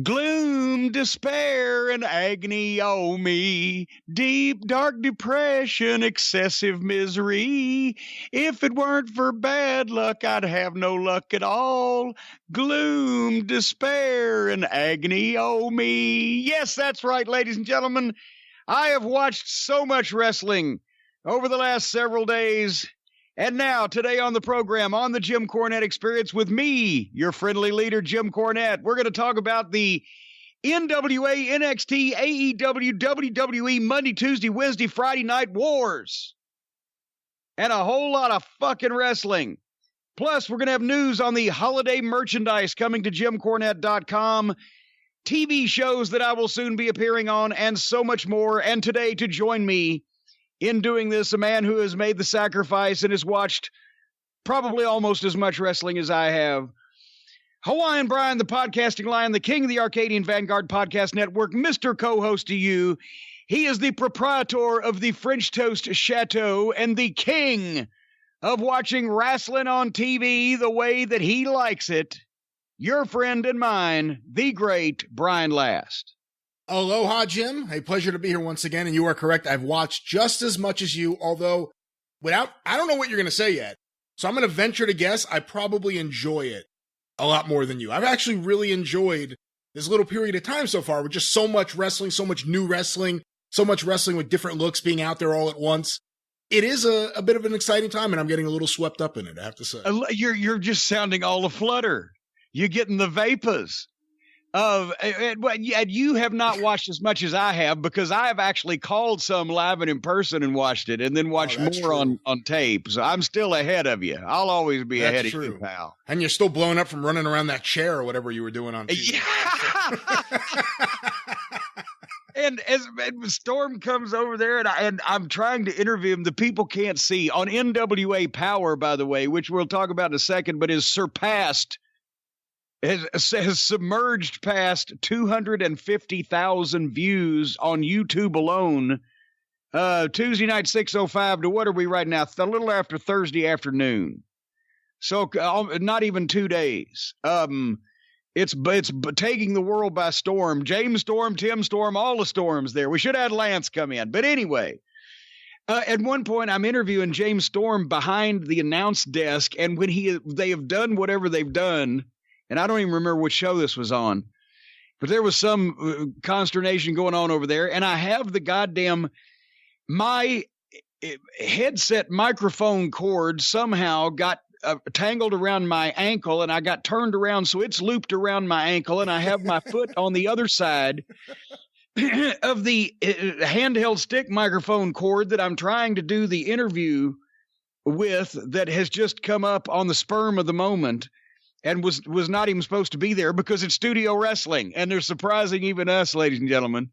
Gloom, despair, and agony, oh me, deep, dark depression, excessive misery. If it weren't for bad luck, I'd have no luck at all. Gloom, despair, and agony, oh me. Yes, that's right, ladies and gentlemen. I have watched so much wrestling over the last several days. And now, today on the program, on the Jim Cornette Experience with me, your friendly leader, Jim Cornette, we're going to talk about the NWA, NXT, AEW, WWE, Monday, Tuesday, Wednesday, Friday night wars. And a whole lot of fucking wrestling. Plus, we're going to have news on the holiday merchandise coming to JimCornette.com, TV shows that I will soon be appearing on, and so much more. And today, to join me in doing this, a man who has made the sacrifice and has watched probably almost as much wrestling as I have. Hawaiian Brian, the podcasting lion, the king of the Arcadian Vanguard Podcast Network, Mr. Co-host to you. He is the proprietor of the French Toast Chateau and the king of watching wrestling on TV the way that he likes it. Your friend and mine, the great Brian Last. Aloha, Jim. A pleasure to be here once again, and you are correct. I've watched just as much as you, although I don't know what you're going to say yet, so I'm going to venture to guess I probably enjoy it a lot more than you. I've actually really enjoyed this little period of time so far with just so much wrestling, so much new wrestling, so much wrestling with different looks being out there all at once. It is a bit of an exciting time, and I'm getting a little swept up in it, I have to say. You're just sounding all aflutter. You're getting the vapors. And you have not watched as much as I have, because I have actually called some live and in person and watched it, and then watched more on tape. So I'm still ahead of you. I'll always be ahead of you, pal. And you're still blowing up from running around that chair or whatever you were doing on TV. Yeah. And as Storm comes over there, and I'm trying to interview him, the people can't see. On NWA Power, by the way, which we'll talk about in a second, but is surpassed. Has submerged past 250,000 views on YouTube alone. Tuesday night, 6:05 to what are we right now? A little after Thursday afternoon. So not even 2 days. It's taking the world by storm. James Storm, Tim Storm, all the storms there. We should have had Lance come in. But anyway, at one point I'm interviewing James Storm behind the announce desk, and when they have done whatever they've done, and I don't even remember which show this was on, but there was some consternation going on over there. And I have my headset microphone cord somehow got tangled around my ankle, and I got turned around. So it's looped around my ankle, and I have my foot on the other side of the handheld stick microphone cord that I'm trying to do the interview with, that has just come up on the sperm of the moment. And was not even supposed to be there, because it's studio wrestling, and they're surprising even us, ladies and gentlemen.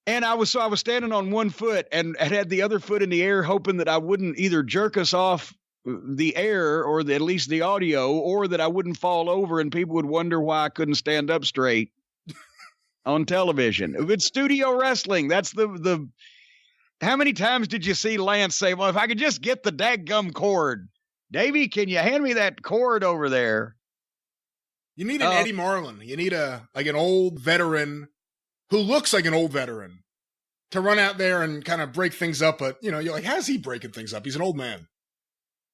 And I was standing on one foot and had the other foot in the air, hoping that I wouldn't either jerk us off the air, or at least the audio, or that I wouldn't fall over and people would wonder why I couldn't stand up straight on television. It's studio wrestling. That's the. How many times did you see Lance say, "Well, if I could just get the dadgum cord. Davey, can you hand me that cord over there?" You need an Eddie Marlin. You need an old veteran who looks like an old veteran to run out there and kind of break things up. But, you're like, how's he breaking things up? He's an old man.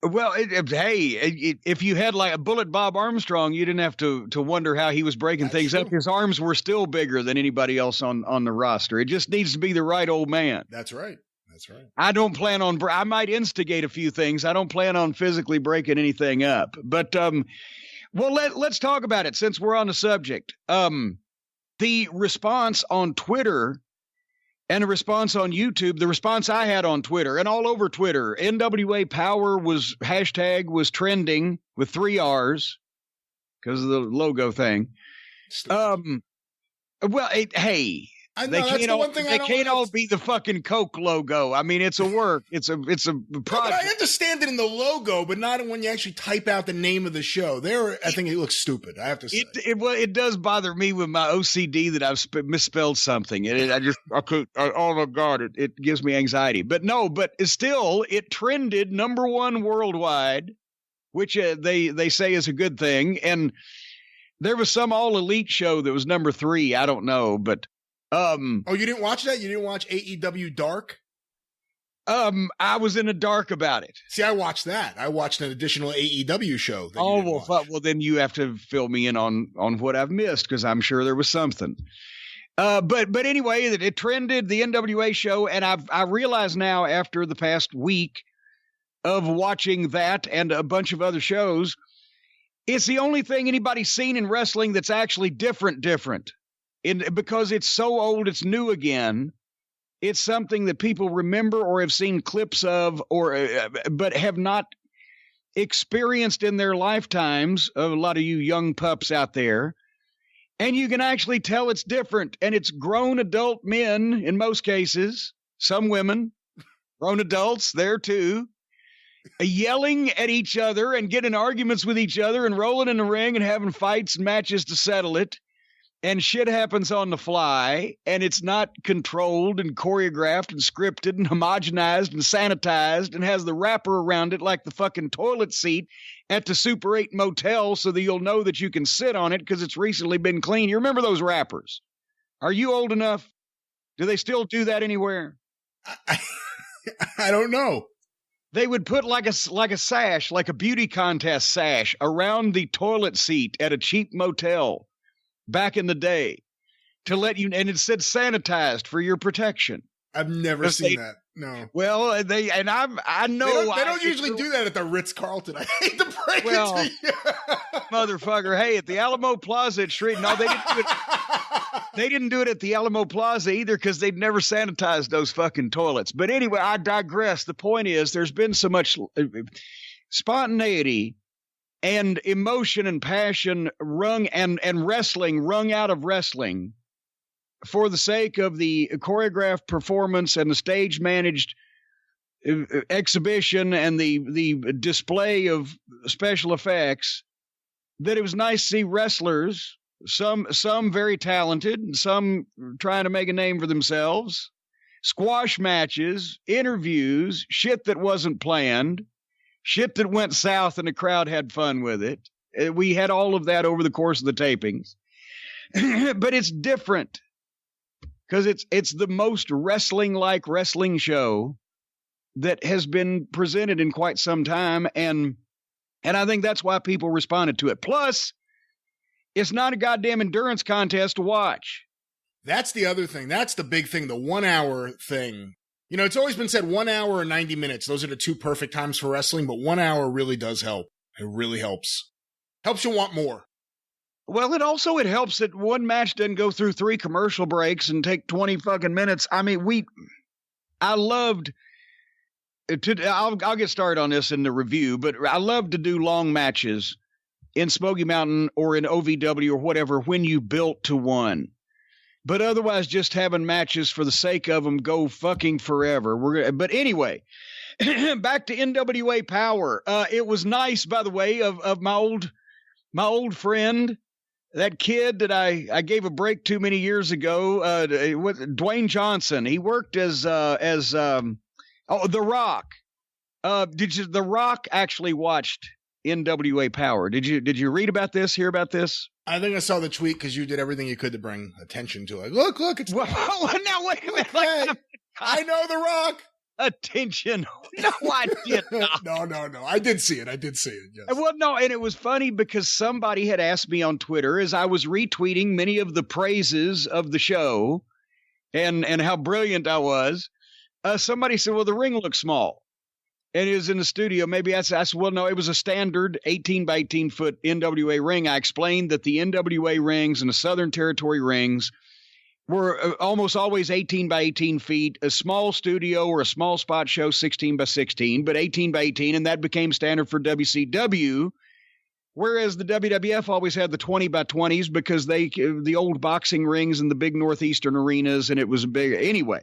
Well, if you had like a Bullet Bob Armstrong, you didn't have to wonder how he was breaking things up. His arms were still bigger than anybody else on the roster. It just needs to be the right old man. That's right. That's right. I don't plan on, I might instigate a few things. I don't plan on physically breaking anything up. But, well, let's talk about it since we're on the subject. The response on Twitter and the response on YouTube, the response I had on Twitter and all over Twitter, NWA Power was trending with 3 R's because of the logo thing. Hey. They can't all be the fucking Coke logo. I mean, it's a work. It's a product. But I understand it in the logo, but not when you actually type out the name of the show. I think it looks stupid. I have to say. It does bother me with my OCD that I've misspelled something. Oh my God, it gives me anxiety. But still, it trended #1 worldwide, which they say is a good thing. And There was some all elite show that was number 3. I don't know, but oh, you didn't watch that? You didn't watch AEW Dark? I was in the dark about it. See, I watched that. I watched an additional AEW show. Well, then you have to fill me in on what I've missed, because I'm sure there was something. But anyway, it trended, the NWA show, and I realize now after the past week of watching that and a bunch of other shows, it's the only thing anybody's seen in wrestling that's actually different. Because it's so old, it's new again. It's something that people remember or have seen clips of, but have not experienced in their lifetimes. A lot of you young pups out there. And you can actually tell it's different. And it's grown adult men in most cases, some women, grown adults there too, yelling at each other and getting arguments with each other and rolling in the ring and having fights and matches to settle it. And shit happens on the fly, and it's not controlled and choreographed and scripted and homogenized and sanitized and has the wrapper around it like the fucking toilet seat at the Super 8 motel so that you'll know that you can sit on it because it's recently been cleaned. You remember those wrappers? Are you old enough? Do they still do that anywhere? I don't know. They would put like a sash, like a beauty contest sash, around the toilet seat at a cheap motel back in the day to let you, and it said sanitized for your protection. I've never seen that. No. Well, I know they don't usually do that at the Ritz-Carlton. I hate to break it to you. Motherfucker. Hey, at the Alamo Plaza at Street. No, they didn't do it. They didn't do it at the Alamo Plaza either because they'd never sanitized those fucking toilets. But anyway, I digress. The point is there's been so much spontaneity and emotion and passion wrung and wrestling wrung out of wrestling for the sake of the choreographed performance and the stage managed exhibition and the display of special effects, that it was nice to see wrestlers, some very talented and some trying to make a name for themselves, squash matches, interviews, shit that wasn't planned, shit that went south and the crowd had fun with it. We had all of that over the course of the tapings. But it's different because it's the most wrestling-like wrestling show that has been presented in quite some time, and I think that's why people responded to it. Plus, it's not a goddamn endurance contest to watch. That's the other thing. That's the big thing, the 1 hour thing. You know, it's always been said 1 hour or 90 minutes. Those are the two perfect times for wrestling, but 1 hour really does help. It really helps. Helps you want more. Well, it helps that one match doesn't go through 3 commercial breaks and take 20 fucking minutes. I mean, I'll get started on this in the review, but I love to do long matches in Smoky Mountain or in OVW or whatever when you built to one. But otherwise, just having matches for the sake of them go fucking forever. But anyway, back to NWA Power. It was nice, by the way, of my old friend, that kid that I gave a break to many years ago, Dwayne Johnson. He worked as The Rock. The Rock actually watched NWA Power. Did you read about this, hear about this? I think I saw the tweet because you did everything you could to bring attention to it. Look, it's... Well, now, wait a minute. Hey, I know The Rock. Attention. No, I did not. No. I did see it. Yes. Well, no, and it was funny because somebody had asked me on Twitter as I was retweeting many of the praises of the show and how brilliant I was. Somebody said, well, the ring looks small. And it was in the studio. Maybe I said, well, no, it was a standard 18 by 18 foot NWA ring. I explained that the NWA rings and the Southern Territory rings were almost always 18 by 18 feet, a small studio or a small spot show, 16 by 16, but 18 by 18. And that became standard for WCW. Whereas the WWF always had the 20 by 20s because the old boxing rings in the big Northeastern arenas, and it was big anyway.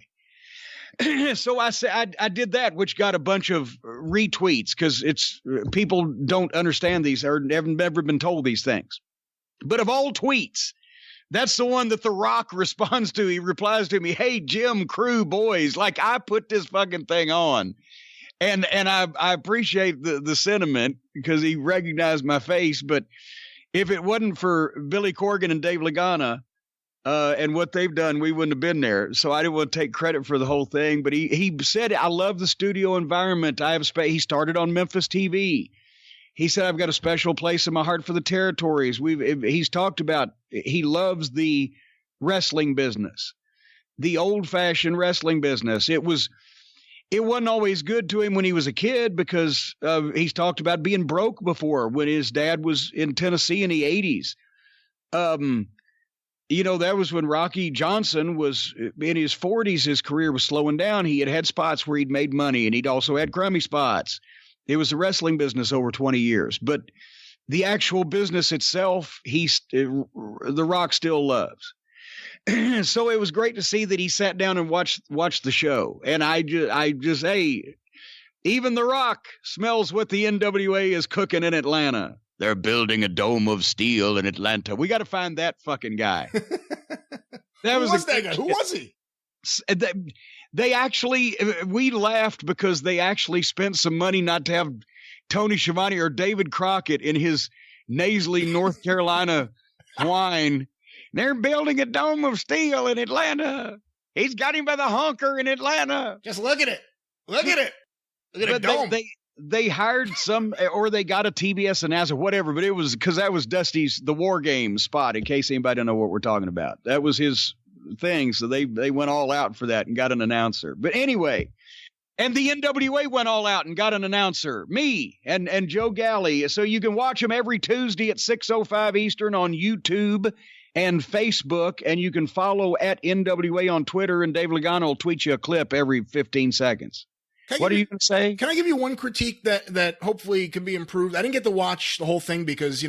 So I said I did that, which got a bunch of retweets because it's people don't understand these or have never been told these things. But of all tweets, that's the one that The Rock responds to. He replies to me, "Hey, Jim, crew, boys, like I put this fucking thing on." And I appreciate the sentiment because he recognized my face, but if it wasn't for Billy Corgan and Dave Lagana and what they've done, we wouldn't have been there. So I didn't want to take credit for the whole thing. But he said, I love the studio environment. He started on Memphis TV. He said, I've got a special place in my heart for the territories. He's talked about, he loves the wrestling business, the old-fashioned wrestling business. It wasn't always good to him when he was a kid because he's talked about being broke before when his dad was in Tennessee in the 80s. That was when Rocky Johnson was in his 40s. His career was slowing down. He had spots where he'd made money, and he'd also had crummy spots. It was the wrestling business over 20 years. But the actual business itself, The Rock still loves. So it was great to see that he sat down and watched the show. And I just, hey, even The Rock smells what the NWA is cooking in Atlanta. They're building a dome of steel in Atlanta. We got to find that fucking guy. Who was that guy? Who was he? They actually, we laughed because they actually spent some money not to have Tony Schiavone or David Crockett in his nasally North Carolina whine. They're building a dome of steel in Atlanta. He's got him by the honker in Atlanta. Just look at it. Look at it. Look at a dome. They hired some, or they got a TBS announcer, whatever, but it was because that was Dusty's The War Games spot, in case anybody don't know what we're talking about. That was his thing, so they went all out for that and got an announcer. But anyway, and the NWA went all out and got an announcer, me and Joe Galley. So you can watch them every Tuesday at 6:05 Eastern on YouTube and Facebook, and you can follow at NWA on Twitter, and Dave Lagana will tweet you a clip every 15 seconds. What are you going to say? Can I give you one critique that hopefully can be improved? I didn't get to watch the whole thing because,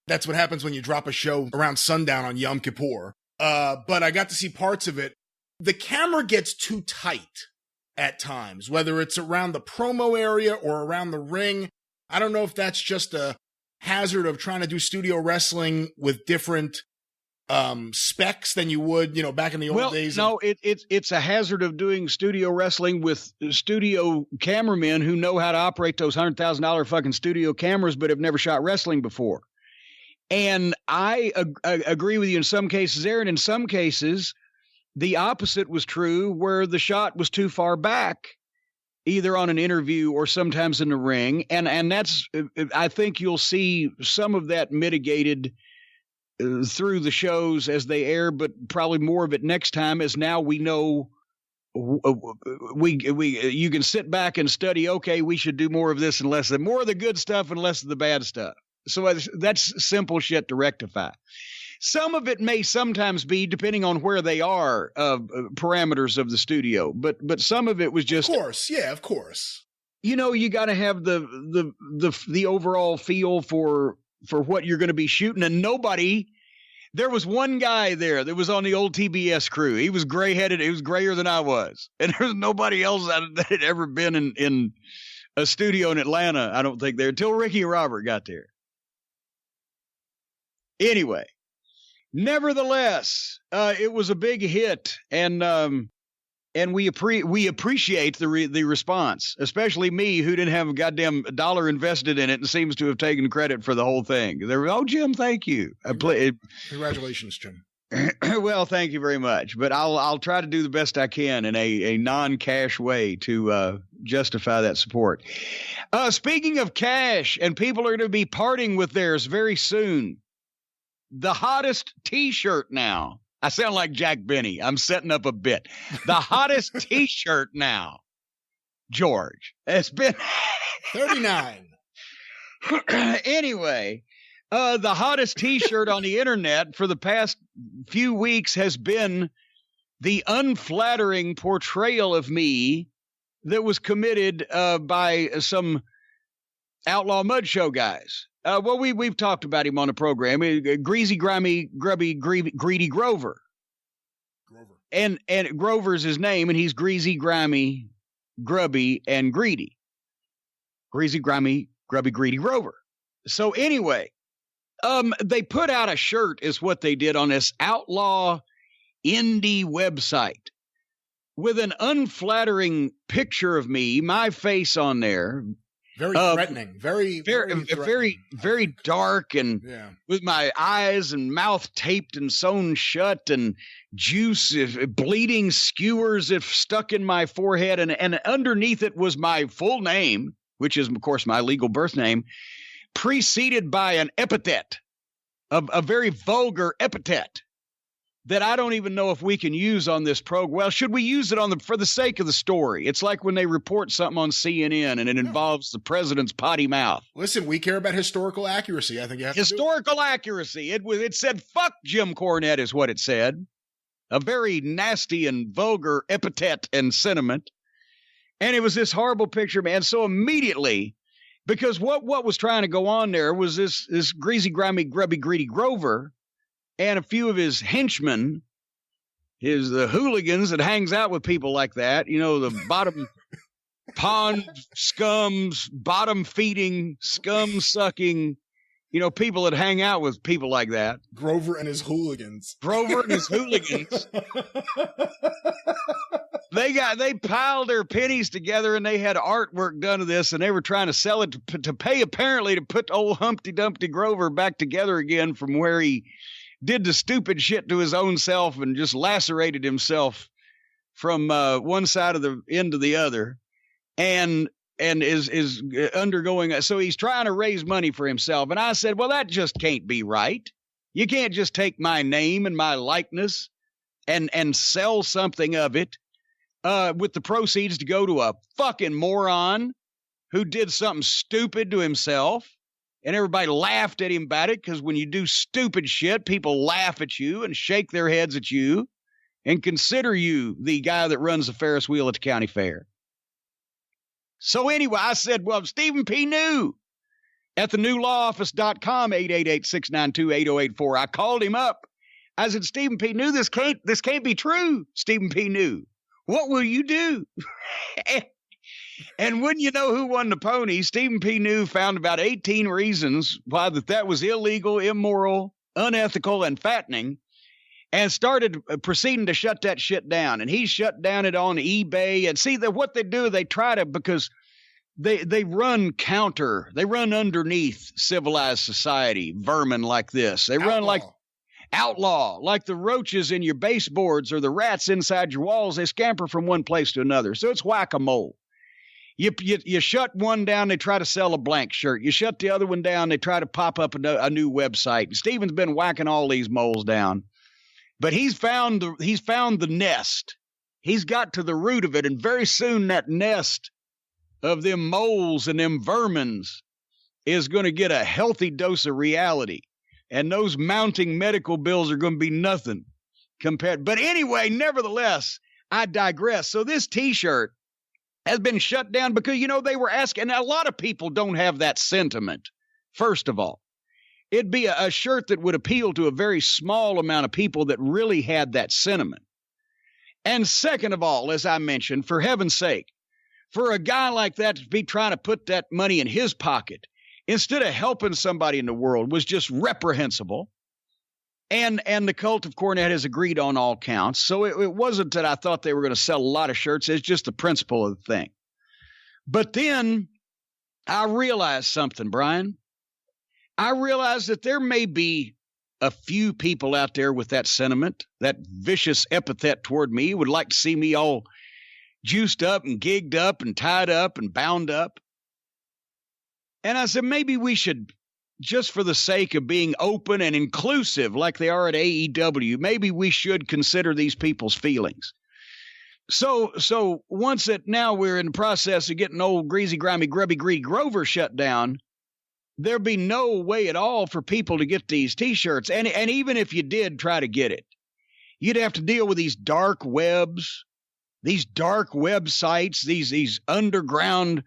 that's what happens when you drop a show around sundown on Yom Kippur. But I got to see parts of it. The camera gets too tight at times, whether it's around the promo area or around the ring. I don't know if that's just a hazard of trying to do studio wrestling with different specs than you would, back in the old days. No, it's a hazard of doing studio wrestling with studio cameramen who know how to operate those $100,000 fucking studio cameras, but have never shot wrestling before. And I agree with you in some cases, Aaron. In some cases, the opposite was true, where the shot was too far back, either on an interview or sometimes in the ring. And that's, I think you'll see some of that mitigated through the shows as they air, but probably more of it next time, as now we know you can sit back and study, okay, we should do more of this and less of more of the good stuff and less of the bad stuff. So that's simple shit to rectify. Some of it may sometimes be, depending on where they are, parameters of the studio, but some of it was just, of course. Yeah, of course. You got to have the overall feel for what you're going to be shooting. And there was one guy there that was on the old TBS crew. He was gray-headed. He was grayer than I was. And there was nobody else that had ever been in a studio in Atlanta, I don't think, there, until Ricky and Robert got there. Anyway, nevertheless, it was a big hit, and we appreciate the response, especially me, who didn't have a goddamn dollar invested in it and seems to have taken credit for the whole thing. Jim, thank you. Congratulations, Jim. Well, thank you very much. But I'll try to do the best I can in a non-cash way to justify that support. Speaking of cash, and people are going to be parting with theirs very soon. The hottest T-shirt now. I sound like Jack Benny. I'm setting up a bit. The hottest T-shirt now, George. It's been 39. Anyway, the hottest T-shirt on the internet for the past few weeks has been the unflattering portrayal of me that was committed by some Outlaw Mud Show guys. Well, we've talked about him on the program. Greasy, grimy, grubby, greedy Grover. And Grover's his name, and he's greasy, grimy, grubby, and greedy. Greasy, grimy, grubby, greedy Grover. So anyway, they put out a shirt is what they did on this outlaw indie website with an unflattering picture of me, my face on there, Very threatening. Very dark, and with my eyes and mouth taped and sewn shut, and juice, bleeding skewers if stuck in my forehead, and underneath it was my full name, which is, of course, my legal birth name, preceded by an epithet, a very vulgar epithet that I don't even know if we can use on this program. Well, should we use it for the sake of the story? It's like when they report something on CNN and it involves the president's potty mouth. Listen, we care about historical accuracy. I think you have historical accuracy. It said "fuck Jim Cornette" is what it said. A very nasty and vulgar epithet and sentiment. And it was this horrible picture, man. So immediately, because what was trying to go on there was this greasy, grimy, grubby, greedy Grover and a few of his henchmen, the hooligans that hangs out with people like that, the bottom pond scums, bottom feeding, scum sucking, people that hang out with people like that. Grover and his hooligans. They piled their pennies together and they had artwork done of this, and they were trying to sell it to pay, apparently, to put old Humpty Dumpty Grover back together again from where he did the stupid shit to his own self and just lacerated himself from one side of the end to the other, and is undergoing. So he's trying to raise money for himself. And I said, well, that just can't be right. You can't just take my name and my likeness and sell something of it with the proceeds to go to a fucking moron who did something stupid to himself. And everybody laughed at him about it, because when you do stupid shit, people laugh at you and shake their heads at you and consider you the guy that runs the Ferris wheel at the county fair. So anyway, I said, well, Stephen P. New at the newlawoffice.com, 888-692-8084. I called him up. I said, Stephen P. New, this can't be true. Stephen P. New, what will you do? And wouldn't you know who won the pony? Stephen P. New found about 18 reasons why that was illegal, immoral, unethical, and fattening, and started proceeding to shut that shit down. And he shut down it on eBay. And see, what they do, they try to, because they run underneath civilized society, vermin like this. They run like outlaw, like the roaches in your baseboards or the rats inside your walls. They scamper from one place to another. So it's whack-a-mole. You shut one down, they try to sell a blank shirt. You shut the other one down, they try to pop up a new website. Stephen's been whacking all these moles down, but he's found the nest. He's got to the root of it, and very soon that nest of them moles and them vermins is going to get a healthy dose of reality, and those mounting medical bills are going to be nothing compared. But anyway, nevertheless, I digress. So this T-shirt has been shut down because, they were asking, and a lot of people don't have that sentiment. First of all, it'd be a shirt that would appeal to a very small amount of people that really had that sentiment. And second of all, as I mentioned, for heaven's sake, for a guy like that to be trying to put that money in his pocket instead of helping somebody in the world was just reprehensible. And the cult of Cornette has agreed on all counts. So it wasn't that I thought they were going to sell a lot of shirts. It's just the principle of the thing. But then I realized something, Brian. I realized that there may be a few people out there with that sentiment, that vicious epithet toward me, would like to see me all juiced up and gigged up and tied up and bound up. And I said, maybe we should, just for the sake of being open and inclusive like they are at AEW, maybe we should consider these people's feelings. So once now we're in the process of getting old greasy, grimy, grubby, greedy Grover shut down, there'd be no way at all for people to get these T-shirts. And even if you did try to get it, you'd have to deal with these dark webs, these dark websites, these underground,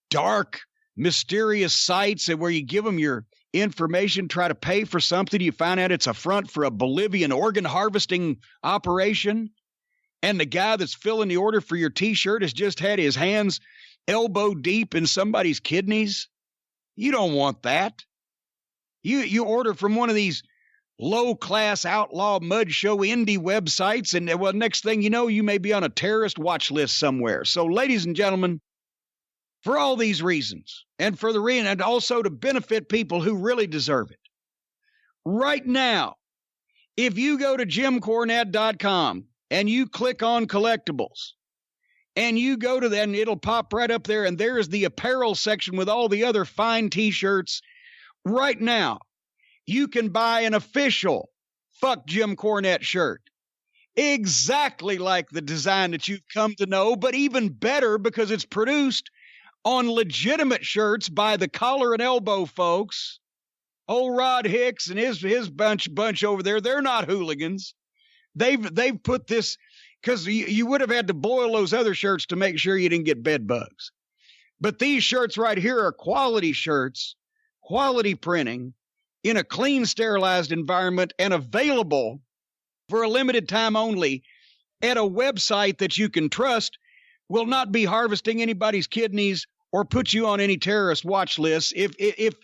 dark, mysterious sites where you give them your information, try to pay for something, you find out it's a front for a Bolivian organ harvesting operation, and the guy that's filling the order for your T-shirt has just had his hands elbow deep in somebody's kidneys. You don't want that. You order from one of these low-class outlaw mud show indie websites, and well, next thing you know, you may be on a terrorist watch list somewhere. So, ladies and gentlemen, For all these reasons, and for the reason, and also to benefit people who really deserve it. Right now, if you go to JimCornette.com and you click on collectibles, and you go to that, and it'll pop right up there, and there's the apparel section with all the other fine T-shirts. Right now, you can buy an official Fuck Jim Cornette shirt. Exactly like the design that you've come to know, but even better because it's produced on legitimate shirts by the Collar and Elbow folks. Old Rod Hicks and his bunch over there, they're not hooligans. They've put this, because you would have had to boil those other shirts to make sure you didn't get bed bugs. But these shirts right here are quality shirts, quality printing, in a clean, sterilized environment, and available for a limited time only at a website that you can trust will not be harvesting anybody's kidneys or put you on any terrorist watch lists. If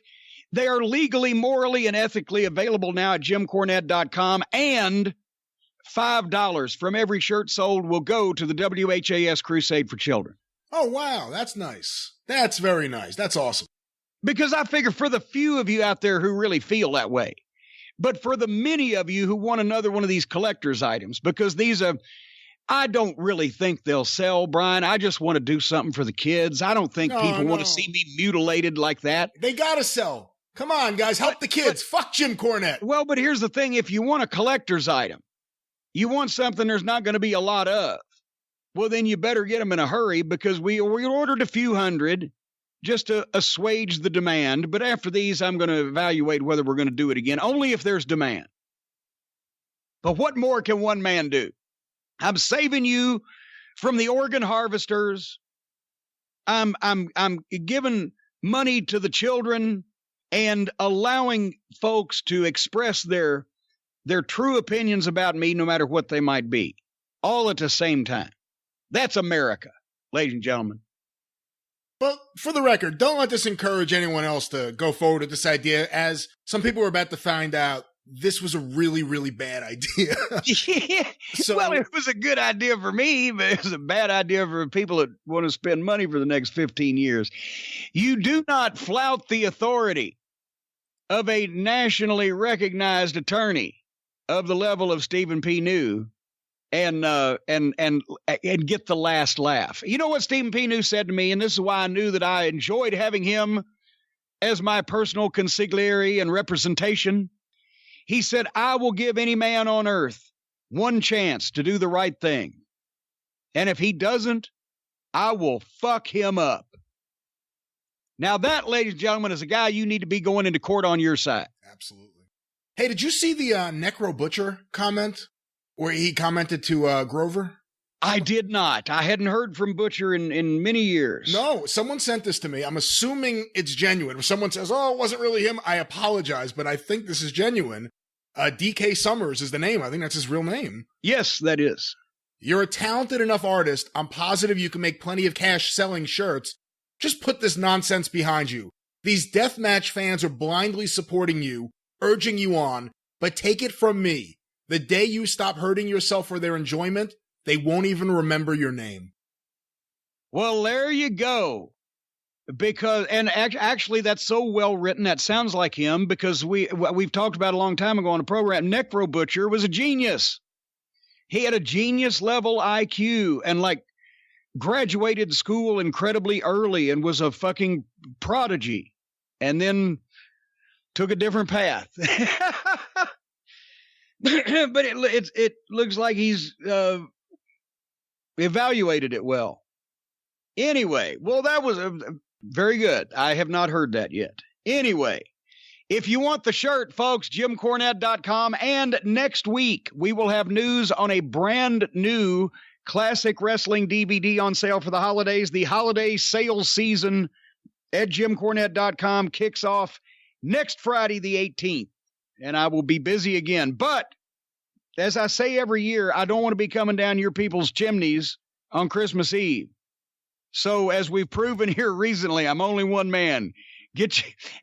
they are legally, morally, and ethically available now at JimCornette.com, and $5 from every shirt sold will go to the WHAS Crusade for Children. Oh, wow. That's nice. That's very nice. That's awesome. Because I figure for the few of you out there who really feel that way, but for the many of you who want another one of these collector's items, because these are, I don't really think they'll sell, Brian. I just want to do something for the kids. I don't think people want to see me mutilated like that. They got to sell. Come on, guys. Help the kids. Fuck Jim Cornette. Well, but here's the thing. If you want a collector's item, you want something there's not going to be a lot of, well, then you better get them in a hurry, because we ordered a few hundred just to assuage the demand. But after these, I'm going to evaluate whether we're going to do it again, only if there's demand. But what more can one man do? I'm saving you from the organ harvesters. I'm giving money to the children and allowing folks to express their true opinions about me, no matter what they might be, all at the same time. That's America, ladies and gentlemen. But for the record, don't let this encourage anyone else to go forward with this idea, as some people are about to find out this was a really, really bad idea. Yeah. Well, it was a good idea for me, but it was a bad idea for people that want to spend money for the next 15 years. You do not flout the authority of a nationally recognized attorney of the level of Stephen P. New and get the last laugh. You know what Stephen P. New said to me, and this is why I knew that I enjoyed having him as my personal consigliere and representation. He said, I will give any man on earth one chance to do the right thing. And if he doesn't, I will fuck him up. Now that, ladies and gentlemen, is a guy you need to be going into court on your side. Absolutely. Hey, did you see the Necro Butcher comment where he commented to Grover? I did not. I hadn't heard from Butcher in many years. No, someone sent this to me. I'm assuming it's genuine. If someone says, oh, it wasn't really him, I apologize, but I think this is genuine. DK Summers is the name. I think that's his real name. Yes, that is. You're a talented enough artist. I'm positive you can make plenty of cash selling shirts. Just put this nonsense behind you. These deathmatch fans are blindly supporting you, urging you on, but take it from me. The day you stop hurting yourself for their enjoyment, they won't even remember your name. Well, there you go. Because, and actually that's so well written, that sounds like him, because we've talked about a long time ago on the program, Necro Butcher was a genius. He had a genius level IQ and graduated school incredibly early and was a fucking prodigy, and then took a different path. But it looks like he's evaluated it well. Anyway, well, that was very good. I have not heard that yet. Anyway, if you want the shirt, folks, JimCornette.com. And next week, we will have news on a brand new classic wrestling DVD on sale for the holidays. The holiday sales season at JimCornette.com kicks off next Friday, the 18th. And I will be busy again. But as I say every year, I don't want to be coming down your people's chimneys on Christmas Eve. So as we've proven here recently, I'm only one man.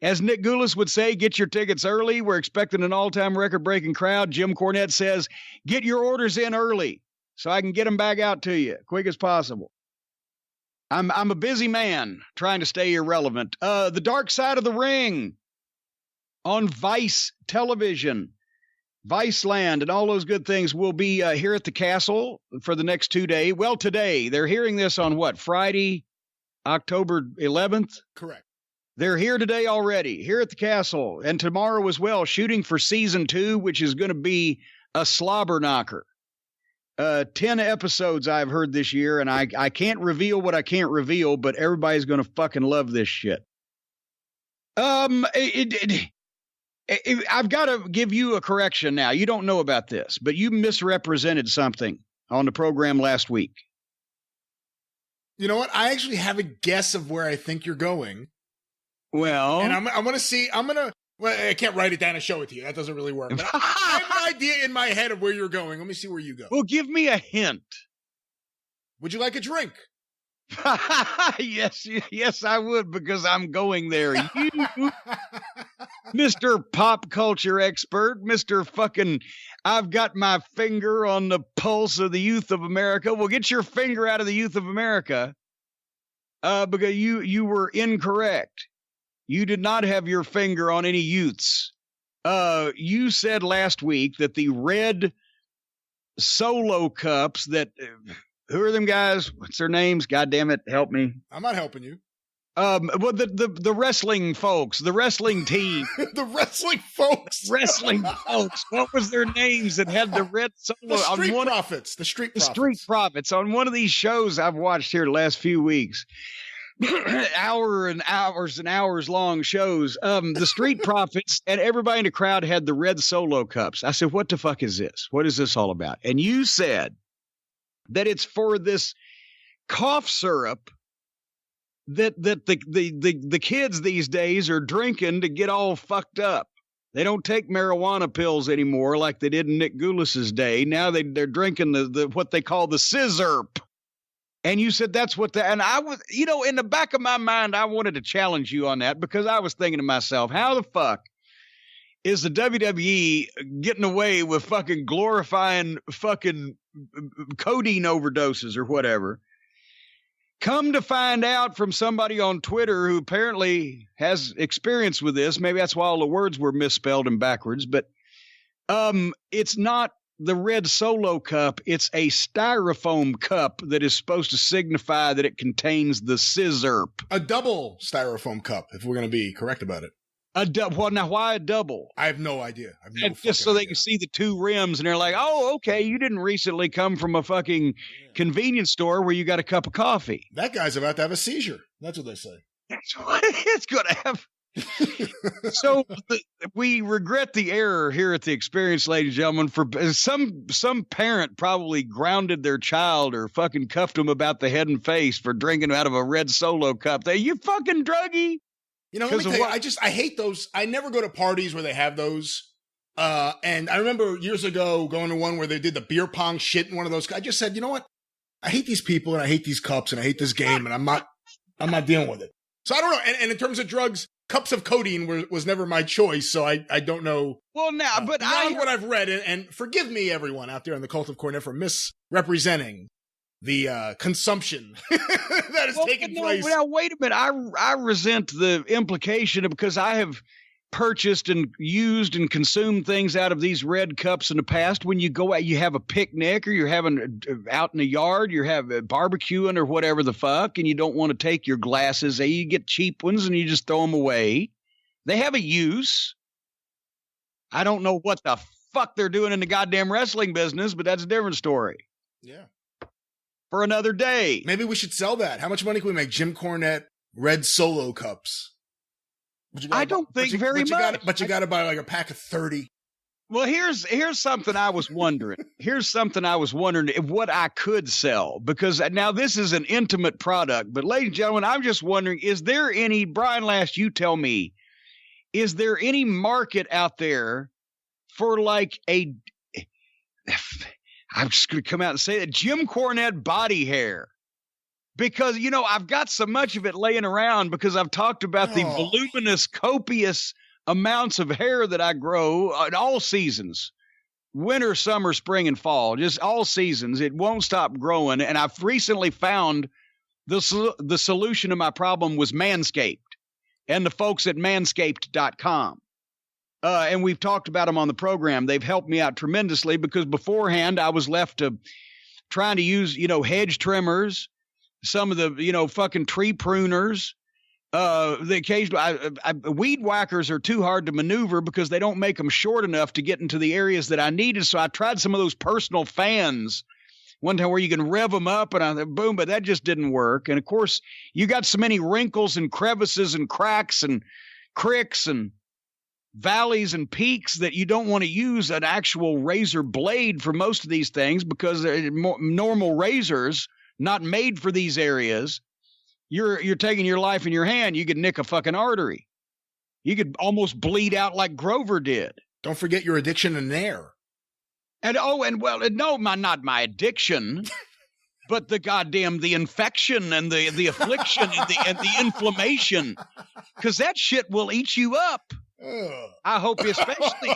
As Nick Goulas would say, get your tickets early. We're expecting an all-time record-breaking crowd. Jim Cornette says, get your orders in early so I can get them back out to you quick as possible. I'm a busy man trying to stay irrelevant. The Dark Side of the Ring on Vice Television, Viceland, and all those good things will be here at the castle for the next 2 days. Well, today they're hearing this on what, Friday, October 11th? Correct. They're here today already, here at the castle, and tomorrow as well, shooting for season 2, which is going to be a slobber knocker. 10 episodes I've heard this year, and I can't reveal what I can't reveal, but everybody's going to fucking love this shit. I've got to give you a correction now. You don't know about this, but you misrepresented something on the program last week. You know what? I actually have a guess of where I think you're going. Well, and I'm going to see, well, I can't write it down and show it to you. That doesn't really work. But I have an idea in my head of where you're going. Let me see where you go. Well, give me a hint. Would you like a drink? Yes, I would, because I'm going there. You, Mr. Pop Culture Expert, Mr. fucking, I've got my finger on the pulse of the youth of America. Well, get your finger out of the youth of America, because you were incorrect. You did not have your finger on any youths. You said last week that the red solo cups that, who are them guys? What's their names? God damn it. Help me. I'm not helping you. Well, the wrestling folks, the wrestling team. The wrestling folks. Wrestling folks. What was their names that had the red solo? The Street Profits. The Street Profits. On one of these shows I've watched here the last few weeks. Hour and hours and hours long shows. The Street Profits and everybody in the crowd had the red solo cups. I said, what the fuck is this? What is this all about? And you said that it's for this cough syrup that the kids these days are drinking to get all fucked up. They don't take marijuana pills anymore like they did in Nick Goulis's day. Now they're drinking the what they call the scissorp. And you said that's what and I was, in the back of my mind, I wanted to challenge you on that, because I was thinking to myself, how the fuck is the WWE getting away with fucking glorifying fucking codeine overdoses or whatever? Come to find out from somebody on Twitter who apparently has experience with this. Maybe that's why all the words were misspelled and backwards, but it's not the red solo cup. It's a styrofoam cup that is supposed to signify that it contains the scissorp. A double styrofoam cup, if we're going to be correct about it. Well, now why a double? I have no idea. Just so they can see the two rims, and they're like, oh, okay, you didn't recently come from a fucking convenience store where you got a cup of coffee. That guy's about to have a seizure. That's what they say. That's what it's going to have. So we regret the error here at the Experience, ladies and gentlemen. For some parent probably grounded their child or fucking cuffed them about the head and face for drinking out of a red solo cup. You fucking druggie. Let me tell you, I hate those. I never go to parties where they have those. And I remember years ago going to one where they did the beer pong shit in one of those. I just said, you know what? I hate these people and I hate these cups and I hate this game and I'm not dealing with it. So I don't know. And in terms of drugs, cups of codeine was never my choice. So I don't know. Well, now, but what I've read, and forgive me, everyone out there in the cult of Cornette, for misrepresenting the consumption that is taking place. Now, wait a minute. I resent the implication because I have purchased and used and consumed things out of these red cups in the past. When you go out, you have a picnic or you're having out in the yard, you're having barbecuing or whatever the fuck, and you don't want to take your glasses. You get cheap ones and you just throw them away. They have a use. I don't know what the fuck they're doing in the goddamn wrestling business, but that's a different story. Yeah. For another day. Maybe we should sell that. How much money can we make? Jim Cornette red solo cups. I don't think very much. But you got to buy like a pack of 30. Well, here's something I was wondering. What I could sell, because now this is an intimate product. But ladies and gentlemen, I'm just wondering, is there any, Brian Last, you tell me, is there any market out there for like I'm just going to come out and say that Jim Cornette body hair? Because, I've got so much of it laying around because I've talked about the voluminous, copious amounts of hair that I grow in all seasons, winter, summer, spring, and fall, just all seasons. It won't stop growing. And I've recently found The solution to my problem was Manscaped and the folks at manscaped.com. And we've talked about them on the program. They've helped me out tremendously because beforehand I was left to trying to use, hedge trimmers, some of the, fucking tree pruners. The occasional weed whackers are too hard to maneuver because they don't make them short enough to get into the areas that I needed. So I tried some of those personal fans one time where you can rev them up and boom, but that just didn't work. And of course, you got so many wrinkles and crevices and cracks and cricks and valleys and peaks that you don't want to use an actual razor blade for most of these things because they're normal razors not made for these areas. You're taking your life in your hand. You could nick a fucking artery. You could almost bleed out like Grover did. Don't forget your addiction to Nair. Not my addiction, but the infection and the affliction and the inflammation, because that shit will eat you up. I hope especially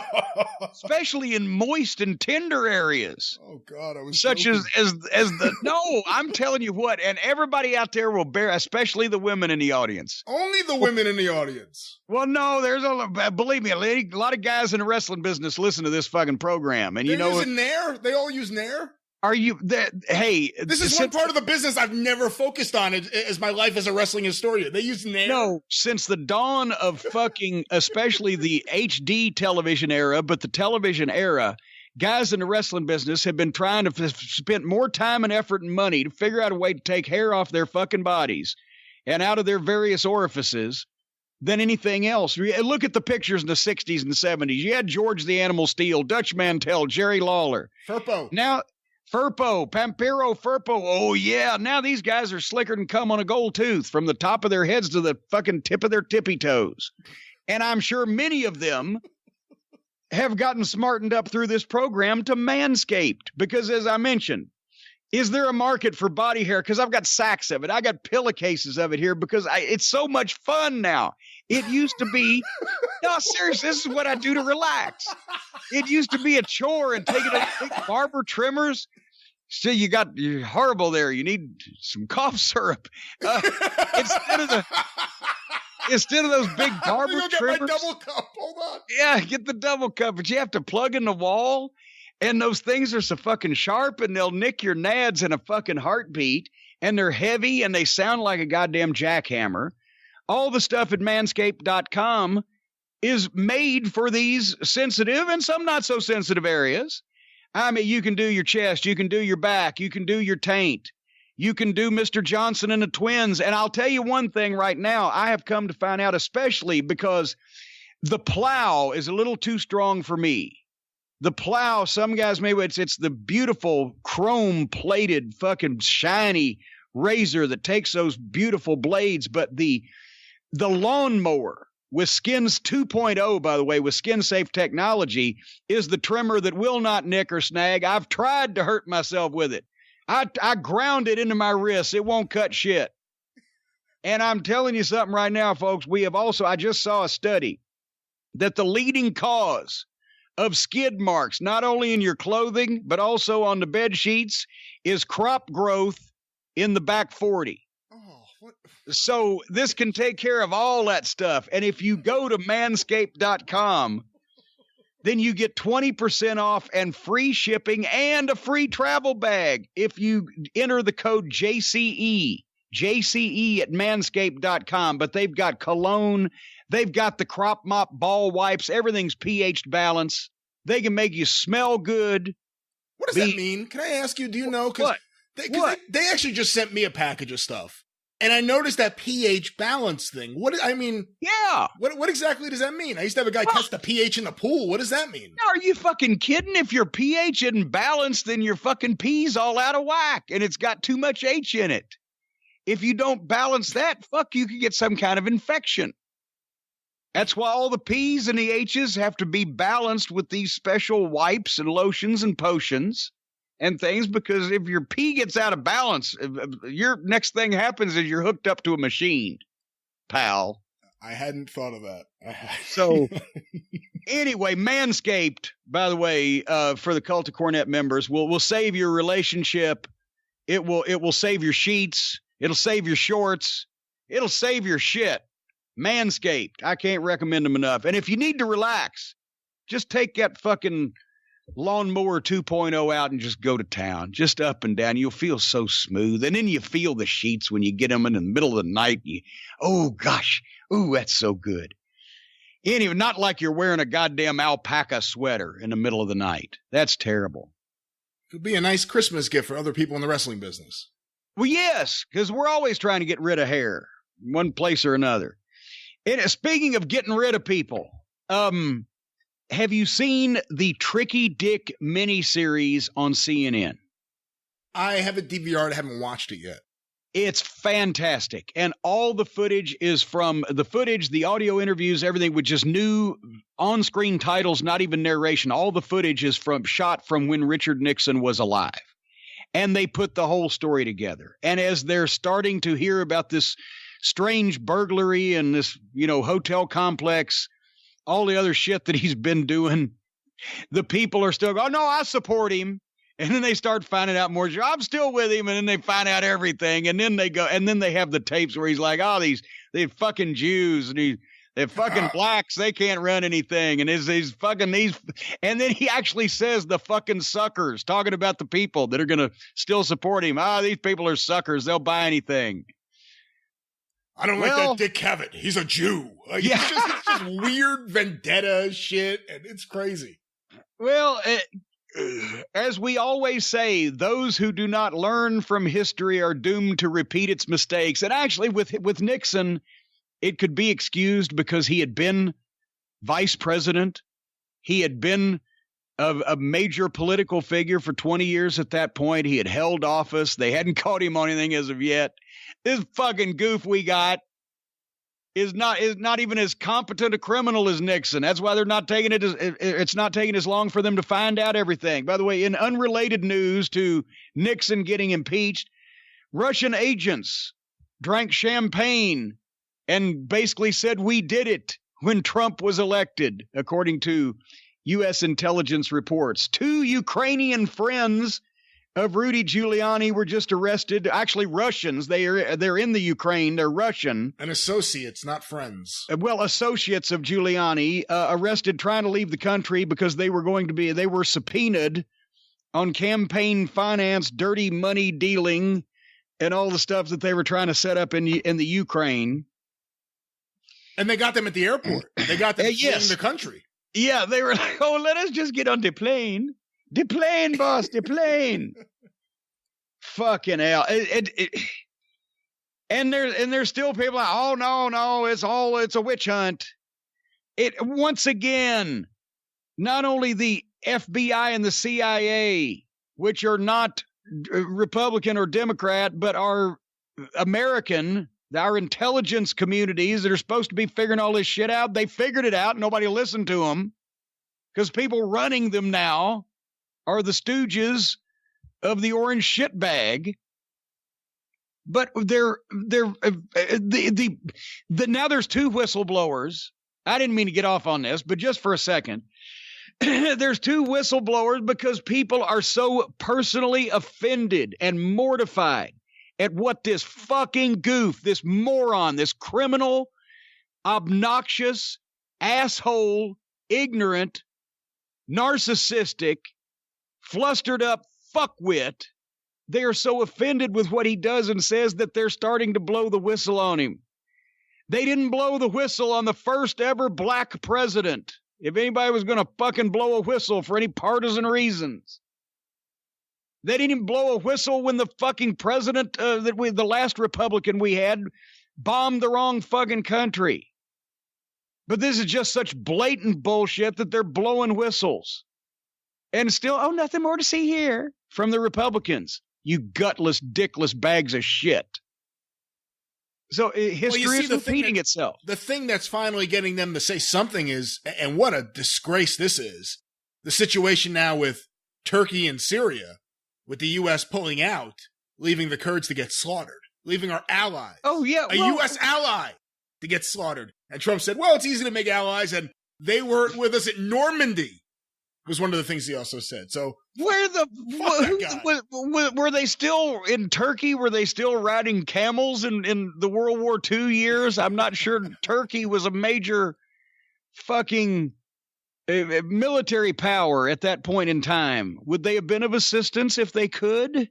in moist and tender areas. Oh God, I was such as the no. I'm telling you what, and everybody out there will bear, especially the women in the audience. Only the women in the audience. Well, no, believe me, a lot of guys in the wrestling business listen to this fucking program, and they're using Nair. They all use Nair. Are you that? Hey, this is one part of the business I've never focused on as my life as a wrestling historian. They use Nair. No, since the dawn of fucking, especially the HD television era, but the television era, guys in the wrestling business have been trying to spend more time and effort and money to figure out a way to take hair off their fucking bodies and out of their various orifices than anything else. Look at the pictures in the 60s and the 70s. You had George the Animal Steel, Dutch Mantel, Jerry Lawler. Firpo. Now, Pampero Firpo. Oh, yeah. Now these guys are slicker than cum on a gold tooth from the top of their heads to the fucking tip of their tippy toes. And I'm sure many of them have gotten smartened up through this program to Manscaped. Because as I mentioned, is there a market for body hair? Because I've got sacks of it. I got pillowcases of it here because it's so much fun now. It used to be, no, seriously, this is what I do to relax. It used to be a chore and taking a big barber trimmers. So you're horrible there. You need some cough syrup. Instead of those big barber trimmers. Get my double cup. Hold on. Yeah, get the double cup, but you have to plug in the wall. And those things are so fucking sharp and they'll nick your nads in a fucking heartbeat. And they're heavy and they sound like a goddamn jackhammer. All the stuff at manscaped.com is made for these sensitive and some not so sensitive areas. I mean, you can do your chest, you can do your back, you can do your taint, you can do Mr. Johnson and the twins. And I'll tell you one thing right now, I have come to find out, especially because the plow is a little too strong for me. The plow, some guys maybe it's the beautiful chrome plated fucking shiny razor that takes those beautiful blades, but the lawnmower with Skins 2.0, by the way, with skin safe technology, is the trimmer that will not nick or snag. I've tried to hurt myself with it. I ground it into my wrist. It won't cut shit. And I'm telling you something right now, folks. I just saw a study that the leading cause of skid marks, not only in your clothing, but also on the bed sheets, is crop growth in the back 40. So this can take care of all that stuff. And if you go to manscaped.com, then you get 20% off and free shipping and a free travel bag if you enter the code JCE at manscaped.com. But they've got cologne, they've got the crop mop ball wipes, everything's pH balanced. They can make you smell good. What does that mean? Can I ask you, do you know? Because they actually just sent me a package of stuff. And I noticed that pH balance thing. Yeah. What exactly does that mean? I used to have a guy test the pH in the pool. What does that mean? Are you fucking kidding? If your pH isn't balanced, then your fucking pee's all out of whack and it's got too much H in it. If you don't balance that, you could get some kind of infection. That's why all the P's and the H's have to be balanced with these special wipes and lotions and potions and things, because if your pee gets out of balance, your next thing happens is you're hooked up to a machine, pal. I hadn't thought of that. So anyway, Manscaped, by the way, for the Cult of Cornette members, will save your relationship. It will save your sheets. It'll save your shorts. It'll save your shit. Manscaped. I can't recommend them enough. And if you need to relax, just take that fucking lawnmower 2.0 out and just go to town. Just up and down. You'll feel so smooth. And then you feel the sheets when you get them in the middle of the night. Oh, gosh. Ooh, that's so good. Anyway, not like you're wearing a goddamn alpaca sweater in the middle of the night. That's terrible. Could be a nice Christmas gift for other people in the wrestling business. Well, yes, because we're always trying to get rid of hair, one place or another. And speaking of getting rid of people, have you seen the Tricky Dick miniseries on CNN? I have a DVR. I haven't watched it yet. It's fantastic. And all the footage is from the audio interviews, everything with just new on-screen titles, not even narration. All the footage is shot from when Richard Nixon was alive. And they put the whole story together. And as they're starting to hear about this strange burglary and this, hotel complex, all the other shit that he's been doing, the people are still going, no, I support him. And then they start finding out more. I'm still with him. And then they find out everything. And then they have the tapes where he's like, oh, these fucking Jews and they're fucking blacks. They can't run anything. And these fucking these. And then he actually says the fucking suckers, talking about the people that are going to still support him. These people are suckers. They'll buy anything. I don't like that Dick Cavett. He's a Jew. Like, yeah. It's just weird vendetta shit. And it's crazy. Well, as we always say, those who do not learn from history are doomed to repeat its mistakes. And actually, with Nixon, it could be excused because he had been vice president. He had been a major political figure for 20 years at that point. He had held office. They hadn't caught him on anything as of yet. This fucking goof we got is not even as competent a criminal as Nixon. That's why they're not taking it. It's not taking as long for them to find out everything. By the way, in unrelated news to Nixon getting impeached, Russian agents drank champagne and basically said we did it when Trump was elected, according to U.S. intelligence reports. 2 Ukrainian friends of Rudy Giuliani were just arrested. Actually, Russians. They're in the Ukraine. They're Russian. And associates, not friends. Well, associates of Giuliani arrested trying to leave the country because they were subpoenaed on campaign finance, dirty money dealing, and all the stuff that they were trying to set up in the Ukraine. And they got them at the airport. They got them in the country. Yeah, they were like, oh, let us just get on the plane. The plane, boss, the plane. Fucking hell. And there's still people like, oh, no, it's a witch hunt. Once again, not only the FBI and the CIA, which are not Republican or Democrat, but are American, our intelligence communities that are supposed to be figuring all this shit out, they figured it out. Nobody listened to them because people running them now are the stooges of the orange shit bag. But now there's 2 whistleblowers. I didn't mean to get off on this, but just for a second, there's 2 whistleblowers because people are so personally offended and mortified at what this fucking goof, this moron, this criminal, obnoxious, asshole, ignorant, narcissistic, flustered up fuckwit. They are so offended with what he does and says that they're starting to blow the whistle on him. They didn't blow the whistle on the first ever black president. If anybody was going to fucking blow a whistle for any partisan reasons. They didn't even blow a whistle when the fucking president, the last Republican we had, bombed the wrong fucking country. But this is just such blatant bullshit that they're blowing whistles. And still, nothing more to see here from the Republicans. You gutless, dickless bags of shit. So history is repeating itself. The thing that's finally getting them to say something is, and what a disgrace this is, the situation now with Turkey and Syria, with the U.S. pulling out, leaving the Kurds to get slaughtered, leaving our allies. Oh, yeah. A U.S. ally to get slaughtered. And Trump said, well, it's easy to make allies, and they weren't with us at Normandy. was one of the things he also said. So where were they still in Turkey? Were they still riding camels in the World War II years? I'm not sure. Turkey was a major fucking military power at that point in time. Would they have been of assistance if they could?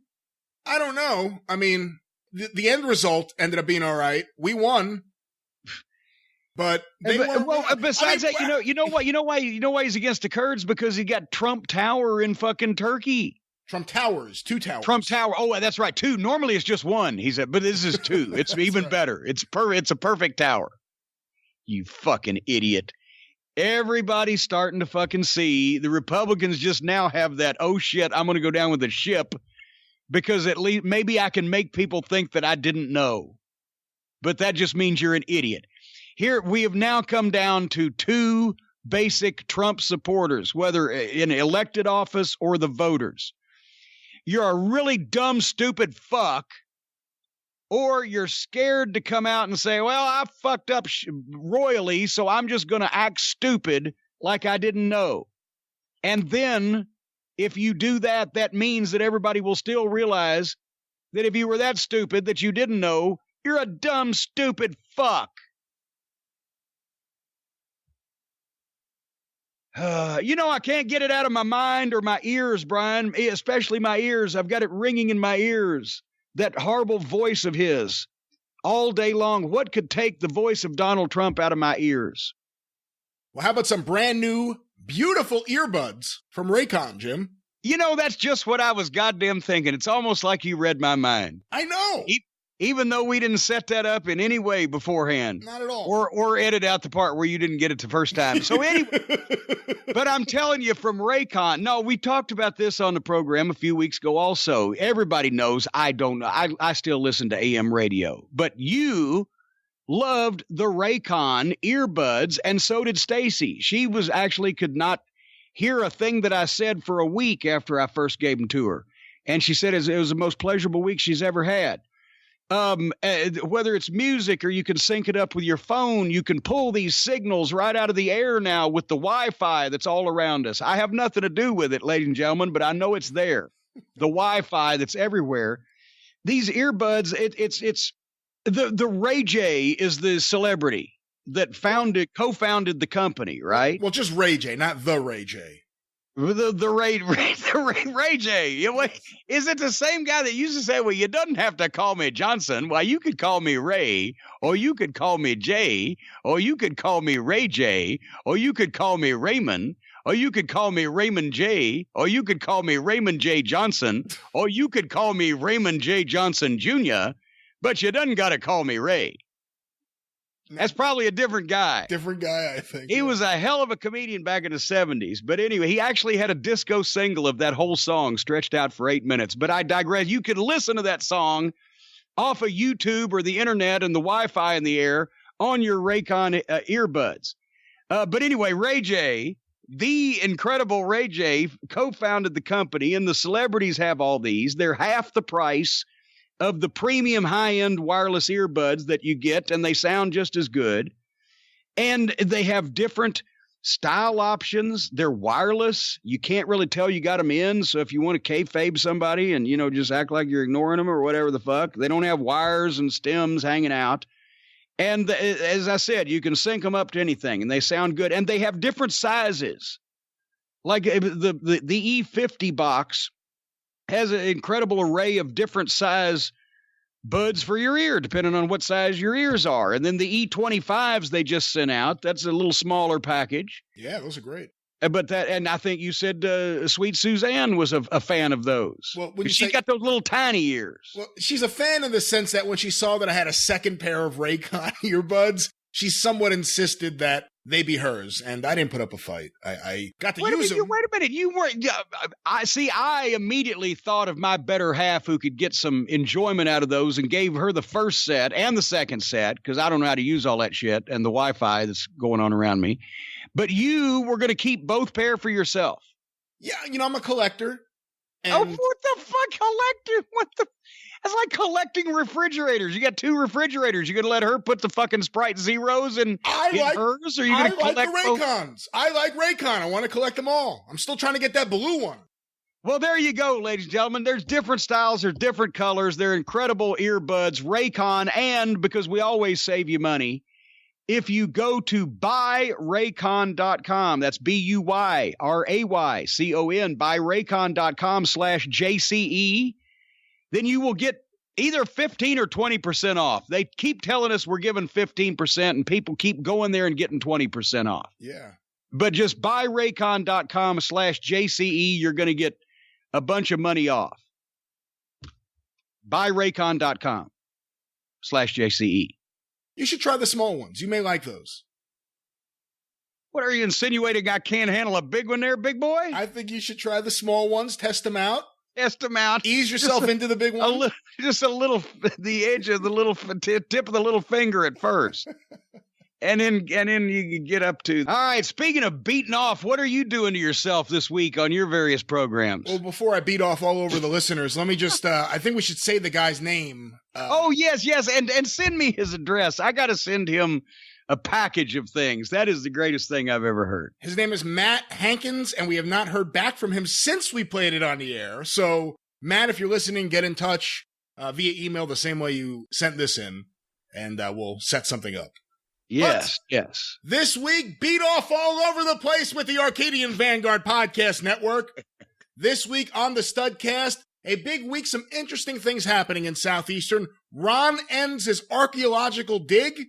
I don't know. I mean, the end result ended up being all right. We won. But besides that, you know why he's against the Kurds? Because he got Trump Tower in fucking Turkey. Trump Towers, 2 towers. Trump Tower. Oh, that's right, 2. Normally it's just 1. He said, but this is 2. It's even right. Better. It's a perfect tower. You fucking idiot. Everybody's starting to fucking see the Republicans just now have that, oh shit, I'm going to go down with the ship because at least maybe I can make people think that I didn't know. But that just means you're an idiot. Here, we have now come down to 2 basic Trump supporters, whether in elected office or the voters. You're a really dumb, stupid fuck, or you're scared to come out and say, well, I fucked up royally, so I'm just going to act stupid like I didn't know. And then, if you do that, that means that everybody will still realize that if you were that stupid that you didn't know, you're a dumb, stupid fuck. I can't get it out of my mind or my ears, Brian, especially my ears. I've got it ringing in my ears, that horrible voice of his all day long. What could take the voice of Donald Trump out of my ears? Well, how about some brand new, beautiful earbuds from Raycon, Jim? That's just what I was goddamn thinking. It's almost like you read my mind. I know. Even though we didn't set that up in any way beforehand. Not at all. Or edit out the part where you didn't get it the first time. So anyway, but I'm telling you from Raycon. No, we talked about this on the program a few weeks ago also. Everybody knows I don't know. I still listen to AM radio. But you loved the Raycon earbuds, and so did Stacy. She was actually could not hear a thing that I said for a week after I first gave them to her. And she said it was the most pleasurable week she's ever had. Whether it's music or you can sync it up with your phone, you can pull these signals right out of the air now with the Wi-Fi that's all around us. I have nothing to do with it, ladies and gentlemen, but I know it's there. The Wi-Fi that's everywhere. These earbuds, it's the Ray J is the celebrity that co-founded the company, right? Well, just Ray J, not the Ray J. The Ray J. Is it the same guy that used to say, well, you don't have to call me Johnson. Well, you could call me Ray, or you could call me Jay, or you could call me Ray J, or you could call me Raymond, or you could call me Raymond J, or you could call me Raymond J. Johnson, or you could call me Raymond J. Johnson Jr., but you done got to call me Ray. That's probably a different guy. Different guy, I think. He was a hell of a comedian back in the 70s. But anyway, he actually had a disco single of that whole song stretched out for 8 minutes. But I digress. You can listen to that song off of YouTube or the internet and the Wi-Fi in the air on your Raycon earbuds. But anyway, Ray J, the incredible Ray J, co-founded the company, and the celebrities have all these. They're half the price of the premium high-end wireless earbuds that you get, and they sound just as good. And they have different style options. They're wireless. You can't really tell you got them in, so if you want to kayfabe somebody and, just act like you're ignoring them or whatever the fuck, they don't have wires and stems hanging out. And as I said, you can sync them up to anything, and they sound good. And they have different sizes. Like the E50 box has an incredible array of different size buds for your ear, depending on what size your ears are. And then the E25s they just sent out, that's a little smaller package. Yeah, those are great. And I think you said Sweet Suzanne was a fan of those. Well, she's got those little tiny ears. Well, she's a fan in the sense that when she saw that I had a second pair of Raycon earbuds, she somewhat insisted that they be hers, and I didn't put up a fight. I got to use them. Wait a minute. You weren't. I immediately thought of my better half who could get some enjoyment out of those and gave her the first set and the second set because I don't know how to use all that shit and the Wi-Fi that's going on around me. But you were going to keep both pair for yourself. Yeah, I'm a collector. And what the fuck, collector? That's like collecting refrigerators. You got 2 refrigerators. You gonna let her put the fucking Sprite Zeros in hers, or you gonna collect the Raycons? I like Raycon. I want to collect them all. I'm still trying to get that blue one. Well, there you go, ladies and gentlemen. There's different styles. There's different colors. They're incredible earbuds, Raycon, and because we always save you money, if you go to buyraycon.com, that's BUYRAYCON, buyraycon.com/JCE, then you will get either 15 or 20% off. They keep telling us we're giving 15%, and people keep going there and getting 20% off. Yeah. But just buyraycon.com/JCE, you're going to get a bunch of money off. Buyraycon.com/JCE. You should try the small ones. You may like those. What are you insinuating? I can't handle a big one there, big boy? I think you should try the small ones. Test them out. Ease yourself into the big one. Just a little, the edge of the little tip of the little finger at first. And then you can get up to. All right, speaking of beating off, what are you doing to yourself this week on your various programs? Well, before I beat off all over the listeners, let me just, I think we should say the guy's name. Yes, and send me his address. I got to send him a package of things. That is the greatest thing I've ever heard. His name is Matt Hankins, and we have not heard back from him since we played it on the air. So, Matt, if you're listening, get in touch via email the same way you sent this in, and we'll set something up. Yes. This week, beat off all over the place with the Arcadian Vanguard Podcast Network. This week on the Studcast, a big week, some interesting things happening in Southeastern. Ron ends his archaeological dig,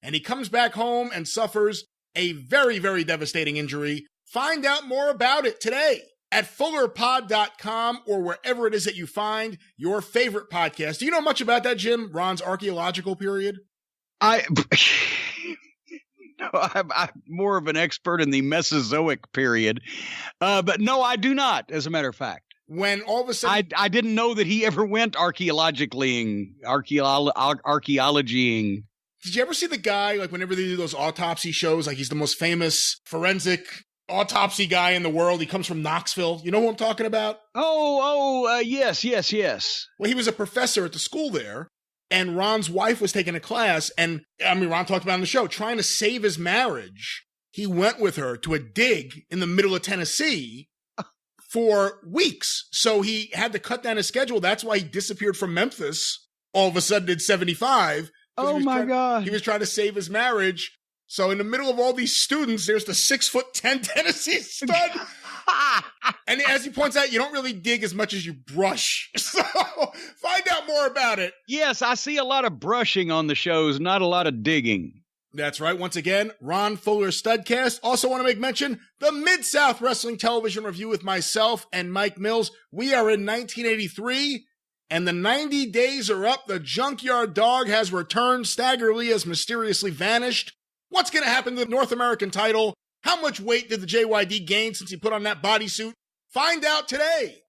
and he comes back home and suffers a very, very devastating injury. Find out more about it today at fullerpod.com or wherever it is that you find your favorite podcast. Do you know much about that, Jim? Ron's archaeological period? I'm more of an expert in the Mesozoic period. But no, I do not, as a matter of fact. When all of a sudden... I didn't know that he ever went archaeologying. Did you ever see the guy, like whenever they do those autopsy shows, like he's the most famous forensic autopsy guy in the world. He comes from Knoxville. You know who I'm talking about? Yes. Well, he was a professor at the school there. And Ron's wife was taking a class, and Ron talked about it on the show, trying to save his marriage. He went with her to a dig in the middle of Tennessee for weeks. So he had to cut down his schedule. That's why he disappeared from Memphis all of a sudden in 75. Oh my God. He was trying to save his marriage. So in the middle of all these students, there's the 6'10" Tennessee stud. And as he points out, you don't really dig as much as you brush. So find out more about it. Yes, I see a lot of brushing on the shows, not a lot of digging. That's right. Once again, Ron Fuller Studcast. Also want to make mention, the Mid-South Wrestling Television Review with myself and Mike Mills. We are in 1983, and the 90 days are up. The Junkyard Dog has returned. Stagger Lee has mysteriously vanished. What's going to happen to the North American title? How much weight did the JYD gain since he put on that bodysuit? Find out today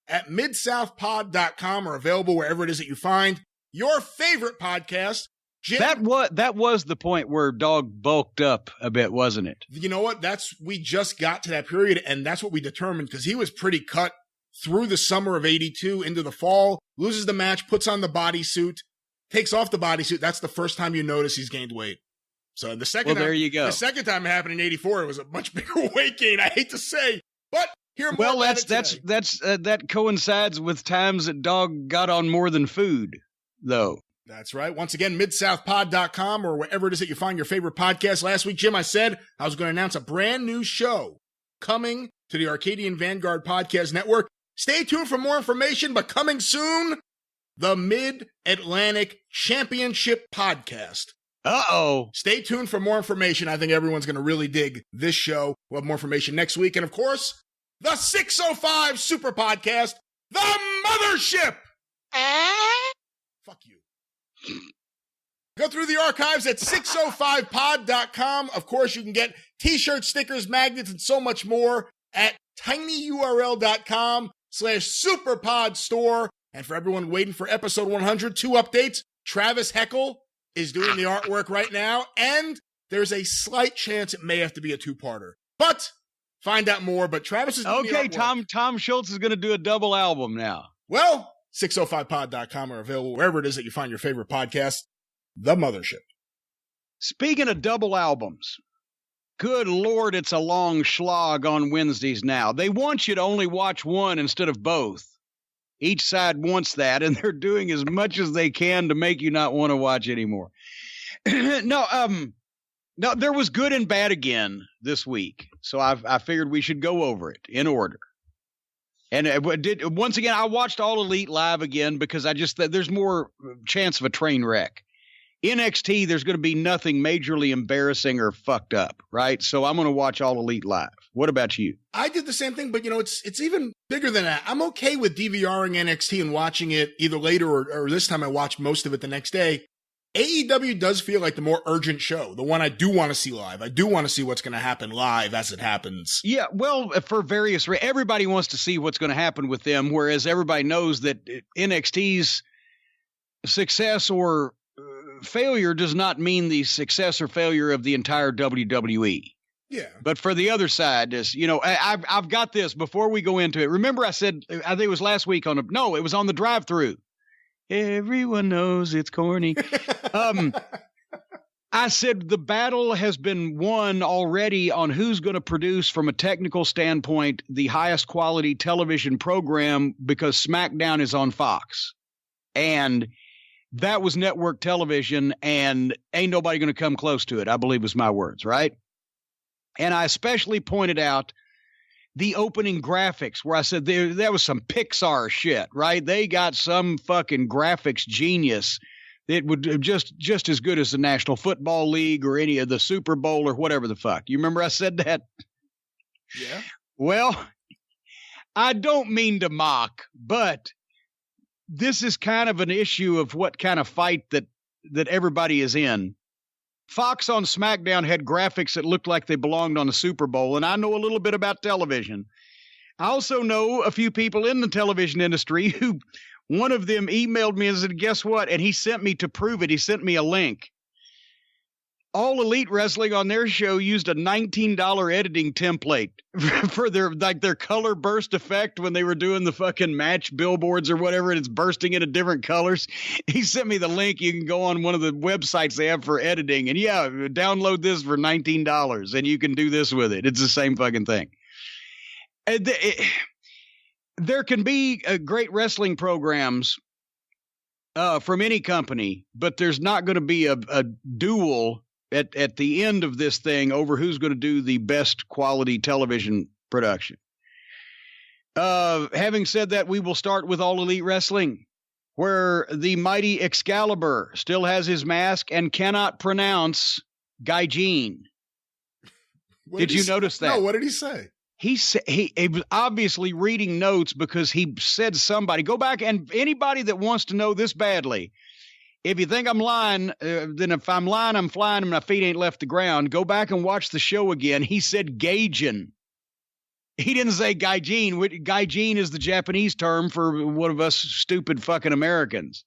at midsouthpod.com or available wherever it is that you find your favorite podcast. Jim, that was the point where Dog bulked up a bit, wasn't it? You know what? We just got to that period, and that's what we determined, because he was pretty cut through the summer of 82 into the fall, loses the match, puts on the bodysuit, takes off the bodysuit. That's the first time you notice he's gained weight. So the second there you go. The second time it happened in 84, it was a much bigger weight gain. I hate to say, but hear more about it today. That coincides with times that Dog got on more than food, though. That's right. Once again, midsouthpod.com or wherever it is that you find your favorite podcast. Last week, Jim, I said I was going to announce a brand new show coming to the Arcadian Vanguard Podcast Network. Stay tuned for more information, but coming soon, the Mid-Atlantic Championship Podcast. Uh-oh. Stay tuned for more information. I think everyone's going to really dig this show. We'll have more information next week. And of course, the 605 Superpodcast, the Mothership. Fuck you. Go through the archives at 605pod.com. Of course, you can get t-shirts, stickers, magnets, and so much more at tinyurl.com/superpodstore. And for everyone waiting for episode 100, 2 updates. Travis Heckel is doing the artwork right now, and there's a slight chance it may have to be a 2-parter. But find out more. But Travis is doing the artwork. Tom Schultz is going to do a double album now. Well, 605pod.com are available wherever it is that you find your favorite podcast. The Mothership. Speaking of double albums, good Lord, it's a long slog on Wednesdays now. They want you to only watch one instead of both. Each side wants that, and they're doing as much as they can to make you not want to watch anymore. No, there was good and bad again this week, so I figured we should go over it in order. And once again, I watched All Elite live again because there's more chance of a train wreck. NXT, there's going to be nothing majorly embarrassing or fucked up, right? So I'm going to watch All Elite live. What about you? I did the same thing, but it's even bigger than that. I'm okay with DVRing NXT and watching it either later or this time I watched most of it the next day. AEW does feel like the more urgent show, the one I do want to see live. I do want to see what's going to happen live as it happens. Yeah, well, for various reasons, everybody wants to see what's going to happen with them, whereas everybody knows that NXT's success or failure does not mean the success or failure of the entire WWE. Yeah. But for the other side, I've got this before we go into it. Remember I said, I think it was last week it was on the drive-through. Everyone knows it's corny. I said the battle has been won already on who's going to produce, from a technical standpoint, the highest quality television program, because SmackDown is on Fox. And that was network television, and ain't nobody going to come close to it, I believe was my words, right? And I especially pointed out the opening graphics, where I said that was some Pixar shit, right? They got some fucking graphics genius. It would just as good as the National Football League or any of the Super Bowl or whatever the fuck. You remember I said that? Yeah. Well, I don't mean to mock, but this is kind of an issue of what kind of fight that everybody is in. Fox on SmackDown had graphics that looked like they belonged on the Super Bowl, and I know a little bit about television. I also know a few people in the television industry who, one of them emailed me and said, guess what? And he sent me to prove it. He sent me a link. All Elite Wrestling on their show used a $19 editing template for their color burst effect when they were doing the fucking match billboards or whatever, and it's bursting into different colors. He sent me the link. You can go on one of the websites they have for editing, and download this for $19 and you can do this with it. It's the same fucking thing. There can be great wrestling programs from any company, but there's not going to be a duel at the end of this thing over who's going to do the best quality television production. Having said that, we will start with All Elite Wrestling, where the mighty Excalibur still has his mask and cannot pronounce Gaijin. Did you notice that? No, what did he say? He was obviously reading notes, because he said somebody, go back, and anybody that wants to know this badly, if you think I'm lying, then if I'm lying, I'm flying and my feet ain't left the ground. Go back and watch the show again. He said Gaijin. He didn't say Gaijin. Gaijin is the Japanese term for one of us stupid fucking Americans.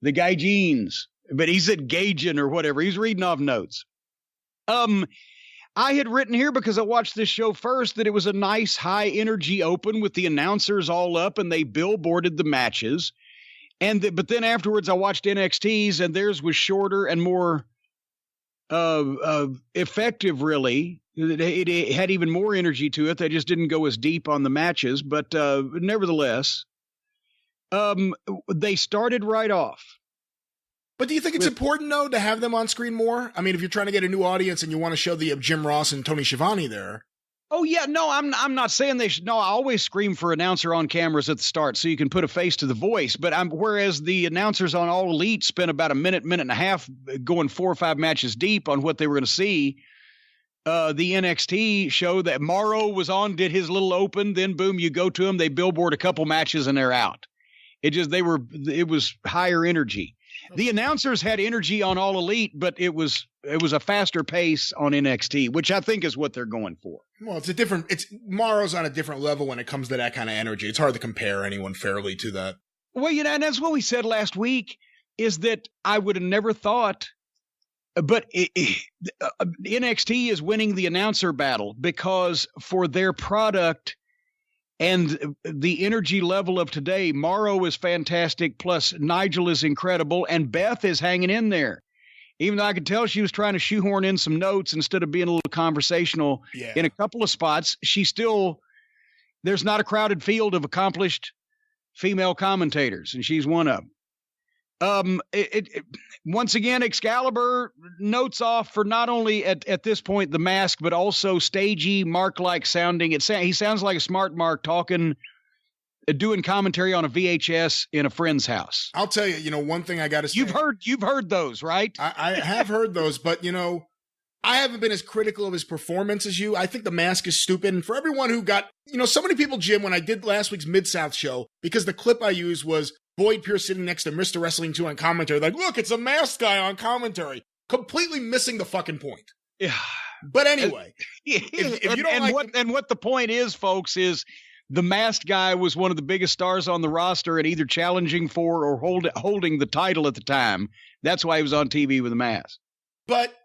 The Gaijins. But he said Gaijin or whatever. He's reading off notes. I had written here, because I watched this show first, that it was a nice high energy open with the announcers all up and they billboarded the matches. But then afterwards I watched NXT's, and theirs was shorter and more effective, really. It had even more energy to it. They just didn't go as deep on the matches. But nevertheless, they started right off. But do you think it's important, though, to have them on screen more? I mean, if you're trying to get a new audience and you want to show the Jim Ross and Tony Schiavone there. Oh, yeah. No, I'm not saying they should. No, I always scream for announcer on cameras at the start so you can put a face to the voice. But whereas the announcers on All Elite spent about a minute and a half going 4 or 5 matches deep on what they were going to see, the NXT show that Morrow was on did his little open. Then, boom, you go to them. They billboard a couple matches and they're out. It was higher energy. The announcers had energy on All Elite, but it was a faster pace on NXT, which I think is what they're going for. Well, Morrow's on a different level when it comes to that kind of energy. It's hard to compare anyone fairly to that. Well, and that's what we said last week, is that I would have never thought, but NXT is winning the announcer battle because for their product And the energy level of today, Morrow is fantastic, plus Nigel is incredible, and Beth is hanging in there. Even though I could tell she was trying to shoehorn in some notes instead of being a little conversational in a couple of spots, there's not a crowded field of accomplished female commentators, and she's one of them. Once again, Excalibur notes off for not only at this point the mask, but also stagey, Mark-like sounding. He sounds like a smart Mark talking, doing commentary on a VHS in a friend's house. I'll tell you, one thing I got to say. You've heard those, right? I have heard those, but I haven't been as critical of his performance as you. I think the mask is stupid. And for everyone who got, so many people, Jim, when I did last week's Mid-South show, because the clip I used was Boyd Pierce sitting next to Mr. Wrestling 2 on commentary, like, look, it's a masked guy on commentary, completely missing the fucking point. Yeah. But anyway, if you don't what the point is, folks, is the masked guy was one of the biggest stars on the roster and either challenging for or holding the title at the time. That's why he was on TV with a mask. But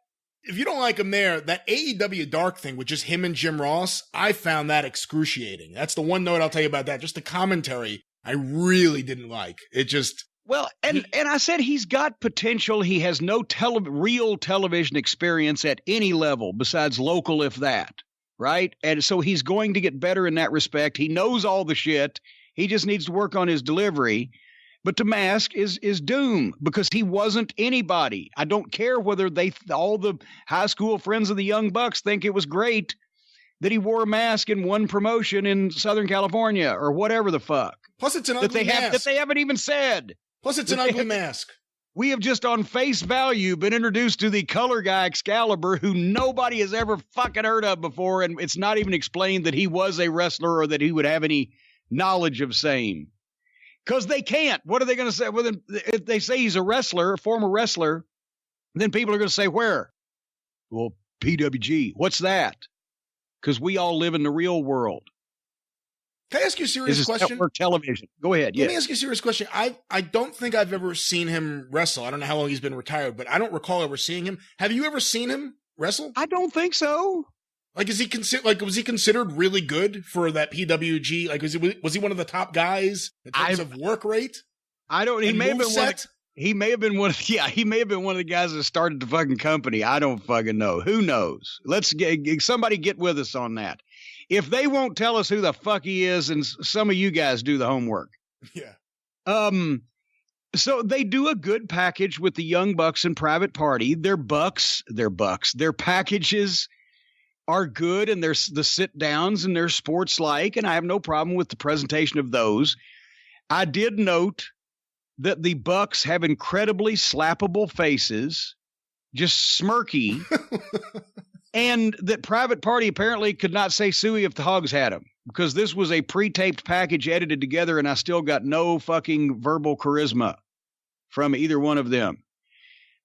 if you don't like him there, that AEW Dark thing with just him and Jim Ross, I found that excruciating. That's the one note I'll tell you about that. Just the commentary, I really didn't like. It just... Well, and I said he's got potential. He has no real television experience at any level besides local, if that, right? And so he's going to get better in that respect. He knows all the shit. He just needs to work on his delivery. But to mask is doom because he wasn't anybody. I don't care whether all the high school friends of the Young Bucks think it was great that he wore a mask in one promotion in Southern California or whatever the fuck. Plus, it's an ugly mask. That they haven't even said. Plus, it's an ugly mask. We have just on face value been introduced to the color guy Excalibur, who nobody has ever fucking heard of before, and it's not even explained that he was a wrestler or that he would have any knowledge of same. Because they can't. What are they going to say? Well, if they say he's a wrestler, a former wrestler, then people are going to say, where? Well, PWG. What's that? Because we all live in the real world. Can I ask you a serious question? Network television. Go ahead. Let me ask you a serious question. I don't think I've ever seen him wrestle. I don't know how long he's been retired, but I don't recall ever seeing him. Have you ever seen him wrestle? I don't think so. Like, was he considered really good for that PWG? Like, was he one of the top guys in terms of work rate? I don't. He may have been one. He may have been one. He may have been one of the guys that started the fucking company. I don't fucking know. Who knows? Let's somebody get with us on that. If they won't tell us who the fuck he is, and some of you guys do the homework. Yeah. So they do a good package with the Young Bucks and Private Party. They're bucks. Their packages are good, and there's the sit downs, and they're sports like, and I have no problem with the presentation of those. I did note that the Bucks have incredibly slappable faces, just smirky, and that Private Party apparently could not say suey if the hogs had them, because this was a pre-taped package edited together, and I still got no fucking verbal charisma from either one of them.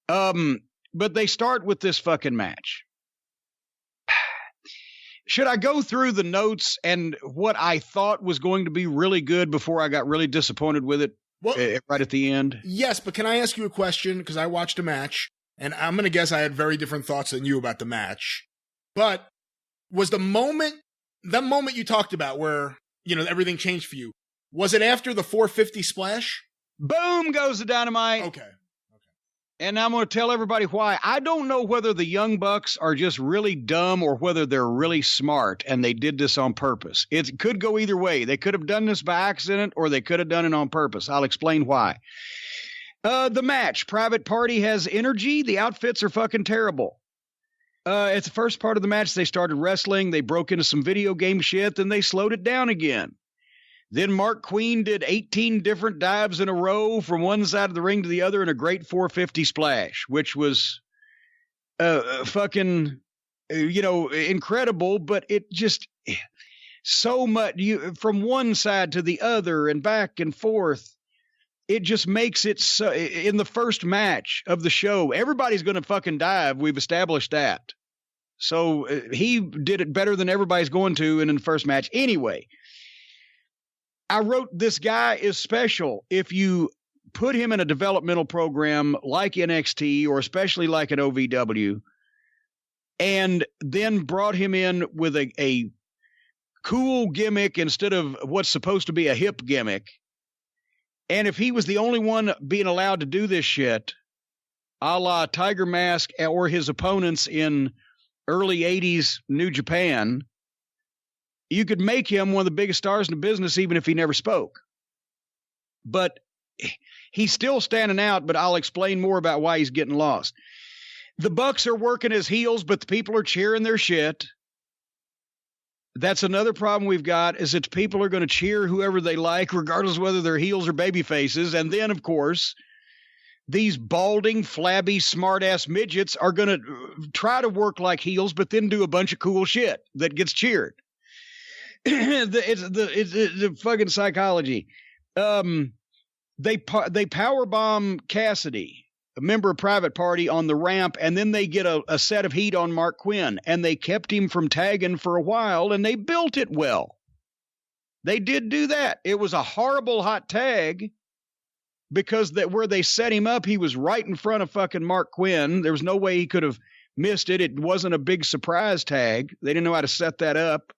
But they start with this fucking match. Should I go through the notes and what I thought was going to be really good before I got really disappointed with it right at the end? Yes, but can I ask you a question? Because I watched a match, and I'm going to guess I had very different thoughts than you about the match. But was the moment you talked about where, everything changed for you, was it after the 450 splash? Boom goes the Dynamite. Okay. And I'm going to tell everybody why. I don't know whether the Young Bucks are just really dumb or whether they're really smart and they did this on purpose. It could go either way. They could have done this by accident or they could have done it on purpose. I'll explain why. The match. Private Party has energy. The outfits are fucking terrible. At the first part of the match, they started wrestling. They broke into some video game shit. Then they slowed it down again. Then Mark Queen did 18 different dives in a row from one side of the ring to the other in a great 450 splash, which was fucking, incredible. But it just so much from one side to the other and back and forth. It just makes it so. In the first match of the show, everybody's going to fucking dive. We've established that. So he did it better than everybody's going to in the first match. Anyway. I wrote, this guy is special. If you put him in a developmental program like NXT or especially like an OVW and then brought him in with a cool gimmick instead of what's supposed to be a hip gimmick. And if he was the only one being allowed to do this shit, a la Tiger Mask or his opponents in early 80s New Japan, you could make him one of the biggest stars in the business even if he never spoke. But he's still standing out, but I'll explain more about why he's getting lost. The Bucks are working as heels, but the people are cheering their shit. That's another problem we've got, is that people are going to cheer whoever they like, regardless of whether they're heels or baby faces. And then, of course, these balding, flabby, smart-ass midgets are going to try to work like heels, but then do a bunch of cool shit that gets cheered. It's the fucking psychology. They powerbomb Cassidy, a member of Private Party, on the ramp, and then they get a set of heat on Mark Quinn, and they kept him from tagging for a while, and they built it well. They did do that. It was a horrible hot tag because where they set him up, he was right in front of fucking Mark Quinn. There was no way he could have missed it. It wasn't a big surprise tag. They didn't know how to set that up.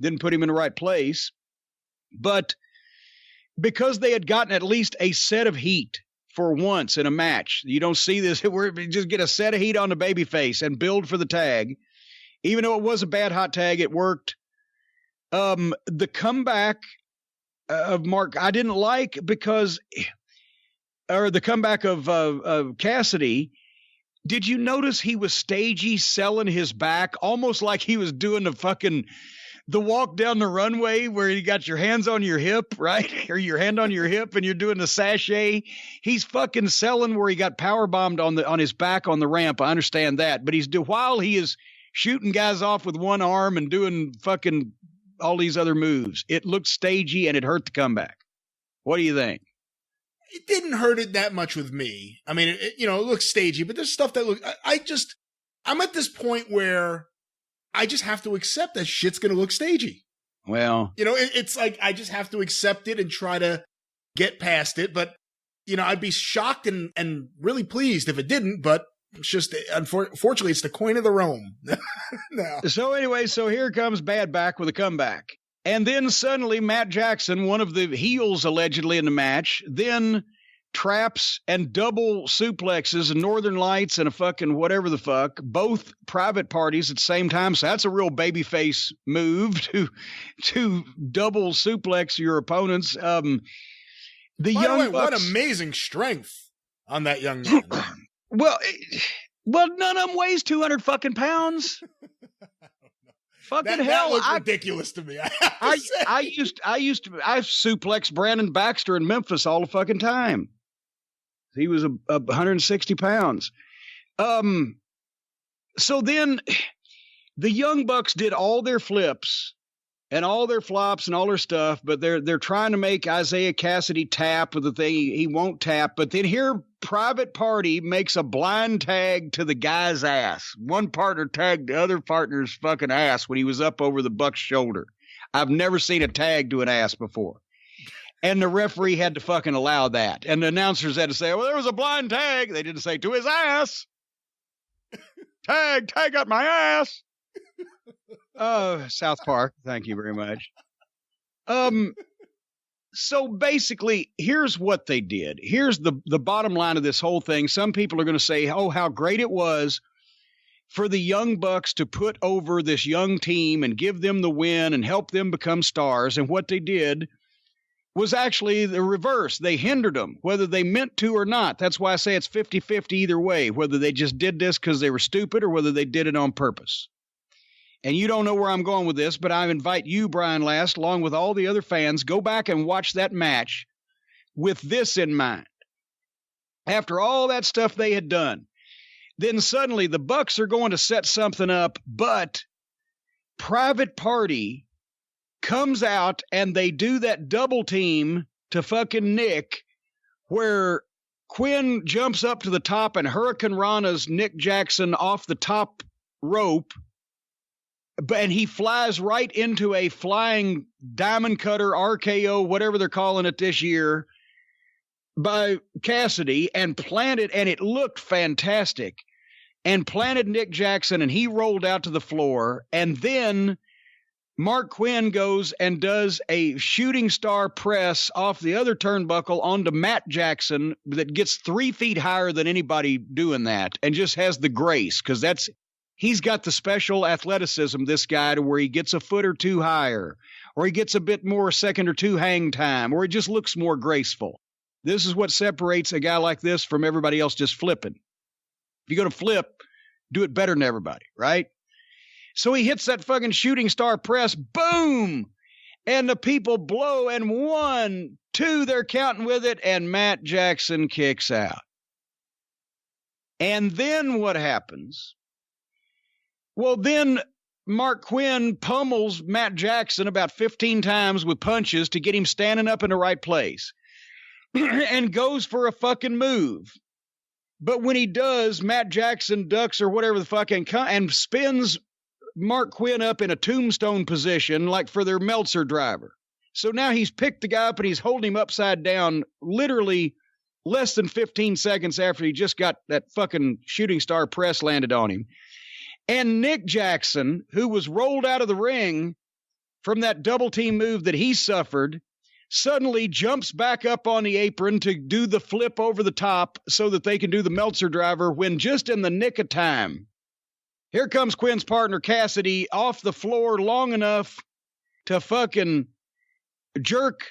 Didn't put him in the right place. But because they had gotten at least a set of heat for once in a match, you don't see this where you just get a set of heat on the babyface and build for the tag. Even though it was a bad hot tag, it worked. The comeback of Mark, I didn't like because, or the comeback of Cassidy. Did you notice he was stagey selling his back, almost like he was doing the walk down the runway where you got your hands on your hip, right? Or your hand on your hip and you're doing the sachet. He's fucking selling where he got power bombed on his back on the ramp. I understand that. But while he is shooting guys off with one arm and doing fucking all these other moves, it looked stagey and it hurt the comeback. What do you think? It didn't hurt it that much with me. I mean, it looks stagey, but there's stuff that I'm at this point where I just have to accept that shit's going to look stagey. Well, it's like I just have to accept it and try to get past it. But, I'd be shocked and really pleased if it didn't. But it's just, unfortunately, it's the coin of the realm. No. So anyway, here comes Bad back with a comeback. And then suddenly Matt Jackson, one of the heels allegedly in the match, then traps and double suplexes and Northern Lights and a fucking whatever the fuck, both Private Parties at the same time. So that's a real babyface move to double suplex your opponents. By the way, what amazing strength on that young man. Well, none of them weighs 200 fucking pounds. Fucking hell! That looked ridiculous to me. I suplexed Brandon Baxter in Memphis all the fucking time. He was 160 pounds. So then the Young Bucks did all their flips and all their flops and all their stuff, but they're trying to make Isaiah Cassidy tap with the thing. He won't tap. But then here, Private Party makes a blind tag to the guy's ass. One partner tagged the other partner's fucking ass when he was up over the Buck's shoulder. I've never seen a tag to an ass before. And the referee had to fucking allow that. And the announcers had to say, well, there was a blind tag. They didn't say to his ass. Tag up my ass. South Park. Thank you very much. So basically, here's what they did. Here's the bottom line of this whole thing. Some people are going to say, oh, how great it was for the Young Bucks to put over this young team and give them the win and help them become stars. And what they did was actually the reverse. They hindered them, whether they meant to or not. That's why I say it's 50-50 either way, whether they just did this because they were stupid or whether they did it on purpose. And you don't know where I'm going with this, but I invite you, Brian Last, along with all the other fans, go back and watch that match with this in mind. After all that stuff they had done, then suddenly the Bucks are going to set something up, but Private Party comes out and they do that double team to fucking Nick where Quinn jumps up to the top and Hurricane Rana's Nick Jackson off the top rope, and he flies right into a flying diamond cutter RKO, whatever they're calling it this year, by Cassidy, and planted, and it looked fantastic, and planted Nick Jackson, and he rolled out to the floor, and then Mark Quinn goes and does a shooting star press off the other turnbuckle onto Matt Jackson that gets 3 feet higher than anybody doing that, and just has the grace, because he's got the special athleticism, this guy, to where he gets a foot or two higher, or he gets a bit more second or two hang time, or he just looks more graceful. This is what separates a guy like this from everybody else just flipping. If you're going to flip, do it better than everybody, right? So he hits that fucking shooting star press, boom! And the people blow, and 1, 2, they're counting with it, and Matt Jackson kicks out. And then what happens? Well, then Mark Quinn pummels Matt Jackson about 15 times with punches to get him standing up in the right place and goes for a fucking move. But when he does, Matt Jackson ducks or whatever the fuck and spins Mark Quinn up in a tombstone position like for their Meltzer driver. So now he's picked the guy up and he's holding him upside down literally less than 15 seconds after he just got that fucking shooting star press landed on him. And Nick Jackson, who was rolled out of the ring from that double team move that he suffered, suddenly jumps back up on the apron to do the flip over the top so that they can do the Meltzer driver, when just in the nick of time, here comes Quinn's partner, Cassidy, off the floor long enough to fucking jerk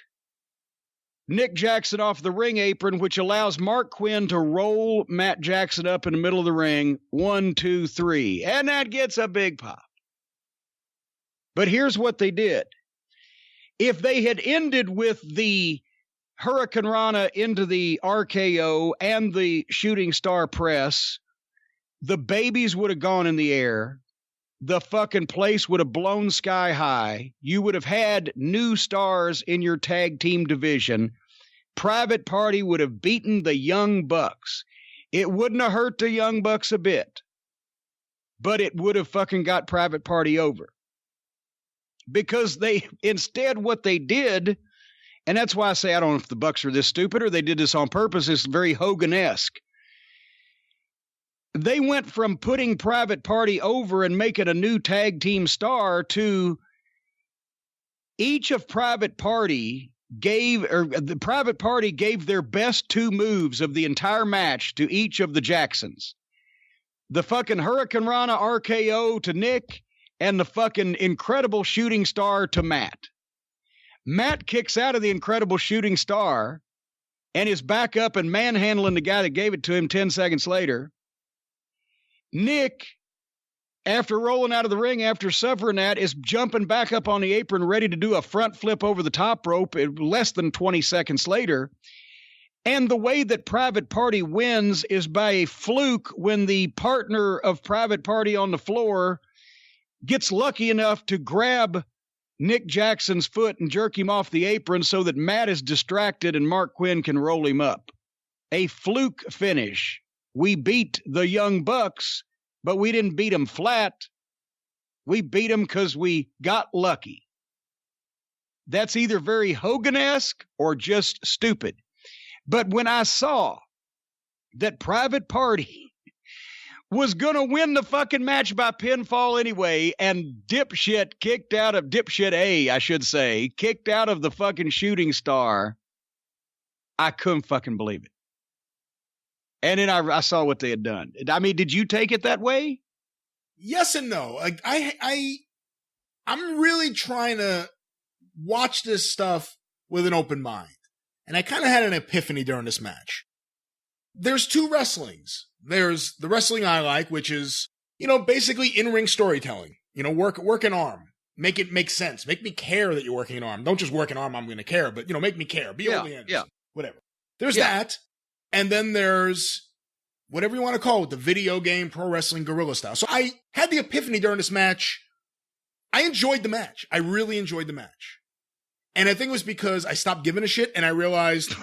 Nick Jackson off the ring apron, which allows Mark Quinn to roll Matt Jackson up in the middle of the ring. 1, 2, 3. And that gets a big pop. But here's what they did. If they had ended with the Hurricane Rana into the RKO and the shooting star press, the babies would have gone in the air. The fucking place would have blown sky high. You would have had new stars in your tag team division. Private Party would have beaten the Young Bucks. It wouldn't have hurt the Young Bucks a bit, but it would have fucking got Private Party over. Because instead what they did, and that's why I say I don't know if the Bucks are this stupid or they did this on purpose, it's very Hogan-esque. They went from putting Private Party over and making a new tag team star to each of Private Party the Private Party gave their best 2 moves of the entire match to each of the Jacksons. The fucking Hurricane Rana RKO to Nick and the fucking incredible shooting star to Matt. Matt kicks out of the incredible shooting star and is back up and manhandling the guy that gave it to him 10 seconds later. Nick, after rolling out of the ring, after suffering that, is jumping back up on the apron, ready to do a front flip over the top rope less than 20 seconds later. And the way that Private Party wins is by a fluke when the partner of Private Party on the floor gets lucky enough to grab Nick Jackson's foot and jerk him off the apron so that Matt is distracted and Mark Quinn can roll him up. A fluke finish. We beat the Young Bucks, but we didn't beat them flat. We beat them because we got lucky. That's either very Hogan-esque or just stupid. But when I saw that Private Party was going to win the fucking match by pinfall anyway, and Dipshit kicked out of the fucking shooting star, I couldn't fucking believe it. And then I saw what they had done. I mean, did you take it that way? Yes and no. Like I'm really trying to watch this stuff with an open mind. And I kind of had an epiphany during this match. There's 2 wrestlings. There's the wrestling I like, which is, basically in-ring storytelling. Work an arm. Make it make sense. Make me care that you're working an arm. Don't just work an arm, I'm going to care, but, make me care. Be Ole Anderson. Whatever. There's that. And then there's whatever you want to call it, the video game pro wrestling guerrilla style. So I had the epiphany during this match. I enjoyed the match. I really enjoyed the match. And I think it was because I stopped giving a shit and I realized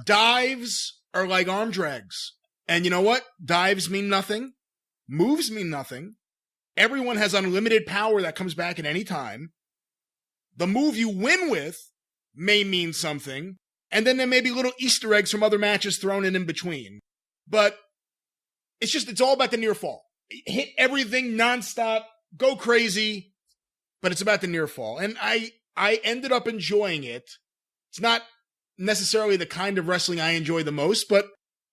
dives are like arm drags. And you know what? Dives mean nothing. Moves mean nothing. Everyone has unlimited power that comes back at any time. The move you win with may mean something. And then there may be little Easter eggs from other matches thrown in between. But it's all about the near fall. Hit everything nonstop. Go crazy. but it's about the near fall. And I ended up enjoying it. It's not necessarily the kind of wrestling I enjoy the most, but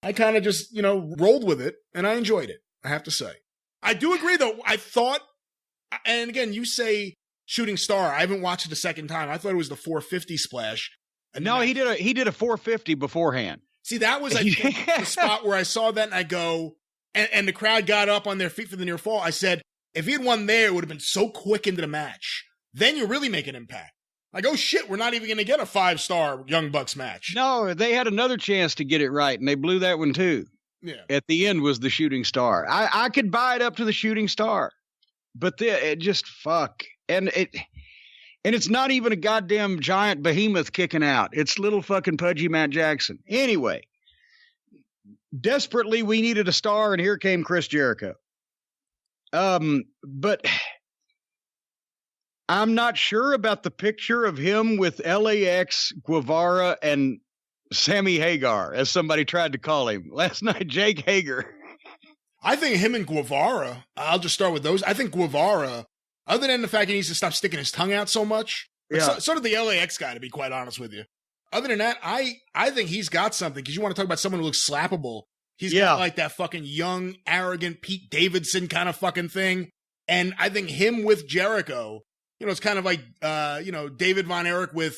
I kind of just, rolled with it, and I enjoyed it, I have to say. I do agree, though. I thought, and again, you say Shooting Star. I haven't watched it a second time. I thought it was the 450 splash. No, he did a 450 beforehand. See, that was, I think, the spot where I saw that, and I go, and the crowd got up on their feet for the near fall. I said, if he had won there, it would have been so quick into the match. Then you really make an impact. Like, oh shit, we're not even going to get a 5-star Young Bucks match. No, they had another chance to get it right, and they blew that one too. Yeah. At the end was the Shooting Star. I could buy it up to the Shooting Star, but it just fuck. And it's not even a goddamn giant behemoth kicking out. It's little fucking pudgy Matt Jackson. Anyway, desperately we needed a star, and here came Chris Jericho. But I'm not sure about the picture of him with LAX, Guevarra, and Sammy Hagar, as somebody tried to call him last night, Jake Hager. I think him and Guevarra, I'll just start with those. I think Guevarra, other than the fact he needs to stop sticking his tongue out so much, so did the LAX guy, to be quite honest with you. Other than that, I think he's got something, because you want to talk about someone who looks slappable. He's got like that fucking young, arrogant Pete Davidson kind of fucking thing. And I think him with Jericho, it's kind of like, David Von Erich with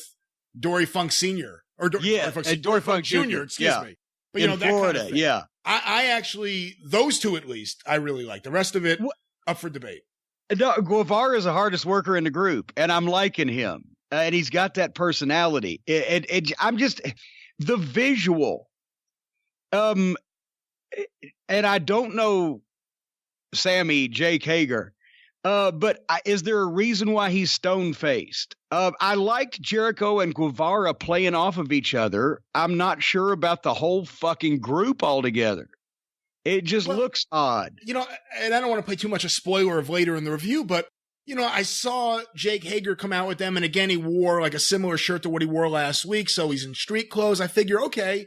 Dory Funk Sr. Or Dory Funk Jr., excuse me. But, in that Florida, kind of thing. I actually, those two at least, I really like. The rest of it, up for debate. No, Guevarra is the hardest worker in the group, and I'm liking him. And he's got that personality. I'm just, the visual. And I don't know Sammy, Jake Hager, but is there a reason why he's stone-faced? I liked Jericho and Guevarra playing off of each other. I'm not sure about the whole fucking group altogether. It just looks odd. And I don't want to play too much a spoiler of later in the review, but, I saw Jake Hager come out with them, and again, he wore like a similar shirt to what he wore last week, so he's in street clothes. I figure, okay,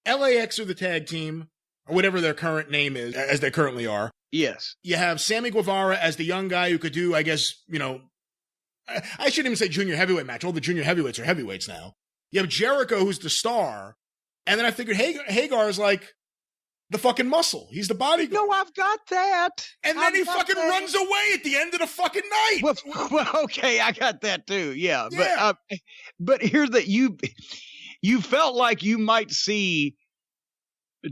LAX are the tag team, or whatever their current name is, as they currently are. Yes. You have Sammy Guevarra as the young guy who could do, I guess, I shouldn't even say junior heavyweight match. All the junior heavyweights are heavyweights now. You have Jericho, who's the star. And then I figured Hagar is like the fucking muscle. He's the bodyguard. No, I've got that. And then he fucking runs away at the end of the fucking night. Well, okay, I got that too. Yeah. But here's that you felt like you might see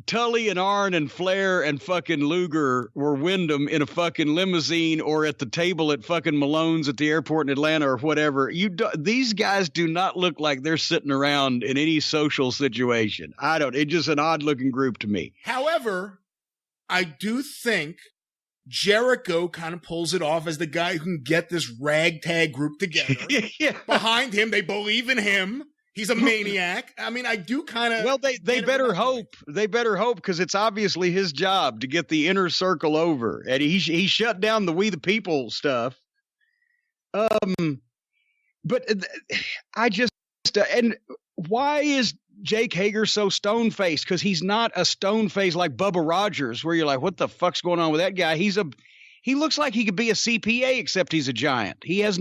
Tully and Arn and Flair and fucking Luger or Wyndham in a fucking limousine or at the table at fucking Malone's at the airport in Atlanta or whatever. These guys do not look like they're sitting around in any social situation. It's just an odd looking group to me. However, I do think Jericho kind of pulls it off as the guy who can get this ragtag group together. Behind him, they believe in him. He's a maniac. I mean, I do kind of. Well, they better hope. They better hope, because it's obviously his job to get the inner circle over, and he shut down the We the People stuff. But I just and why is Jake Hager so stone faced? Because he's not a stone face like Bubba Rogers, where you're like, what the fuck's going on with that guy? He looks like he could be a CPA, except he's a giant. He has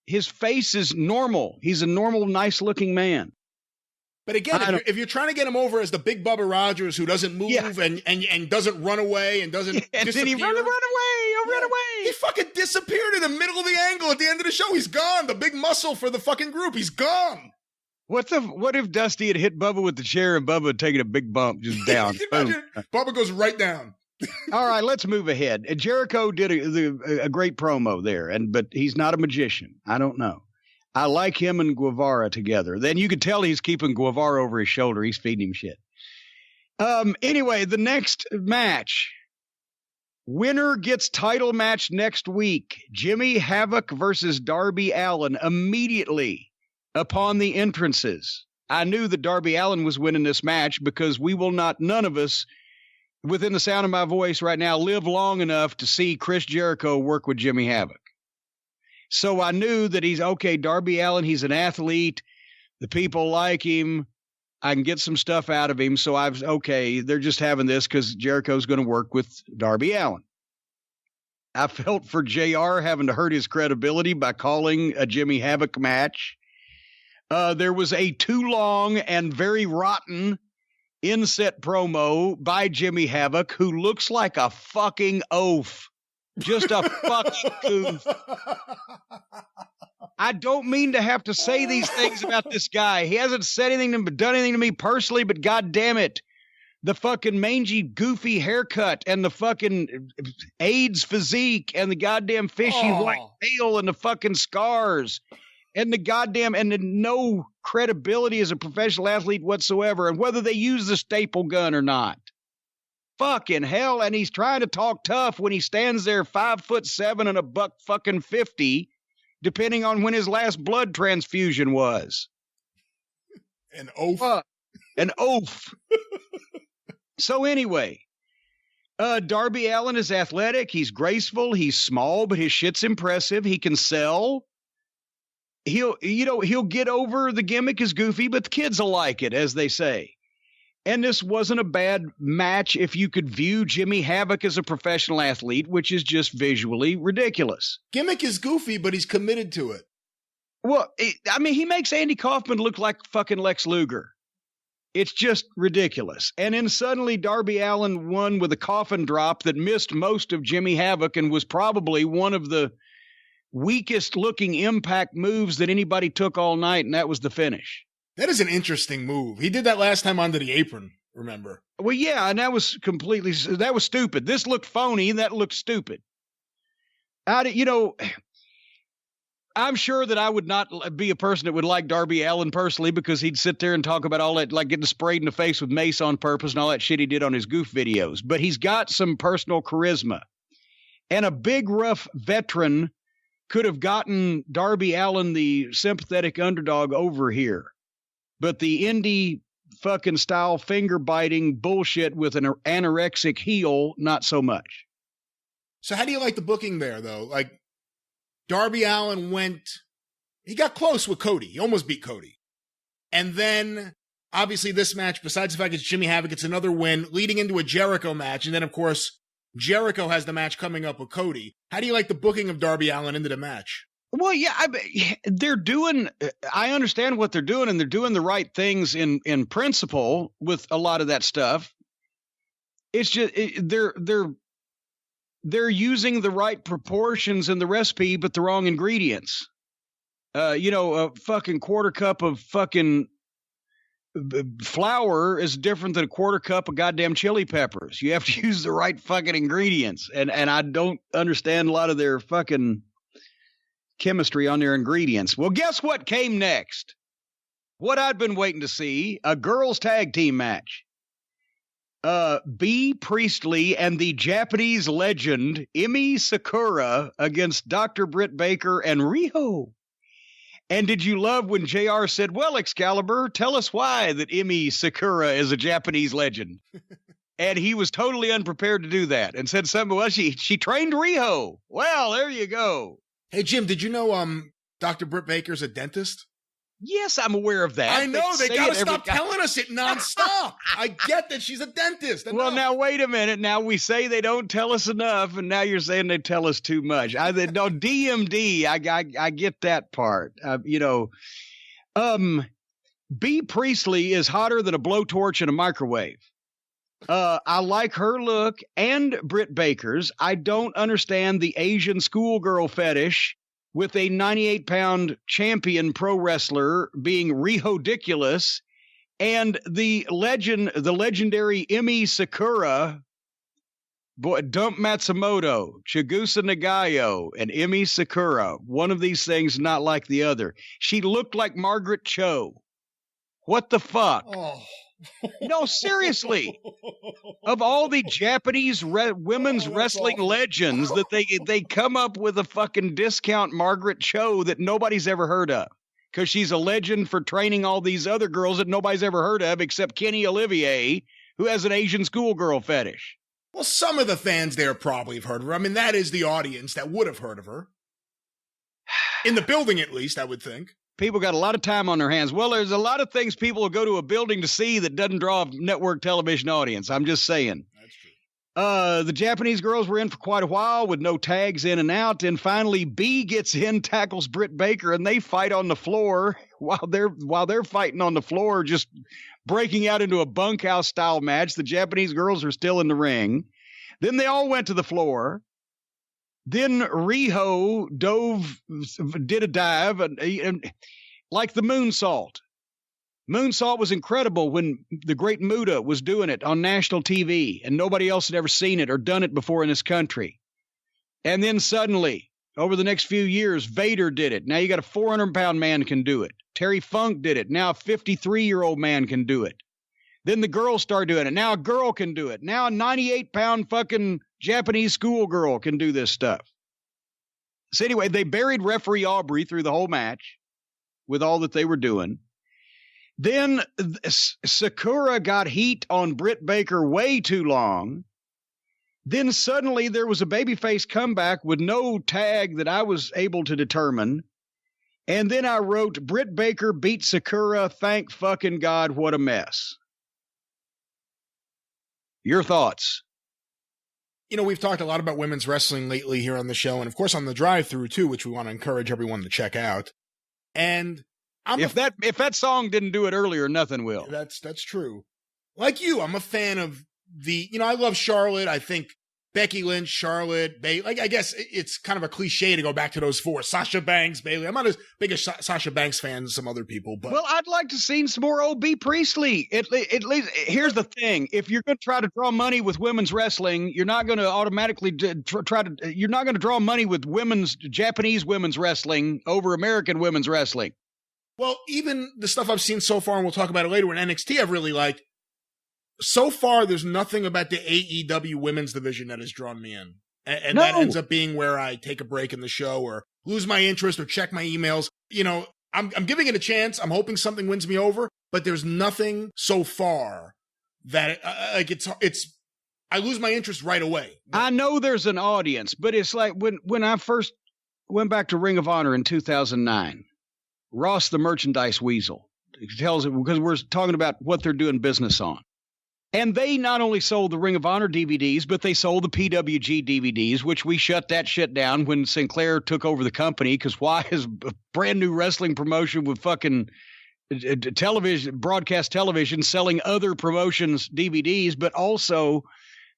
his face is normal. He's a normal, nice-looking man. But again, if you're trying to get him over as the big Bubba Rogers who doesn't move and doesn't run away and doesn't disappear. Did he run away? Run away. He fucking disappeared in the middle of the angle at the end of the show. He's gone. The big muscle for the fucking group. He's gone. What if Dusty had hit Bubba with the chair and Bubba had taken a big bump just down? Bubba goes right down. All right, let's move ahead. Jericho did a great promo there, but he's not a magician. I don't know. I like him and Guevarra together. Then you could tell he's keeping Guevarra over his shoulder. He's feeding him shit. Anyway, the next match. Winner gets title match next week. Jimmy Havoc versus Darby Allin immediately upon the entrances. I knew that Darby Allin was winning this match because none of us within the sound of my voice right now live long enough to see Chris Jericho work with Jimmy Havoc. So I knew that he's okay. Darby Allin, he's an athlete. The people like him. I can get some stuff out of him. So they're just having this because Jericho's going to work with Darby Allin. I felt for JR having to hurt his credibility by calling a Jimmy Havoc match. There was a too long and very rotten inset promo by Jimmy Havoc, who looks like a fucking oaf. Just a fucking goof. I don't mean to have to say these things about this guy. He hasn't said anything to done anything to me personally, but God damn it. The fucking mangy, goofy haircut and the fucking AIDS physique and the goddamn fishy white tail and the fucking scars and the goddamn and the no credibility as a professional athlete whatsoever, and whether they use the staple gun or not. Fucking hell. And he's trying to talk tough when he stands there 5'7" and $150, depending on when his last blood transfusion was. An oaf. An oaf. So anyway, Darby Allin is athletic. He's graceful. He's small, but his shit's impressive. He can sell. He'll get over the gimmick is goofy, but the kids will like it, as they say. And this wasn't a bad match if you could view Jimmy Havoc as a professional athlete, which is just visually ridiculous. Gimmick is goofy, but he's committed to it. Well, he makes Andy Kaufman look like fucking Lex Luger. It's just ridiculous. And then suddenly Darby Allin won with a coffin drop that missed most of Jimmy Havoc and was probably one of the weakest looking Impact moves that anybody took all night, and that was the finish. That is an interesting move. He did that last time onto the apron, remember? Well, yeah, and that was stupid. This looked phony, that looked stupid. I'm sure that I would not be a person that would like Darby Allin personally, because he'd sit there and talk about all that, like getting sprayed in the face with mace on purpose and all that shit he did on his goof videos. But he's got some personal charisma. And a big, rough veteran could have gotten Darby Allin, the sympathetic underdog, over here. But the indie fucking style finger-biting bullshit with an anorexic heel, not so much. So how do you like the booking there, though? Like, Darby Allin he got close with Cody. He almost beat Cody. And then, obviously, this match, besides the fact it's Jimmy Havoc, it's another win, leading into a Jericho match. And then, of course, Jericho has the match coming up with Cody. How do you like the booking of Darby Allin into the match? Well, yeah, I understand what they're doing, and they're doing the right things in principle with a lot of that stuff. It's just, they're using the right proportions in the recipe, but the wrong ingredients. A fucking quarter cup of fucking flour is different than a quarter cup of goddamn chili peppers. You have to use the right fucking ingredients. And I don't understand a lot of their fucking chemistry on their ingredients. Well, guess what came next? What I'd been waiting to see, a girls tag team match. B. Priestley and the Japanese legend Emi Sakura against Dr. Britt Baker and Riho. And did you love when JR said, well, Excalibur, tell us why that Emi Sakura is a Japanese legend? And he was totally unprepared to do that and said something, well, she trained Riho. Well, there you go. Hey, Jim, did you know Dr. Britt Baker's a dentist? Yes, I'm aware of that. I know. They got to stop telling us it nonstop. I get that she's a dentist. Well, now, wait a minute. Now, we say they don't tell us enough, and now you're saying they tell us too much. DMD, I get that part. B. Priestley is hotter than a blowtorch in a microwave. I like her look and Britt Baker's. I don't understand the Asian schoolgirl fetish with a 98-pound champion pro wrestler being ridiculous, and the legendary Emi Sakura, Dump Matsumoto, Chigusa Nagayo, and Emi Sakura. One of these things not like the other. She looked like Margaret Cho. What the fuck? Oh. No, seriously. Of all the Japanese women's wrestling legends that they come up with a fucking discount Margaret Cho that nobody's ever heard of, because she's a legend for training all these other girls that nobody's ever heard of except Kenny Olivier, who has an Asian schoolgirl fetish. Well, some of the fans there probably have heard of her. I mean, that is the audience that would have heard of her. In the building, at least, I would think. People got a lot of time on their hands. Well, there's a lot of things people will go to a building to see that doesn't draw a network television audience. I'm just saying. That's true. The Japanese girls were in for quite a while with no tags in and out. And finally, B gets in, tackles Britt Baker, and they fight on the floor while they're fighting on the floor, just breaking out into a bunkhouse style match. The Japanese girls are still in the ring. Then they all went to the floor. Then Riho did a dive, and like the moonsault. Moonsault was incredible when the Great Muta was doing it on national TV, and nobody else had ever seen it or done it before in this country. And then suddenly, over the next few years, Vader did it. Now you got a 400-pound man can do it. Terry Funk did it. Now a 53-year-old man can do it. Then the girls start doing it. Now a girl can do it. Now a 98-pound fucking Japanese schoolgirl can do this stuff. So anyway, they buried referee Aubrey through the whole match with all that they were doing. Then Sakura got heat on Britt Baker way too long. Then suddenly there was a babyface comeback with no tag that I was able to determine. And then I wrote, Britt Baker beat Sakura. Thank fucking God, what a mess. Your thoughts? You know, we've talked a lot about women's wrestling lately here on the show, and of course on the drive-thru too, which we want to encourage everyone to check out. And if that song didn't do it earlier, nothing will. That's true. Like you, I'm a fan of I love Charlotte. I think Becky Lynch, Charlotte, Bayley. I guess it's kind of a cliche to go back to those four. Sasha Banks, Bayley. I'm not as big a Sasha Banks fan as some other people, but well, I'd like to see some more old B. Priestley. At least here's the thing: if you're going to try to draw money with women's wrestling, you're not going to automatically you're not going to draw money with Japanese women's wrestling over American women's wrestling. Well, even the stuff I've seen so far, and we'll talk about it later, in NXT I've really liked. So far, there's nothing about the AEW women's division that has drawn me in. And that ends up being where I take a break in the show or lose my interest or check my emails. You know, I'm giving it a chance. I'm hoping something wins me over, but there's nothing so far that I lose my interest right away. I know there's an audience, but it's like when I first went back to Ring of Honor in 2009, Ross the Merchandise Weasel tells it because we're talking about what they're doing business on. And they not only sold the Ring of Honor DVDs, but they sold the PWG DVDs, which we shut that shit down when Sinclair took over the company. Because why is a brand new wrestling promotion with fucking television, broadcast television, selling other promotions DVDs? But also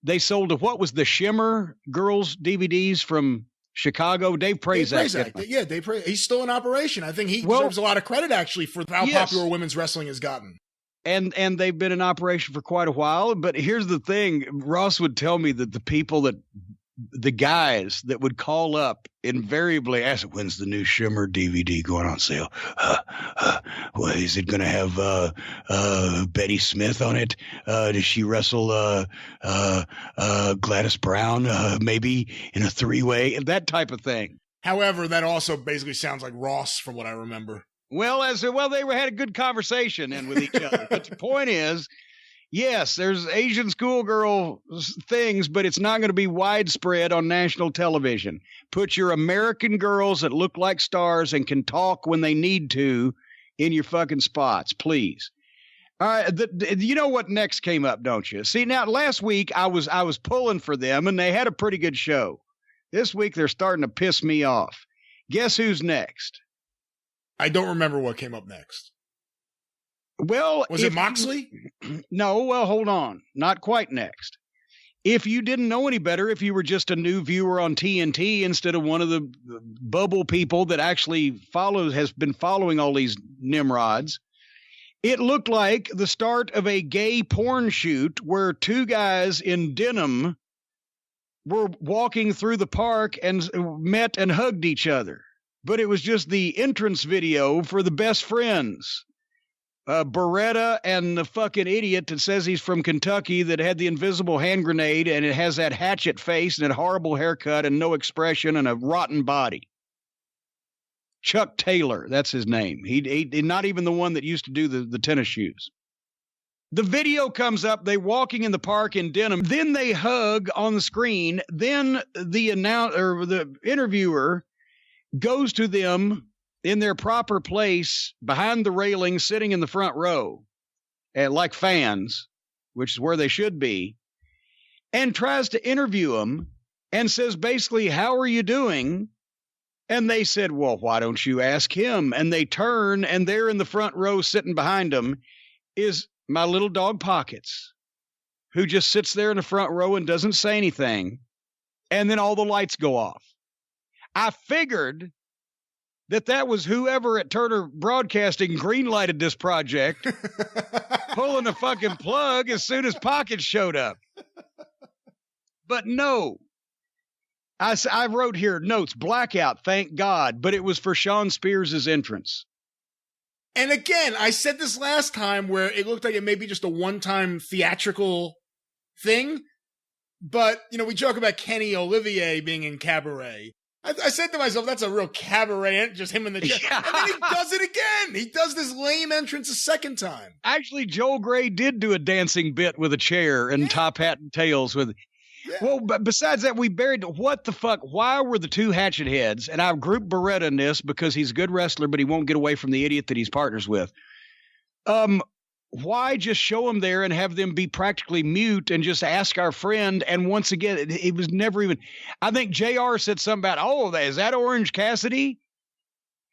they sold what was the Shimmer Girls DVDs from Chicago? Dave Prazak. Yeah, Dave Prazak. He's still in operation. I think he deserves a lot of credit, actually, for how popular women's wrestling has gotten. And they've been in operation for quite a while. But here's the thing. Ross would tell me that the guys that would call up invariably ask, when's the new Shimmer DVD going on sale? Well, is it going to have Betty Smith on it? Does she wrestle Gladys Brown maybe in a three-way? That type of thing. However, that also basically sounds like Ross from what I remember. Well, they had a good conversation with each other. But the point is, yes, there's Asian schoolgirl things, but it's not going to be widespread on national television. Put your American girls that look like stars and can talk when they need to in your fucking spots, please. All right, you know what next came up, don't you? See, now last week I was pulling for them, and they had a pretty good show. This week they're starting to piss me off. Guess who's next? I don't remember what came up next. Well, was it Moxley? No, well, hold on. Not quite next. If you didn't know any better, if you were just a new viewer on TNT instead of one of the bubble people that actually has been following all these Nimrods, it looked like the start of a gay porn shoot where two guys in denim were walking through the park and met and hugged each other. But it was just the entrance video for the best friends. Beretta and the fucking idiot that says he's from Kentucky that had the invisible hand grenade and it has that hatchet face and a horrible haircut and no expression and a rotten body. Chuck Taylor, that's his name. He not even the one that used to do the tennis shoes. The video comes up, they walking in the park in denim, then they hug on the screen, then the interviewer goes to them in their proper place behind the railing, sitting in the front row, like fans, which is where they should be. and tries to interview him and says basically, how are you doing? And they said, well, why don't you ask him? And they turn, and there in the front row sitting behind him is my little dog Pockets, who just sits there in the front row and doesn't say anything. And then all the lights go off. I figured that was whoever at Turner Broadcasting greenlighted this project, pulling the fucking plug as soon as Pockets showed up. But no. I wrote here, notes, blackout, thank God, but it was for Shawn Spears' entrance. And again, I said this last time where it looked like it may be just a one-time theatrical thing. But, we joke about Kenny Olivier being in Cabaret. I said to myself, that's a real cabaret, just him in the chair. Yeah. And then he does it again. He does this lame entrance a second time. Actually, Joel Grey did do a dancing bit with a chair and top hat and tails with. Yeah. Well, but besides that, we buried what the fuck? Why were the two hatchet heads? And I've grouped Beretta in this because he's a good wrestler, but he won't get away from the idiot that he's partners with. Why just show them there and have them be practically mute and just ask our friend? And once again, it was never even, I think JR said something about, is that Orange Cassidy?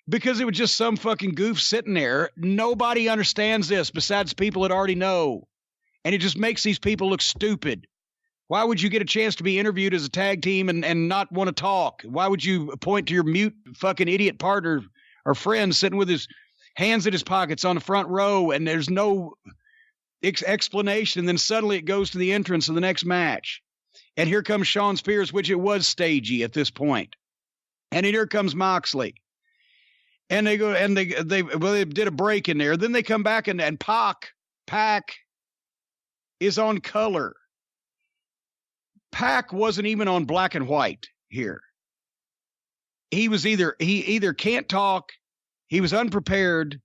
Because it was just some fucking goof sitting there. Nobody understands this besides people that already know. And it just makes these people look stupid. Why would you get a chance to be interviewed as a tag team and not want to talk? Why would you point to your mute fucking idiot partner or friend sitting with his hands in his pockets on the front row, and there's no explanation, and then suddenly it goes to the entrance of the next match. And here comes Shawn Spears, which it was stagey at this point. And here comes Moxley. And they go, and they did a break in there. Then they come back, and Pac is on color. Pac wasn't even on black and white here. He either can't talk, he was unprepared.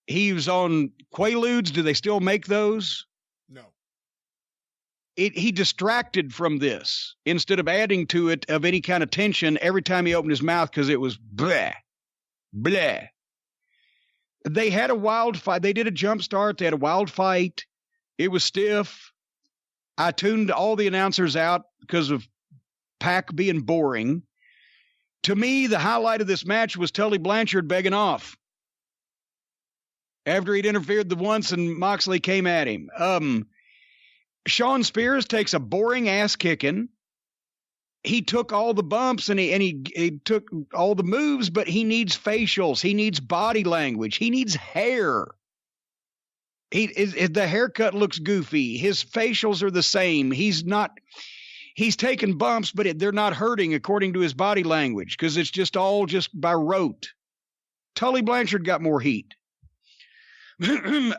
He was on Quaaludes. Do they still make those? No. He distracted from this instead of adding to it of any kind of tension every time he opened his mouth because it was bleh, bleh. They had a wild fight. They did a jump start. They had a wild fight. It was stiff. I tuned all the announcers out because of Pac being boring. To me, the highlight of this match was Tully Blanchard begging off after he'd interfered the once and Moxley came at him. Shawn Spears takes a boring ass kicking. He took all the bumps and he took all the moves, but he needs facials. He needs body language. He needs hair. The haircut looks goofy. His facials are the same. He's taking bumps, but they're not hurting according to his body language because it's just all just by rote. Tully Blanchard got more heat. And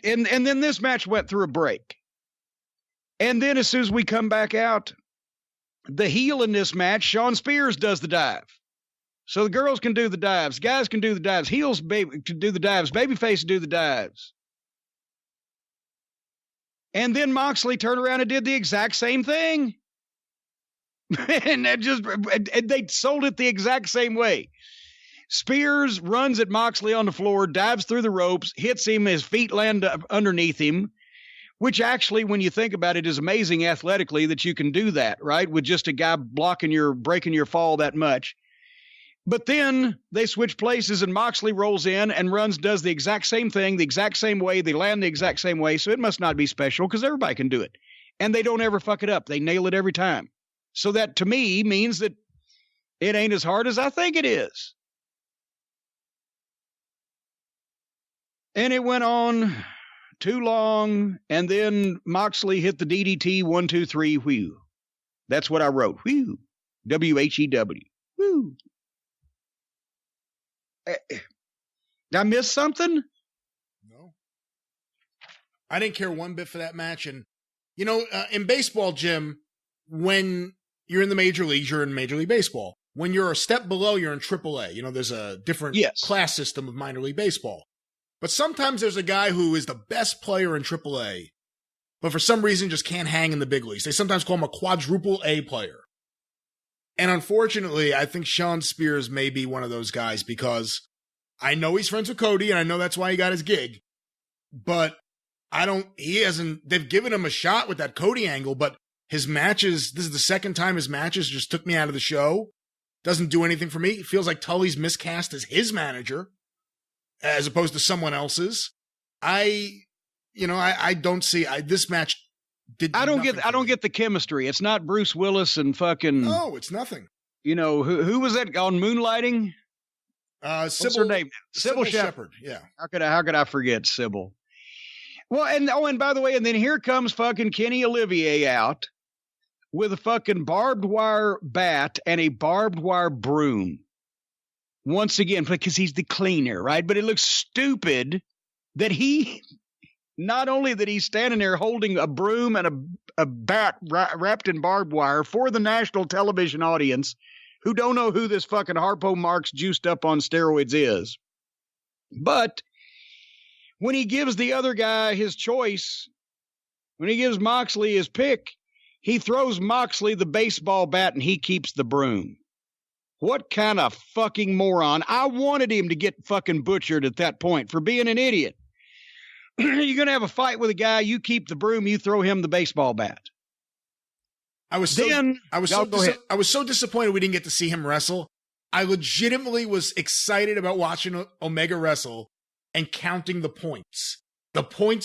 then this match went through a break. And then as soon as we come back out, the heel in this match, Shawn Spears, does the dive. So the girls can do the dives. Guys can do the dives. Heels can do the dives. Babyface do the dives. And then Moxley turned around and did the exact same thing. And they sold it the exact same way. Spears runs at Moxley on the floor, dives through the ropes, hits him, his feet land underneath him, which actually, when you think about it, is amazing athletically that you can do that, right? With just a guy breaking your fall that much. But then they switch places and Moxley rolls in and does the exact same thing, the exact same way. They land the exact same way. So it must not be special because everybody can do it. And they don't ever fuck it up. They nail it every time. So that to me means that it ain't as hard as I think it is. And it went on too long. And then Moxley hit the DDT 1, 2, 3. Whew. That's what I wrote. Whew. WHEW. Whew. Did I miss something? No. I didn't care one bit for that match. And, in baseball, Jim, when you're in the major leagues, you're in Major League Baseball. When you're a step below, you're in AAA. There's a different class system of minor league baseball. But sometimes there's a guy who is the best player in AAA, but for some reason just can't hang in the big leagues. They sometimes call him a quadruple A player. And unfortunately, I think Shawn Spears may be one of those guys because I know he's friends with Cody, and I know that's why he got his gig. But they've given him a shot with that Cody angle, but his matches, this is the second time his matches just took me out of the show. Doesn't do anything for me. It feels like Tully's miscast as his manager as opposed to someone else's. I don't see this match. I don't get the chemistry. It's not Bruce Willis and fucking. No, it's nothing. Who was that on Moonlighting? What's her name? Sybil Shepherd. Yeah. How could I forget Sybil? Well, and by the way, and then here comes fucking Kenny Olivier out with a fucking barbed wire bat and a barbed wire broom. Once again, because he's the cleaner, right? But it looks stupid that not only that he's standing there holding a broom and a bat wrapped in barbed wire for the national television audience who don't know who this fucking Harpo Marx juiced up on steroids is. But when he gives the other guy his choice, when he gives Moxley his pick, he throws Moxley the baseball bat and he keeps the broom. What kind of fucking moron. I wanted him to get fucking butchered at that point for being an idiot. You're going to have a fight with a guy, you keep the broom, you throw him the baseball bat. I was so disappointed we didn't get to see him wrestle. I legitimately was excited about watching Omega wrestle and counting the points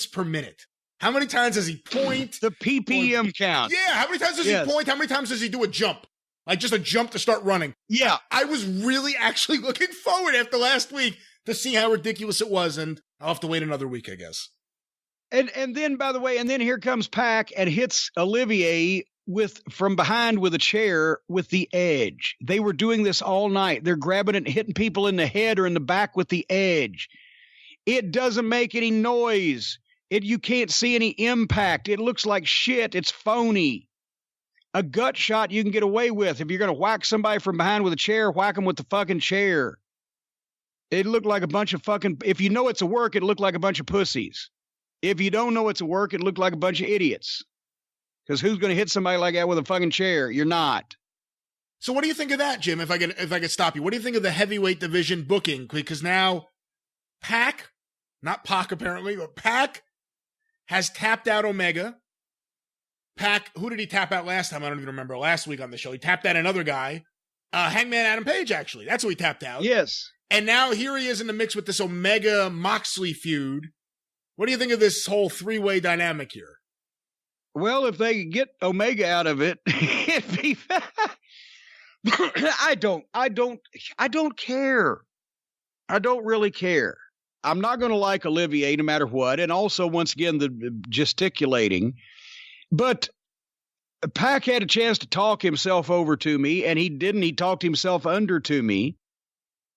per minute. How many times does he point? The PPM count. Yeah, how many times does he point? How many times does he do a jump? Like just a jump to start running. Yeah. I was really actually looking forward after last week to see how ridiculous it was, and I'll have to wait another week, I guess. And then, by the way, and then here comes Pac and hits Olivier from behind with a chair with the edge. They were doing this all night. They're grabbing it and hitting people in the head or in the back with the edge. It doesn't make any noise. You can't see any impact. It looks like shit. It's phony. A gut shot you can get away with. If you're going to whack somebody from behind with a chair, whack them with the fucking chair. It looked like a bunch of fucking, if you know it's a work, it looked like a bunch of pussies. If you don't know it's a work, it looked like a bunch of idiots. Because who's going to hit somebody like that with a fucking chair? You're not. So what do you think of that, Jim, if I could stop you? What do you think of the heavyweight division booking? Because now Pac, not Pac apparently, but Pac has tapped out Omega. Pac, who did he tap out last time? I don't even remember. Last week on the show, he tapped out another guy. Hangman Adam Page, actually. That's who he tapped out. Yes. And now here he is in the mix with this Omega-Moxley feud. What do you think of this whole three-way dynamic here? Well, if they could get Omega out of it, it'd be I don't care. I don't really care. I'm not going to like Olivier no matter what. And also, once again, the gesticulating. But Pac had a chance to talk himself over to me, and he didn't. He talked himself under to me.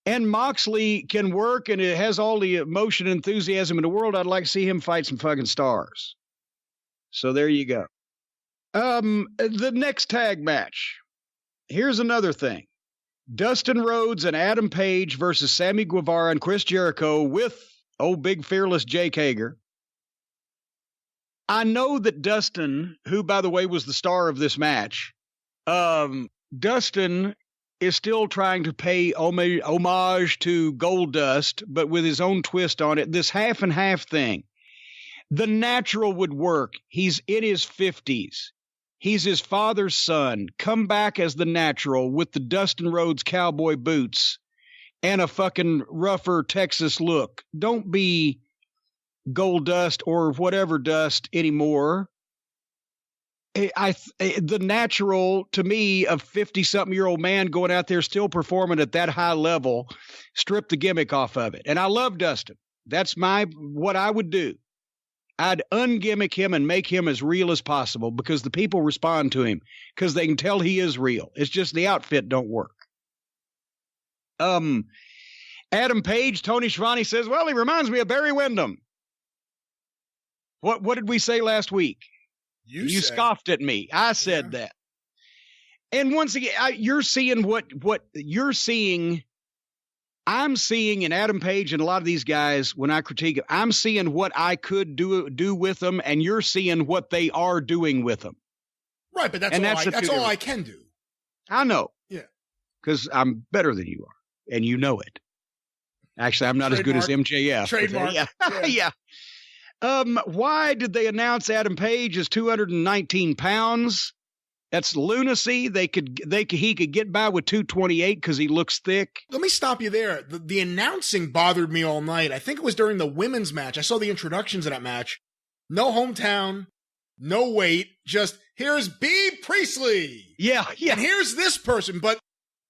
And Moxley can work, and it has all the emotion and enthusiasm in the world. I'd like to see him fight some fucking stars. So there you go. The next tag match. Here's another thing. Dustin Rhodes and Adam Page versus Sammy Guevarra and Chris Jericho with old big fearless Jake Hager. I know that Dustin, who, by the way, was the star of this match, Dustin is still trying to pay homage to Goldust, but with his own twist on it. This half and half thing. The natural would work. He's in his 50s. He's his father's son. Come back as the natural with the Dustin Rhodes cowboy boots and a fucking rougher Texas look. Don't be Goldust or whatever dust anymore. The natural, to me, a 50-something-year-old man going out there still performing at that high level, strip the gimmick off of it. And I love Dustin. That's what I would do. I'd ungimmick him and make him as real as possible because the people respond to him because they can tell he is real. It's just the outfit don't work. Adam Page, Tony Schiavone says, well, he reminds me of Barry Windham. What did we say last week? You scoffed at me. I said that. And once again, you're seeing what you're seeing. I'm seeing in Adam Page and a lot of these guys, when I critique it, I'm seeing what I could do with them, and you're seeing what they are doing with them. Right, but that's all I can do. I know. Yeah. Because I'm better than you are, and you know it. Actually, I'm not as good as MJF. Trademark. Yeah. Yeah. Why did they announce Adam Page as 219 pounds? That's lunacy. He could get by with 228 because he looks thick. Let me stop you there. The announcing bothered me all night. I think it was during the women's match. I saw the introductions of that match. No hometown, no weight, just here's B. Priestley. Yeah. And here's this person. But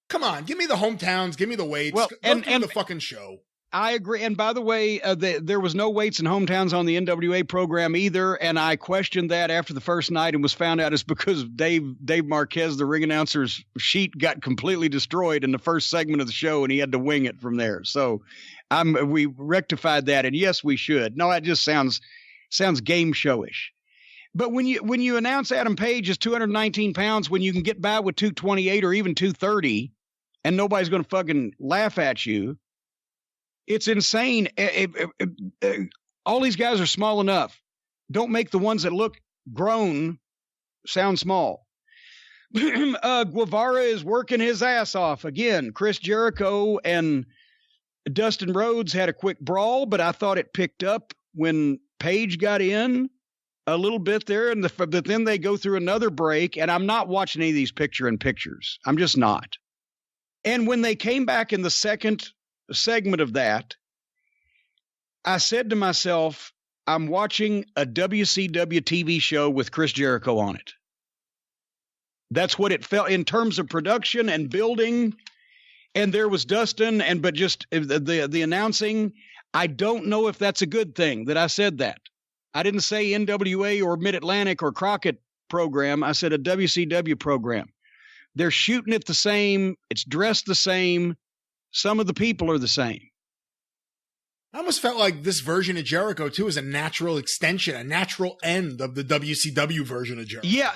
come on, give me the hometowns, give me the weights. Well, and the fucking show. I agree. And by the way, there was no weights and hometowns on the NWA program either. And I questioned that after the first night and was found out it's because Dave Marquez, the ring announcer's sheet, got completely destroyed in the first segment of the show and he had to wing it from there. So we rectified that. And yes, we should. No, it just sounds game showish. But when you announce Adam Page as 219 pounds, when you can get by with 228 or even 230 and nobody's going to fucking laugh at you, it's insane. All these guys are small enough. Don't make the ones that look grown sound small. Guevarra is working his ass off. Again, Chris Jericho and Dustin Rhodes had a quick brawl, but I thought it picked up when Paige got in a little bit there. But then they go through another break, and I'm not watching any of these picture-in-pictures. I'm just not. And when they came back in the second segment of that, I said to myself, I'm watching a WCW TV show with Chris Jericho on it. That's what it felt in terms of production and building. And there was Dustin, but just the announcing, I don't know if that's a good thing that I said that. I didn't say NWA or Mid-Atlantic or Crockett program. I said a WCW program. They're shooting it the same. It's dressed the same. Some of the people are the same. I almost felt like this version of Jericho, too, is a natural extension, a natural end of the WCW version of Jericho. Yeah.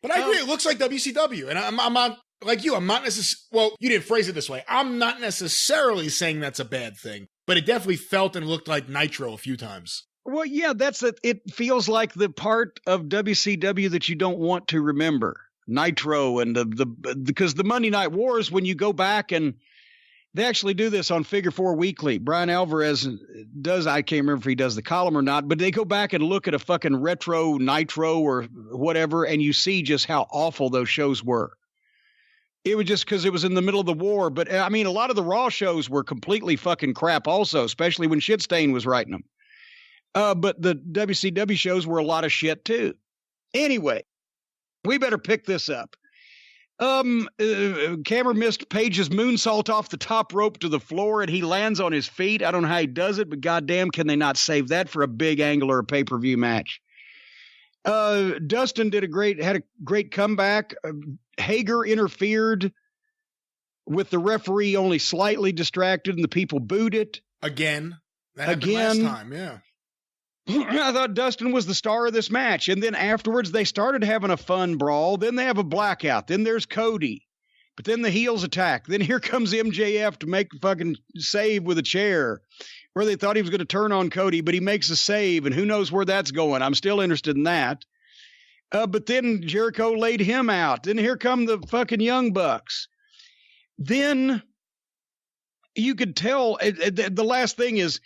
But I agree. It looks like WCW. And I'm not, like you, I'm not necessarily, well, you didn't phrase it this way. I'm not necessarily saying that's a bad thing. But it definitely felt and looked like Nitro a few times. Well, yeah, it feels like the part of WCW that you don't want to remember. Nitro and because the Monday Night Wars, when you go back and they actually do this on Figure 4 Weekly. Brian Alvarez does, I can't remember if he does the column or not, but they go back and look at a fucking retro Nitro or whatever, and you see just how awful those shows were. It was just because it was in the middle of the war. But I mean, a lot of the Raw shows were completely fucking crap also, especially when Shitstain was writing them. But the WCW shows were a lot of shit too. Anyway. We better pick this up. Cameron missed Paige's moonsault off the top rope to the floor, and he lands on his feet. I don't know how he does it, but goddamn, can they not save that for a big angle or a pay-per-view match? Dustin had a great comeback. Hager interfered with the referee, only slightly distracted, and the people booed it. Again. That happened last time, yeah. I thought Dustin was the star of this match. And then afterwards, they started having a fun brawl. Then they have a blackout. Then there's Cody. But then the heels attack. Then here comes MJF to make a fucking save with a chair where they thought he was going to turn on Cody, but he makes a save, and who knows where that's going. I'm still interested in that. But then Jericho laid him out. Then here come the fucking Young Bucks. Then you could tell the last thing is,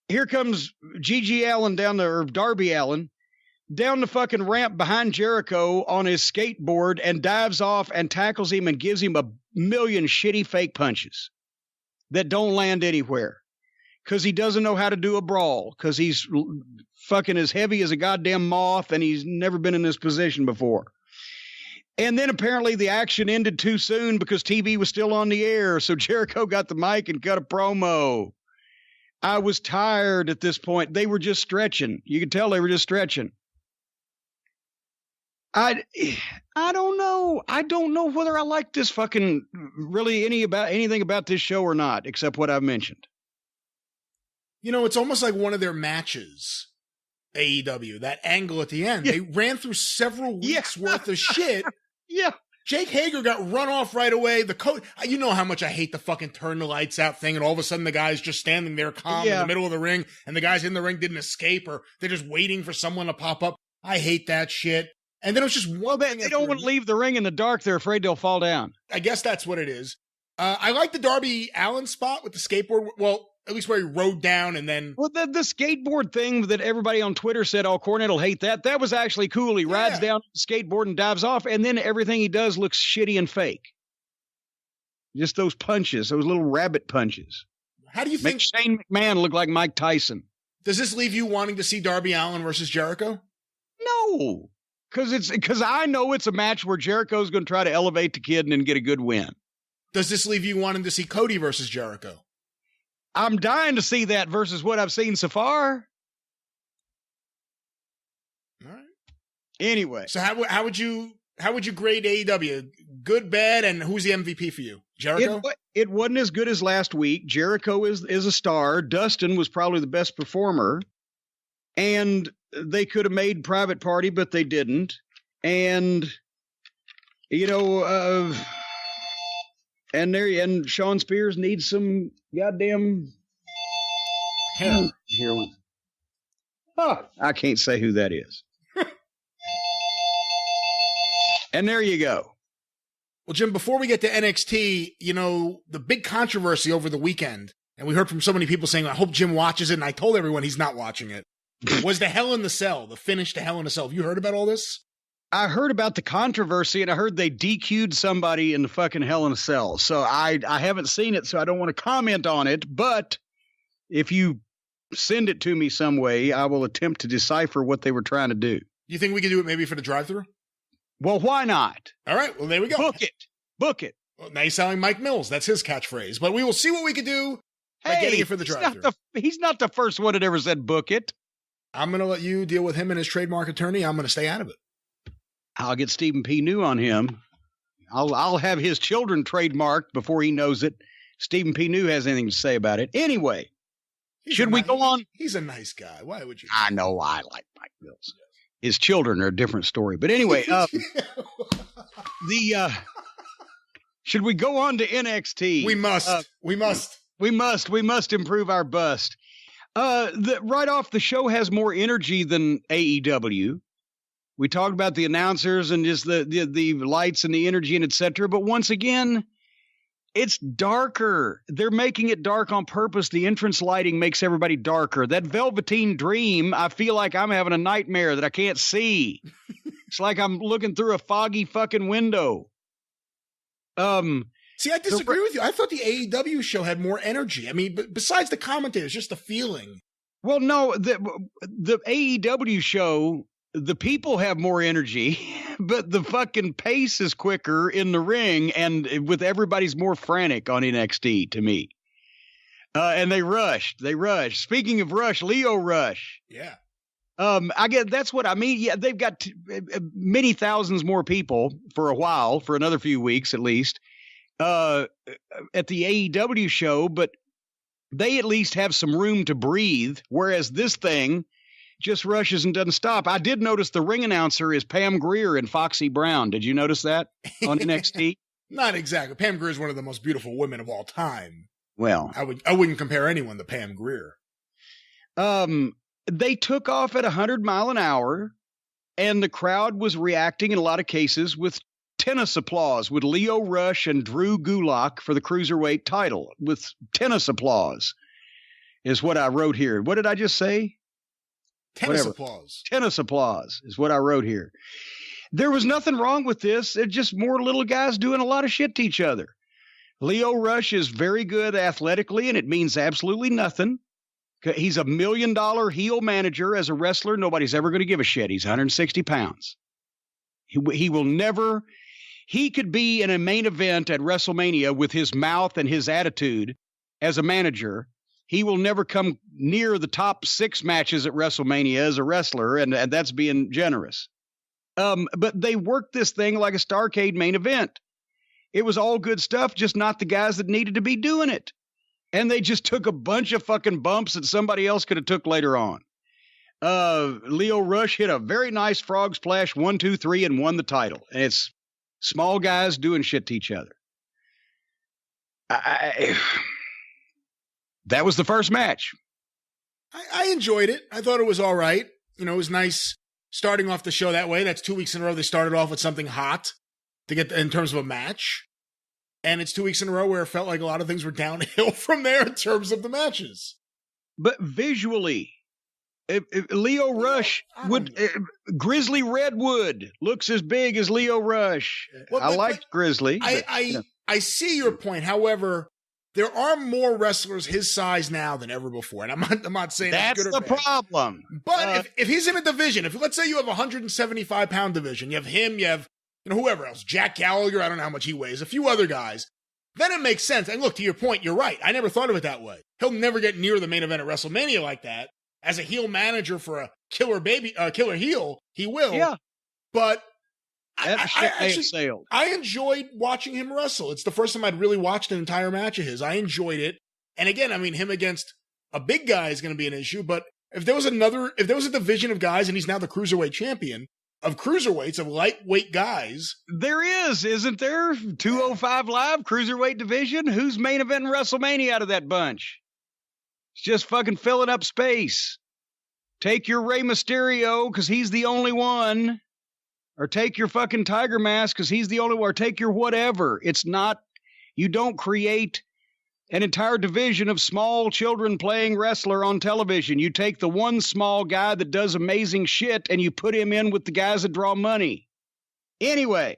here comes G.G. Allen or Darby Allen down the fucking ramp behind Jericho on his skateboard and dives off and tackles him and gives him a million shitty fake punches that don't land anywhere because he doesn't know how to do a brawl because he's fucking as heavy as a goddamn moth and he's never been in this position before. And then apparently the action ended too soon because TV was still on the air, so Jericho got the mic and cut a promo. I was tired at this point. They were just stretching. You could tell they were just stretching. I don't know. I don't know whether I like this fucking really anything about this show or not, except what I've mentioned. You know, it's almost like one of their matches, AEW, that angle at the end. Yeah. They ran through several weeks worth of shit. Yeah. Jake Hager got run off right away. The coach, you know how much I hate the fucking turn the lights out thing, and all of a sudden the guy's just standing there calm in the middle of the ring, and the guys in the ring didn't escape, or they're just waiting for someone to pop up. I hate that shit. And then it was just one thing. They don't want to leave the ring in the dark. They're afraid they'll fall down. I guess that's what it is. I like the Darby Allin spot with the skateboard. Well, at least where he rode down and then. Well, the skateboard thing that everybody on Twitter said, oh, Cornette will hate that. That was actually cool. He rides down the skateboard and dives off, and then everything he does looks shitty and fake. Just those punches, those little rabbit punches. How do you think Shane McMahon look like Mike Tyson? Does this leave you wanting to see Darby Allin versus Jericho? No, because I know it's a match where Jericho's going to try to elevate the kid and then get a good win. Does this leave you wanting to see Cody versus Jericho? I'm dying to see that versus what I've seen so far. All right. Anyway, so how would you grade AEW? Good, bad, and who's the MVP for you? Jericho? It wasn't as good as last week. Jericho is a star. Dustin was probably the best performer. And they could have made Private Party, but they didn't. And, and Sean Spears needs some goddamn heroin. Oh, I can't say who that is. And there you go. Well, Jim, before we get to NXT, the big controversy over the weekend, and we heard from so many people saying, I hope Jim watches it, and I told everyone he's not watching it, was the Hell in the Cell, the finish to Hell in a Cell. Have you heard about all this? I heard about the controversy, and I heard they DQ'd somebody in the fucking Hell in a Cell. So I haven't seen it, so I don't want to comment on it, but if you send it to me some way, I will attempt to decipher what they were trying to do. You think we could do it maybe for the drive-thru? Well, why not? All right. Well, there we go. Book it. Well, now you're sounding Mike Mills. That's his catchphrase. But we will see what we could do by getting it for the drive-thru. He's not the first one that ever said book it. I'm going to let you deal with him and his trademark attorney. I'm going to stay out of it. I'll get Stephen P. New on him. I'll have his children trademarked before he knows it. Stephen P. New has anything to say about it. Anyway, should we go on? He's a nice guy. Why would you? I know I like Mike Mills. His children are a different story. But anyway, should we go on to NXT? We must. We must improve our bust. Right off, the show has more energy than AEW. We talked about the announcers and just the lights and the energy and etc. But once again, it's darker. They're making it dark on purpose. The entrance lighting makes everybody darker. That Velveteen Dream, I feel like I'm having a nightmare that I can't see. It's like I'm looking through a foggy fucking window. See, I disagree with you. I thought the AEW show had more energy. I mean, besides the commentators, just the feeling. Well, no, the AEW show, the people have more energy, but the fucking pace is quicker in the ring, and with everybody's more frantic on NXT to me. And they rushed. Speaking of rush, Leo Rush. Yeah. I get that's what I mean. Yeah, they've got many thousands more people for a while, for another few weeks at least, at the AEW show, but they at least have some room to breathe, whereas this thing just rushes and doesn't stop. I did notice the ring announcer is Pam Grier and Foxy Brown. Did you notice that on NXT? Not exactly. Pam Grier is one of the most beautiful women of all time. Well, I wouldn't compare anyone to Pam Grier. They took off at 100 miles an hour, and the crowd was reacting in a lot of cases with tennis applause, with Leo Rush and Drew Gulak for the Cruiserweight title, with tennis applause, is what I wrote here. What did I just say? Tennis applause. Tennis applause is what I wrote here. There was nothing wrong with this. It's just more little guys doing a lot of shit to each other. Leo Rush is very good athletically, and it means absolutely nothing. He's $1 million heel manager as a wrestler. Nobody's ever going to give a shit. He's 160 pounds. He will never. He could be in a main event at WrestleMania with his mouth and his attitude as a manager. He will never come near the top 6 matches at WrestleMania as a wrestler, and that's being generous. But they worked this thing like a Starrcade main event. It was all good stuff, just not the guys that needed to be doing it. And they just took a bunch of fucking bumps that somebody else could have took later on. Leo Rush hit a very nice frog splash, 1, 2, 3, and won the title. And it's small guys doing shit to each other. That was the first match. I enjoyed it. I thought it was all right. It was nice starting off the show that way. That's 2 weeks in a row they started off with something hot to get in terms of a match. And it's 2 weeks in a row where it felt like a lot of things were downhill from there in terms of the matches. But visually, if Lio Rush Grizzly Redwood looks as big as Lio Rush. Well, I liked Grizzly. I see your point. However, there are more wrestlers his size now than ever before. And I'm not saying that's good or bad. Problem. But if he's in a division, if let's say you have a 175-pound division, you have him, you have whoever else, Jack Gallagher, I don't know how much he weighs, a few other guys, then it makes sense. And look, to your point, you're right. I never thought of it that way. He'll never get near the main event at WrestleMania like that. As a heel manager for a killer heel, he will. Yeah. But I enjoyed watching him wrestle. It's the first time I'd really watched an entire match of his. I enjoyed it. And again, I mean, him against a big guy is going to be an issue. But if there was a division of guys, and he's now the cruiserweight champion of cruiserweights, of lightweight guys. There is, isn't there? 205 Live cruiserweight division. Who's main eventing WrestleMania out of that bunch? It's just fucking filling up space. Take your Rey Mysterio because he's the only one. Or take your fucking Tiger Mask because he's the only one. Or take your whatever. It's not, you don't create an entire division of small children playing wrestler on television. You take the one small guy that does amazing shit and you put him in with the guys that draw money. Anyway,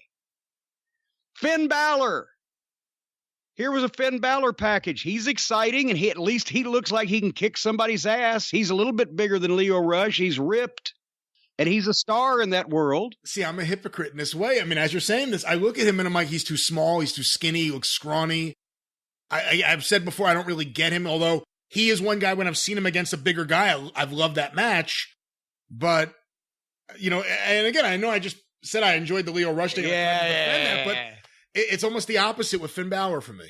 Finn Balor. Here was a Finn Balor package. He's exciting, and at least he looks like he can kick somebody's ass. He's a little bit bigger than Lio Rush. He's ripped, and he's a star in that world. See, I'm a hypocrite in this way. I mean, as you're saying this, I look at him and I'm like, he's too small. He's too skinny. He looks scrawny. I've said before, I don't really get him, although he is one guy when I've seen him against a bigger guy, I've loved that match. But, and again, I know I just said I enjoyed the Lio Rush thing. But it's almost the opposite with Finn Balor for me.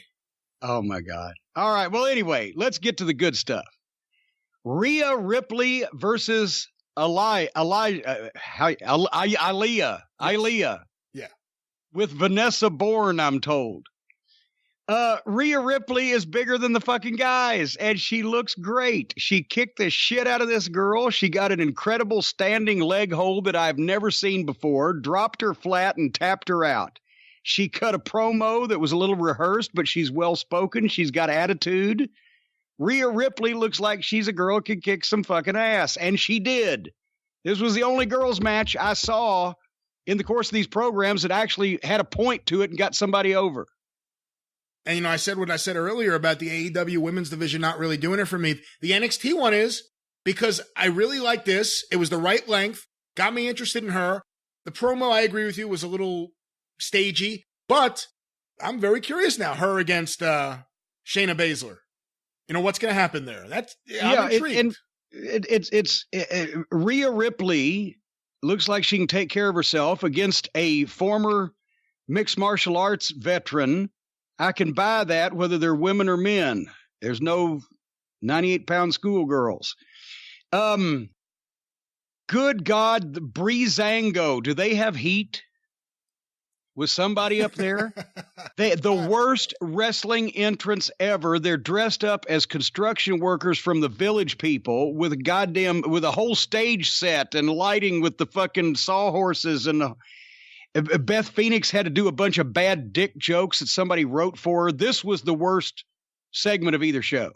Oh, my God. All right. Well, anyway, let's get to the good stuff. Rhea Ripley versus Aaliyah. Yeah. With Vanessa Bourne, I'm told. Rhea Ripley is bigger than the fucking guys, and she looks great. She kicked the shit out of this girl. She got an incredible standing leg hold that I've never seen before, dropped her flat and tapped her out. She cut a promo that was a little rehearsed, but she's well-spoken. She's got attitude. Rhea Ripley looks like she's a girl who can kick some fucking ass, and she did. This was the only girls' match I saw in the course of these programs that actually had a point to it and got somebody over. And, I said what I said earlier about the AEW women's division not really doing it for me. The NXT one is, because I really like this. It was the right length, got me interested in her. The promo, I agree with you, was a little stagey, but I'm very curious now. Her against Shayna Baszler. What's going to happen there? I'm intrigued. It's Rhea Ripley looks like she can take care of herself against a former mixed martial arts veteran. I can buy that whether they're women or men. There's no 98-pound schoolgirls. Good God, the Breezango, do they have heat? Was somebody up there? The worst wrestling entrance ever. They're dressed up as construction workers from the Village People with a whole stage set and lighting with the fucking sawhorses, and Beth Phoenix had to do a bunch of bad dick jokes that somebody wrote for her. This was the worst segment of either show.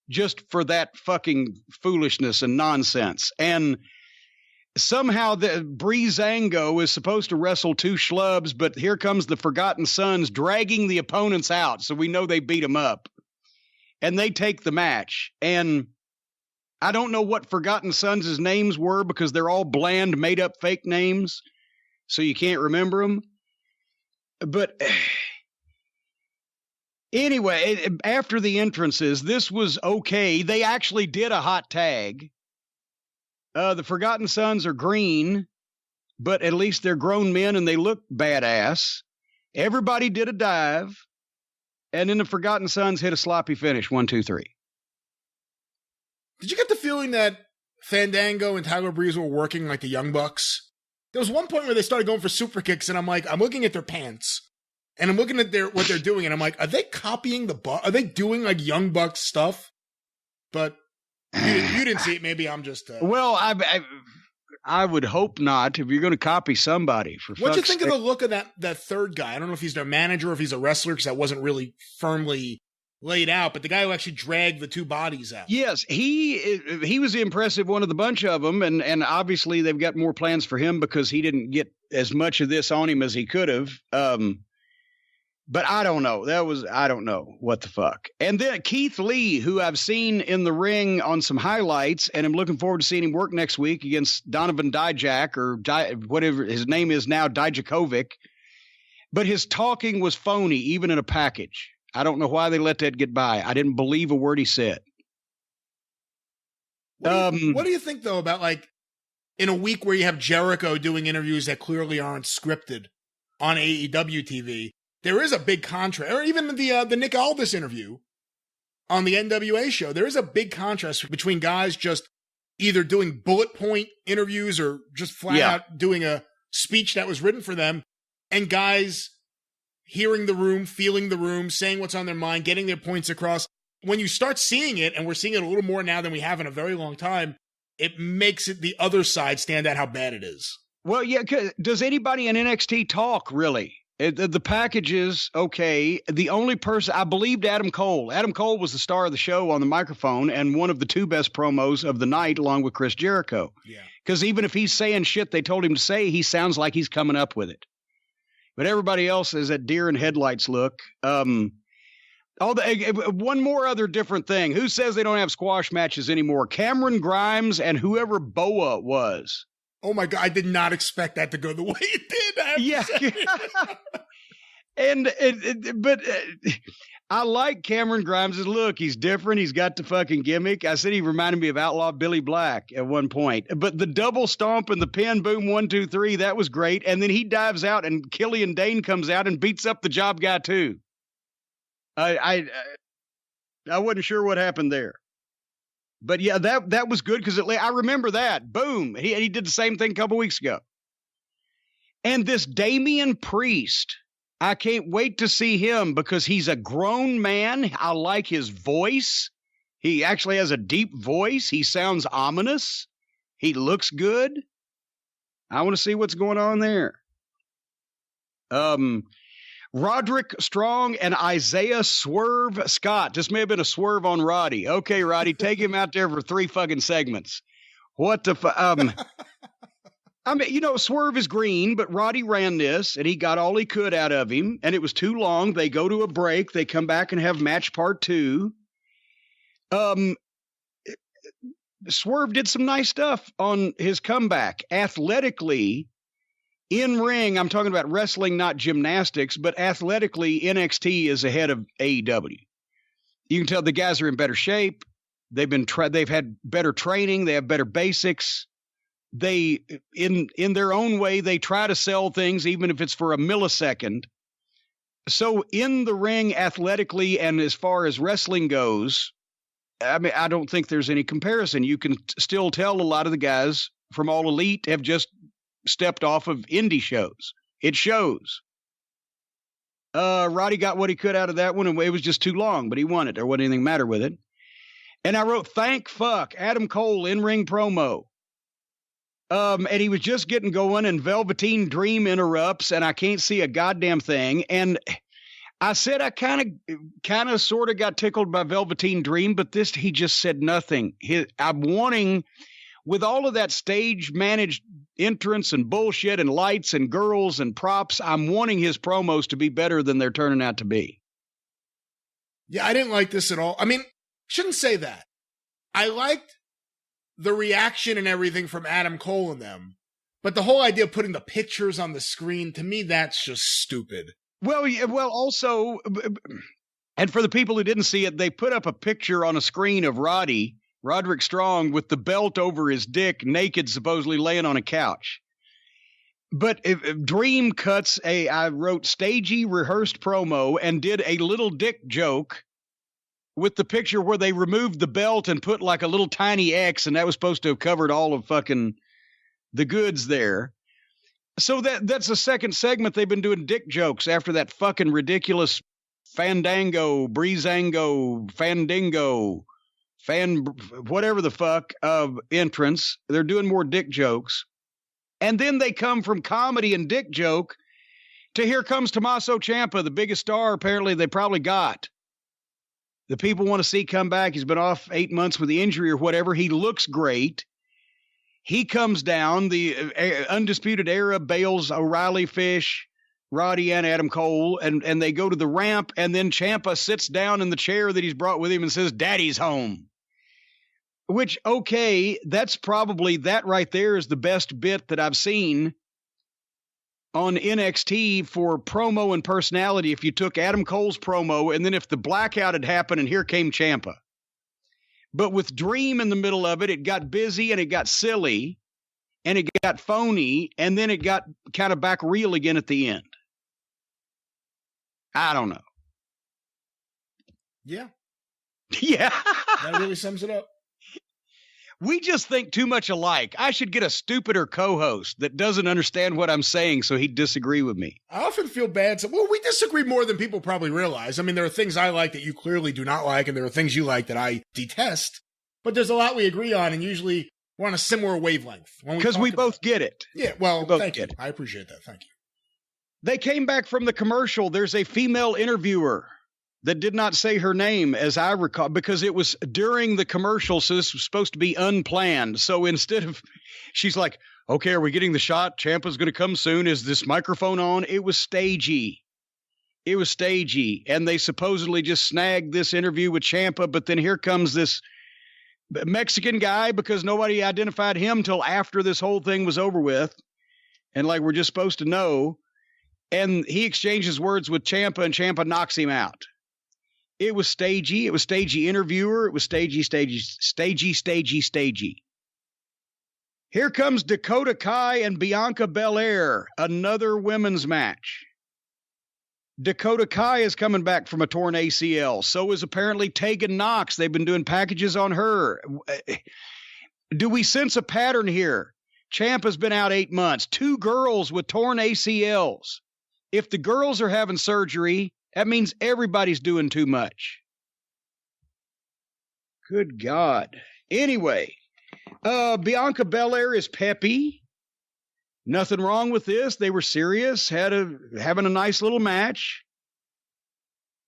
Just for that fucking foolishness and nonsense. And somehow the Breezango is supposed to wrestle two schlubs, but here comes the Forgotten Sons dragging the opponents out, so we know they beat them up. And they take the match. And I don't know what Forgotten Sons' names were because they're all bland, made-up fake names, so you can't remember them. But anyway, after the entrances, this was okay. They actually did a hot tag. The Forgotten Sons are green, but at least they're grown men and they look badass. Everybody did a dive, and then the Forgotten Sons hit a sloppy finish, 1, 2, 3. Did you get the feeling that Fandango and Tyler Breeze were working like the Young Bucks? There was one point where they started going for super kicks, and I'm looking at their pants, and I'm looking at what they're doing, and I'm like, are they copying are they doing like Young Bucks stuff? But you didn't see it. Maybe I'm just. Well, I would hope not. If you're going to copy somebody, for what'd you fuck's think of the look of that third guy? I don't know if he's their manager or if he's a wrestler, because that wasn't really firmly laid out, but the guy who actually dragged the two bodies out. Yes, he was the impressive one of the bunch of them, and obviously they've got more plans for him because he didn't get as much of this on him as he could have. But I don't know. I don't know what the fuck. And then Keith Lee, who I've seen in the ring on some highlights, and I'm looking forward to seeing him work next week against Donovan Dijak, or whatever his name is now, Dijakovic. But his talking was phony, even in a package. I don't know why they let that get by. I didn't believe a word he said. What do you think, though, about, like, in a week where you have Jericho doing interviews that clearly aren't scripted on AEW TV, there is a big contrast, or even the Nick Aldis interview on the NWA show, there is a big contrast between guys just either doing bullet point interviews or just flat out doing a speech that was written for them, and guys hearing the room, feeling the room, saying what's on their mind, getting their points across. When you start seeing it, and we're seeing it a little more now than we have in a very long time, it makes it the other side stand out how bad it is. Well, yeah, does anybody in NXT talk, really? The package is okay. The only person, I believed Adam Cole. Adam Cole was the star of the show on the microphone and one of the two best promos of the night, along with Chris Jericho. Yeah. Because even if he's saying shit they told him to say, he sounds like he's coming up with it. But everybody else is that deer in headlights look. One more other different thing. Who says they don't have squash matches anymore? Cameron Grimes and whoever Boa was. Oh my God, I did not expect that to go the way it did. Yeah. But I like Cameron Grimes' look. He's different. He's got the fucking gimmick. I said he reminded me of Outlaw Billy Black at one point. But the double stomp and the pin, boom, 1, 2, 3, that was great. And then he dives out and Killian Dane comes out and beats up the job guy too. I wasn't sure what happened there. But yeah, that was good because I remember that. Boom. He did the same thing a couple weeks ago. And this Damian Priest, I can't wait to see him because he's a grown man. I like his voice. He actually has a deep voice. He sounds ominous. He looks good. I want to see what's going on there. Roderick Strong and Isaiah Swerve Scott. This may have been a swerve on Roddy. Okay, Roddy, take him out there for 3 fucking segments. What the I mean, Swerve is green, but Roddy ran this, and he got all he could out of him, and it was too long. They go to a break. They come back and have match part 2. Swerve did some nice stuff on his comeback. Athletically, in ring, I'm talking about wrestling, not gymnastics, but athletically, NXT is ahead of AEW. You can tell the guys are in better shape. They've had better training. They have better basics. They, in their own way, they try to sell things, even if it's for a millisecond. So in the ring, athletically, and as far as wrestling goes, I mean, I don't think there's any comparison. You can still tell a lot of the guys from All Elite have just stepped off of indie shows. It shows. Roddy got what he could out of that one, and it was just too long, but he won it. There wasn't anything matter with it. And I wrote, thank fuck, Adam Cole in-ring promo. And he was just getting going, and Velveteen Dream interrupts, and I can't see a goddamn thing. And I said I kind of sort of got tickled by Velveteen Dream, but he just said nothing. I'm wanting, with all of that stage managed entrance and bullshit and lights and girls and props, I'm wanting his promos to be better than they're turning out to be. Yeah, I didn't like this at all. I mean, shouldn't say that. I liked the reaction and everything from Adam Cole and them, but the whole idea of putting the pictures on the screen, to me, that's just stupid. Well, also, and for the people who didn't see it, they put up a picture on a screen of Roderick Strong, with the belt over his dick, naked, supposedly laying on a couch. But if Dream cuts I wrote stagey, rehearsed promo and did a little dick joke with the picture where they removed the belt and put like a little tiny X, and that was supposed to have covered all of fucking the goods there. So that's the second segment they've been doing dick jokes after that fucking ridiculous Fandango, Breezango, Fandingo, whatever the fuck of entrance. They're doing more dick jokes. And then they come from comedy and dick joke to here comes Tommaso Ciampa, the biggest star apparently they probably got. The people want to see come back. He's been off 8 months with the injury or whatever. He looks great. He comes down. The Undisputed Era bails O'Reilly, Fish, Roddy, and Adam Cole, and they go to the ramp, and then Ciampa sits down in the chair that he's brought with him and says, "Daddy's home." Which, okay, that's probably, that right there is the best bit that I've seen on NXT for promo and personality. If you took Adam Cole's promo, and then if the blackout had happened and here came Ciampa. But with Dream in the middle of it, it got busy and it got silly and it got phony, and then it got kind of back real again at the end. I don't know. Yeah. Yeah. That really sums it up. We just think too much alike. I should get a stupider co-host that doesn't understand what I'm saying so he'd disagree with me. I often feel bad. Well, we disagree more than people probably realize. I mean, there are things I like that you clearly do not like, and there are things you like that I detest. But there's a lot we agree on, and usually we're on a similar wavelength. Because we both get it. Yeah, well, thank you. I appreciate that. Thank you. They came back from the commercial. There's a female interviewer that did not say her name, as I recall, because it was during the commercial, so this was supposed to be unplanned. So instead of, she's like, "Okay, are we getting the shot? Ciampa's going to come soon. Is this microphone on?" It was stagey. It was stagey. And they supposedly just snagged this interview with Ciampa, but then here comes this Mexican guy, because nobody identified him till after this whole thing was over with. And like, we're just supposed to know. And he exchanges words with Ciampa, and Ciampa knocks him out. It was stagey. It was stagey interviewer. It was stagey. Here comes Dakota Kai and Bianca Belair, another women's match. Dakota Kai is coming back from a torn ACL. So is apparently Tegan Knox. They've been doing packages on her. Do we sense a pattern here? Ciampa's been out 8 months. 2 girls with torn ACLs. If the girls are having surgery, that means everybody's doing too much. Good God. Anyway, Bianca Belair is peppy. Nothing wrong with this. They were serious, having a nice little match.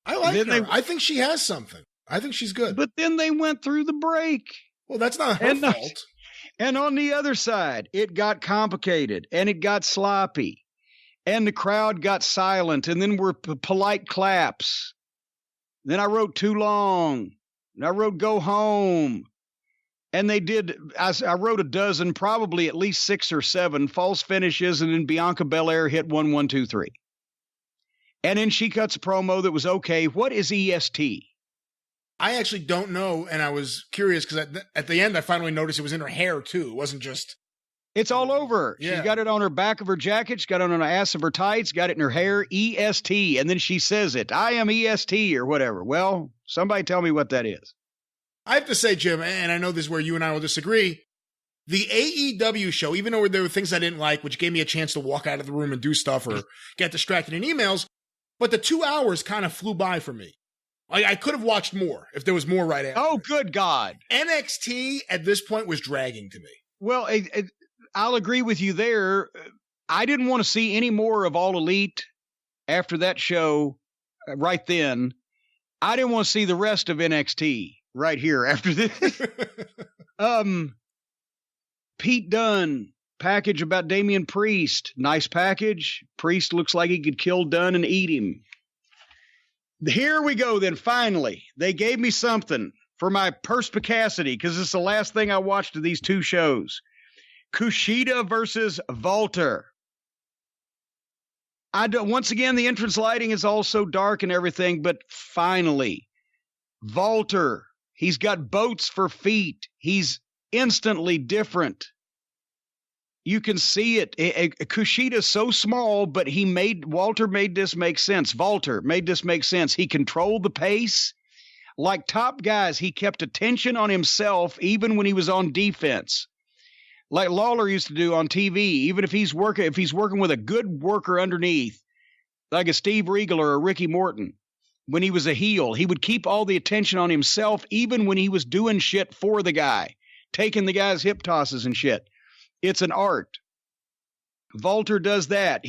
I like her. I think she has something. I think she's good. But then they went through the break. Well, that's not her fault. And on the other side, it got complicated and it got sloppy. And the crowd got silent, and then were polite claps. Then I wrote too long. And I wrote go home. And they did, I wrote a dozen, probably at least 6 or 7 false finishes, and then Bianca Belair hit 1, 1, 2, 3. And then she cuts a promo that was okay. What is EST? I actually don't know, and I was curious because at the end I finally noticed it was in her hair too. It wasn't just... It's all over. Yeah. She's got it on her back of her jacket. She's got it on the ass of her tights, got it in her hair, EST. And then she says it. I am EST or whatever. Well, somebody tell me what that is. I have to say, Jim, and I know this is where you and I will disagree, the AEW show, even though there were things I didn't like, which gave me a chance to walk out of the room and do stuff or get distracted in emails, but the 2 hours kind of flew by for me. I could have watched more if there was more right after. Oh, good God. NXT at this point was dragging to me. Well, I'll agree with you there. I didn't want to see any more of All Elite after that show right then. I didn't want to see the rest of NXT right here after this. Pete Dunne, package about Damian Priest. Nice package. Priest looks like he could kill Dunne and eat him. Here we go then, finally. They gave me something for my perspicacity, because it's the last thing I watched of these 2 shows. Kushida versus Walter. Once again, the entrance lighting is all so dark and everything, but finally, Walter, he's got boats for feet. He's instantly different. You can see it. Kushida's so small, but Walter made this make sense. Walter made this make sense. He controlled the pace. Like top guys, he kept attention on himself even when he was on defense. Like Lawler used to do on TV, even if he's working with a good worker underneath, like a Steve Regal or a Ricky Morton, when he was a heel, he would keep all the attention on himself, even when he was doing shit for the guy, taking the guy's hip tosses and shit. It's an art. Walter does that.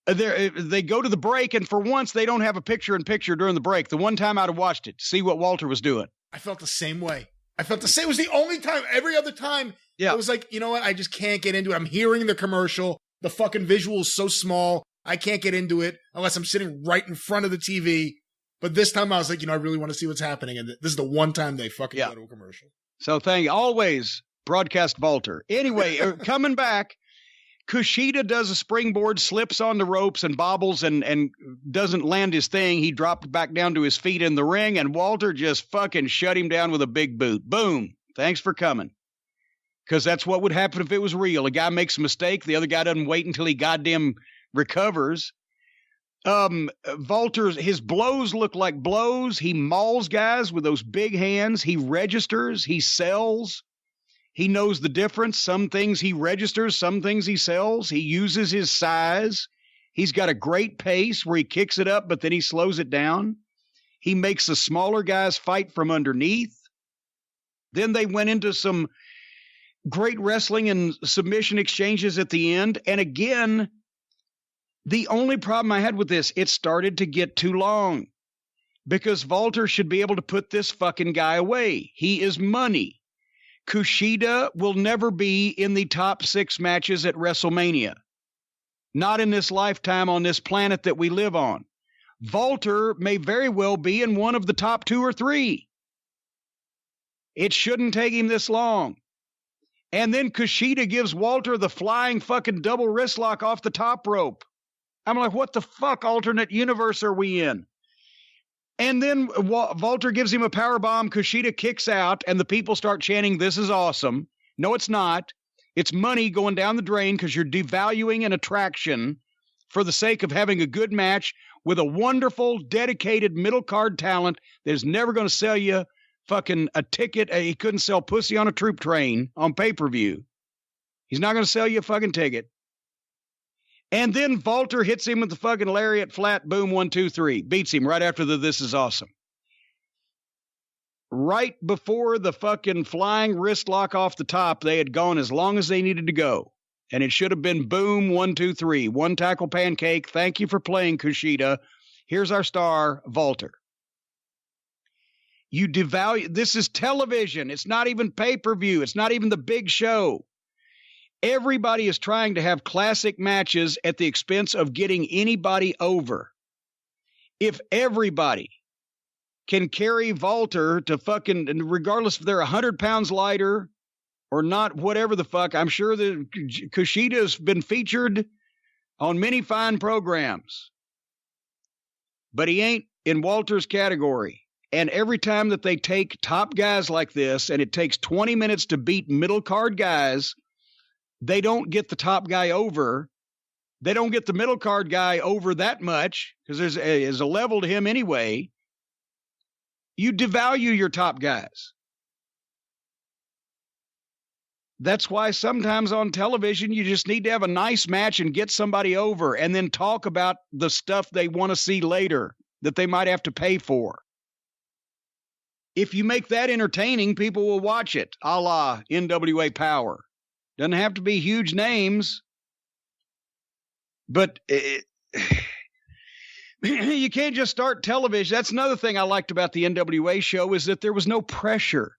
They go to the break, and for once, they don't have a picture-in-picture during the break. The one time I'd have watched it to see what Walter was doing. I felt the same way. It was the only time. Every other time, yeah. It was like, you know what? I just can't get into it. I'm hearing the commercial. The fucking visual is so small. I can't get into it unless I'm sitting right in front of the TV. But this time I was like, I really want to see what's happening. And this is the one time they fucking go to a commercial. So always broadcast Walter. Anyway, coming back, Kushida does a springboard, slips on the ropes and bobbles and doesn't land his thing. He dropped back down to his feet in the ring, and Walter just fucking shut him down with a big boot. Boom. Thanks for coming. Because that's what would happen if it was real. A guy makes a mistake. The other guy doesn't wait until he goddamn recovers. Walter, his blows look like blows. He mauls guys with those big hands. He registers. He sells. He knows the difference. Some things he registers, some things he sells. He uses his size. He's got a great pace where he kicks it up, but then he slows it down. He makes the smaller guys fight from underneath. Then they went into some great wrestling and submission exchanges at the end. And again, the only problem I had with this, it started to get too long because Walter should be able to put this fucking guy away. He is money. Kushida will never be in the top 6 matches at WrestleMania. Not in this lifetime on this planet that we live on. Walter may very well be in one of the top 2 or 3. It shouldn't take him this long. And then Kushida gives Walter the flying fucking double wrist lock off the top rope. I'm like, what the fuck alternate universe are we in? And then Walter gives him a power bomb. Kushida kicks out, and the people start chanting, "This is awesome." No, it's not. It's money going down the drain because you're devaluing an attraction for the sake of having a good match with a wonderful, dedicated middle card talent that is never going to sell you fucking a ticket. He couldn't sell pussy on a troop train on pay-per-view. He's not going to sell you a fucking ticket. And then Walter hits him with the fucking lariat flat, boom, 1, 2, 3. Beats him right after the "This is awesome." Right before the fucking flying wrist lock off the top, they had gone as long as they needed to go. And it should have been boom, 1, 2, 3. One tackle pancake. Thank you for playing, Kushida. Here's our star, Walter. You devalue. This is television. It's not even pay-per-view. It's not even the big show. Everybody is trying to have classic matches at the expense of getting anybody over. If everybody can carry Walter to fucking, regardless if they're 100 pounds lighter or not, whatever the fuck, I'm sure that Kushida's been featured on many fine programs. But he ain't in Walter's category. And every time that they take top guys like this, and it takes 20 minutes to beat middle card guys, they don't get the top guy over. They don't get the middle card guy over that much because there's a level to him anyway. You devalue your top guys. That's why sometimes on television, you just need to have a nice match and get somebody over and then talk about the stuff they want to see later that they might have to pay for. If you make that entertaining, people will watch it, a la NWA Power. Doesn't have to be huge names, but you can't just start television. That's another thing I liked about the NWA show is that there was no pressure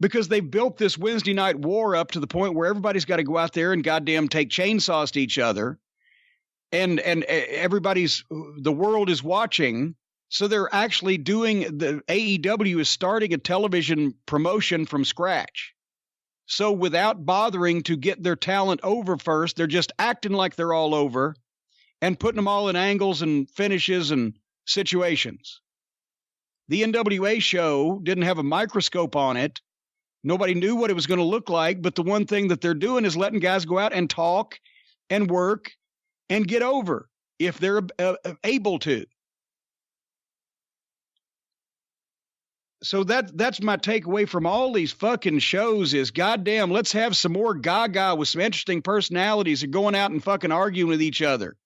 because they built this Wednesday night war up to the point where everybody's got to go out there and goddamn take chainsaws to each other. And the world is watching. So they're actually the AEW is starting a television promotion from scratch. So without bothering to get their talent over first, they're just acting like they're all over and putting them all in angles and finishes and situations. The NWA show didn't have a microscope on it. Nobody knew what it was going to look like, but the one thing that they're doing is letting guys go out and talk and work and get over if they're able to. So that's my takeaway from all these fucking shows is, goddamn, let's have some more gaga with some interesting personalities and going out and fucking arguing with each other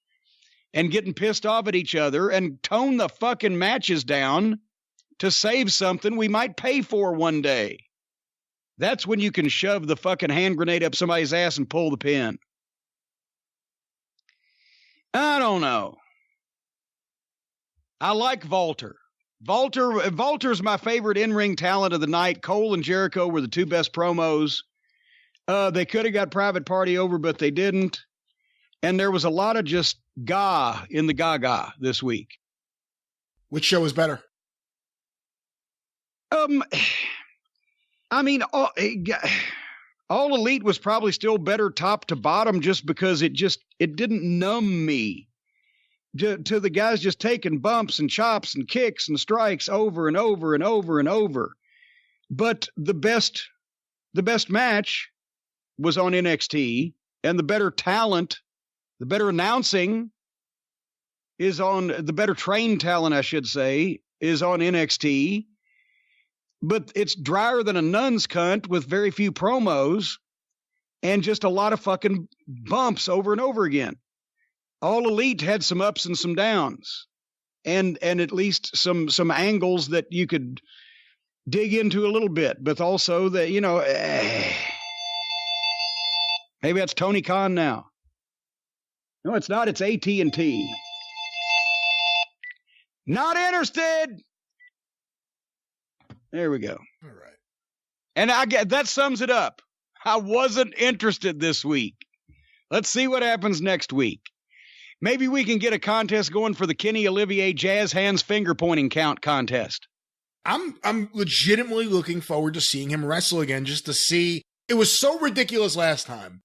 and getting pissed off at each other and tone the fucking matches down to save something we might pay for one day. That's when you can shove the fucking hand grenade up somebody's ass and pull the pin. I don't know. I like Walter. Walter's my favorite in-ring talent of the night. Cole and Jericho were the two best promos. They could have got Private Party over, but they didn't. And there was a lot of just ga in the gaga this week. Which show was better? I mean, All Elite was probably still better top to bottom just because it didn't numb me to the guys just taking bumps and chops and kicks and strikes over and over and over and over. But the best match was on NXT, and the better talent, the better announcing is on, the better trained talent, I should say, is on NXT. But it's drier than a nun's cunt with very few promos and just a lot of fucking bumps over and over again. All Elite had some ups and some downs and at least some angles that you could dig into a little bit, but also that, maybe that's Tony Khan now. No, it's not. It's AT&T. Not interested. There we go. All right. And that sums it up. I wasn't interested this week. Let's see what happens next week. Maybe we can get a contest going for the Kenny Olivier Jazz Hands Finger Pointing Count contest. I'm legitimately looking forward to seeing him wrestle again, just to see. It was so ridiculous last time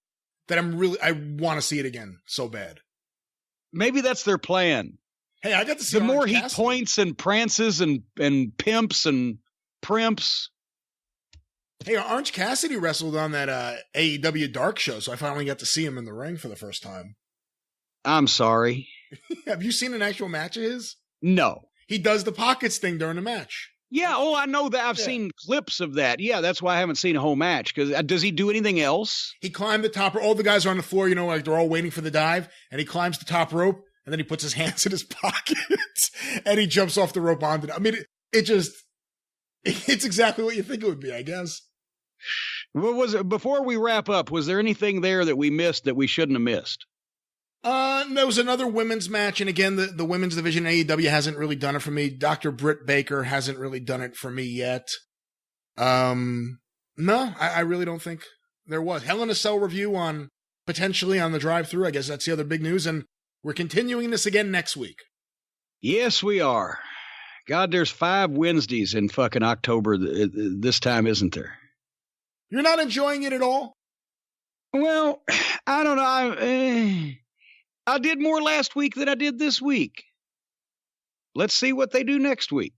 that I want to see it again so bad. Maybe that's their plan. Hey, I got to see the more he points and prances and pimps and primps. Hey, Orange Cassidy wrestled on that AEW Dark show, so I finally got to see him in the ring for the first time. I'm sorry. Have you seen an actual match of his? No. He does the pockets thing during the match. Yeah, I know that. I've seen clips of that. Yeah, that's why I haven't seen a whole match. Because does he do anything else? He climbed the top rope. All the guys are on the floor, like they're all waiting for the dive, and he climbs the top rope, and then he puts his hands in his pockets, and he jumps off the rope onto it. I mean, it's exactly what you think it would be, I guess. What was it? Before we wrap up, was there anything there that we missed that we shouldn't have missed? There was another women's match, and again, the women's division in AEW hasn't really done it for me. Dr. Britt Baker hasn't really done it for me yet. No, I really don't think there was. Hell in a Cell review potentially on the drive-thru. I guess that's the other big news, and we're continuing this again next week. Yes, we are. God, there's 5 Wednesdays in fucking October this time, isn't there? You're not enjoying it at all? Well, I don't know. I did more last week than I did this week. Let's see what they do next week.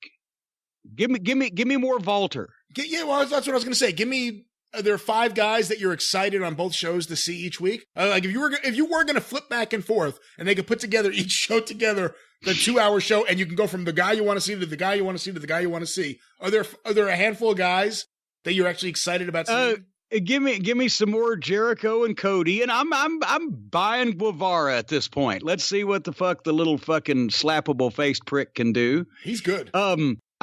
Give me more Walter. Yeah, well, that's what I was going to say. Give me. There are 5 guys that you're excited on both shows to see each week. Like if you were going to flip back and forth, and they could put together each show together, the 2-hour show, and you can go from the guy you want to see to the guy you want to see to the guy you want to see. Are there a handful of guys that you're actually excited about seeing? Give me some more Jericho and Cody, and I'm buying Guevarra at this point. Let's see what the fuck the little fucking slappable faced prick can do. He's good.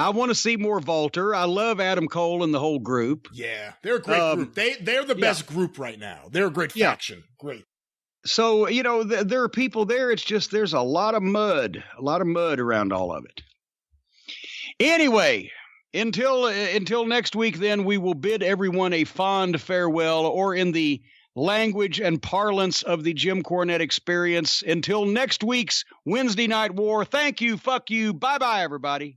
I want to see more Walter. I love Adam Cole and the whole group. Yeah, they're a great group. They're the best group right now. They're a great faction. Great. So there are people there. It's just there's a lot of mud around all of it. Anyway. Until next week, then, we will bid everyone a fond farewell, or in the language and parlance of the Jim Cornette experience, until next week's Wednesday Night War. Thank you. Fuck you. Bye-bye, everybody.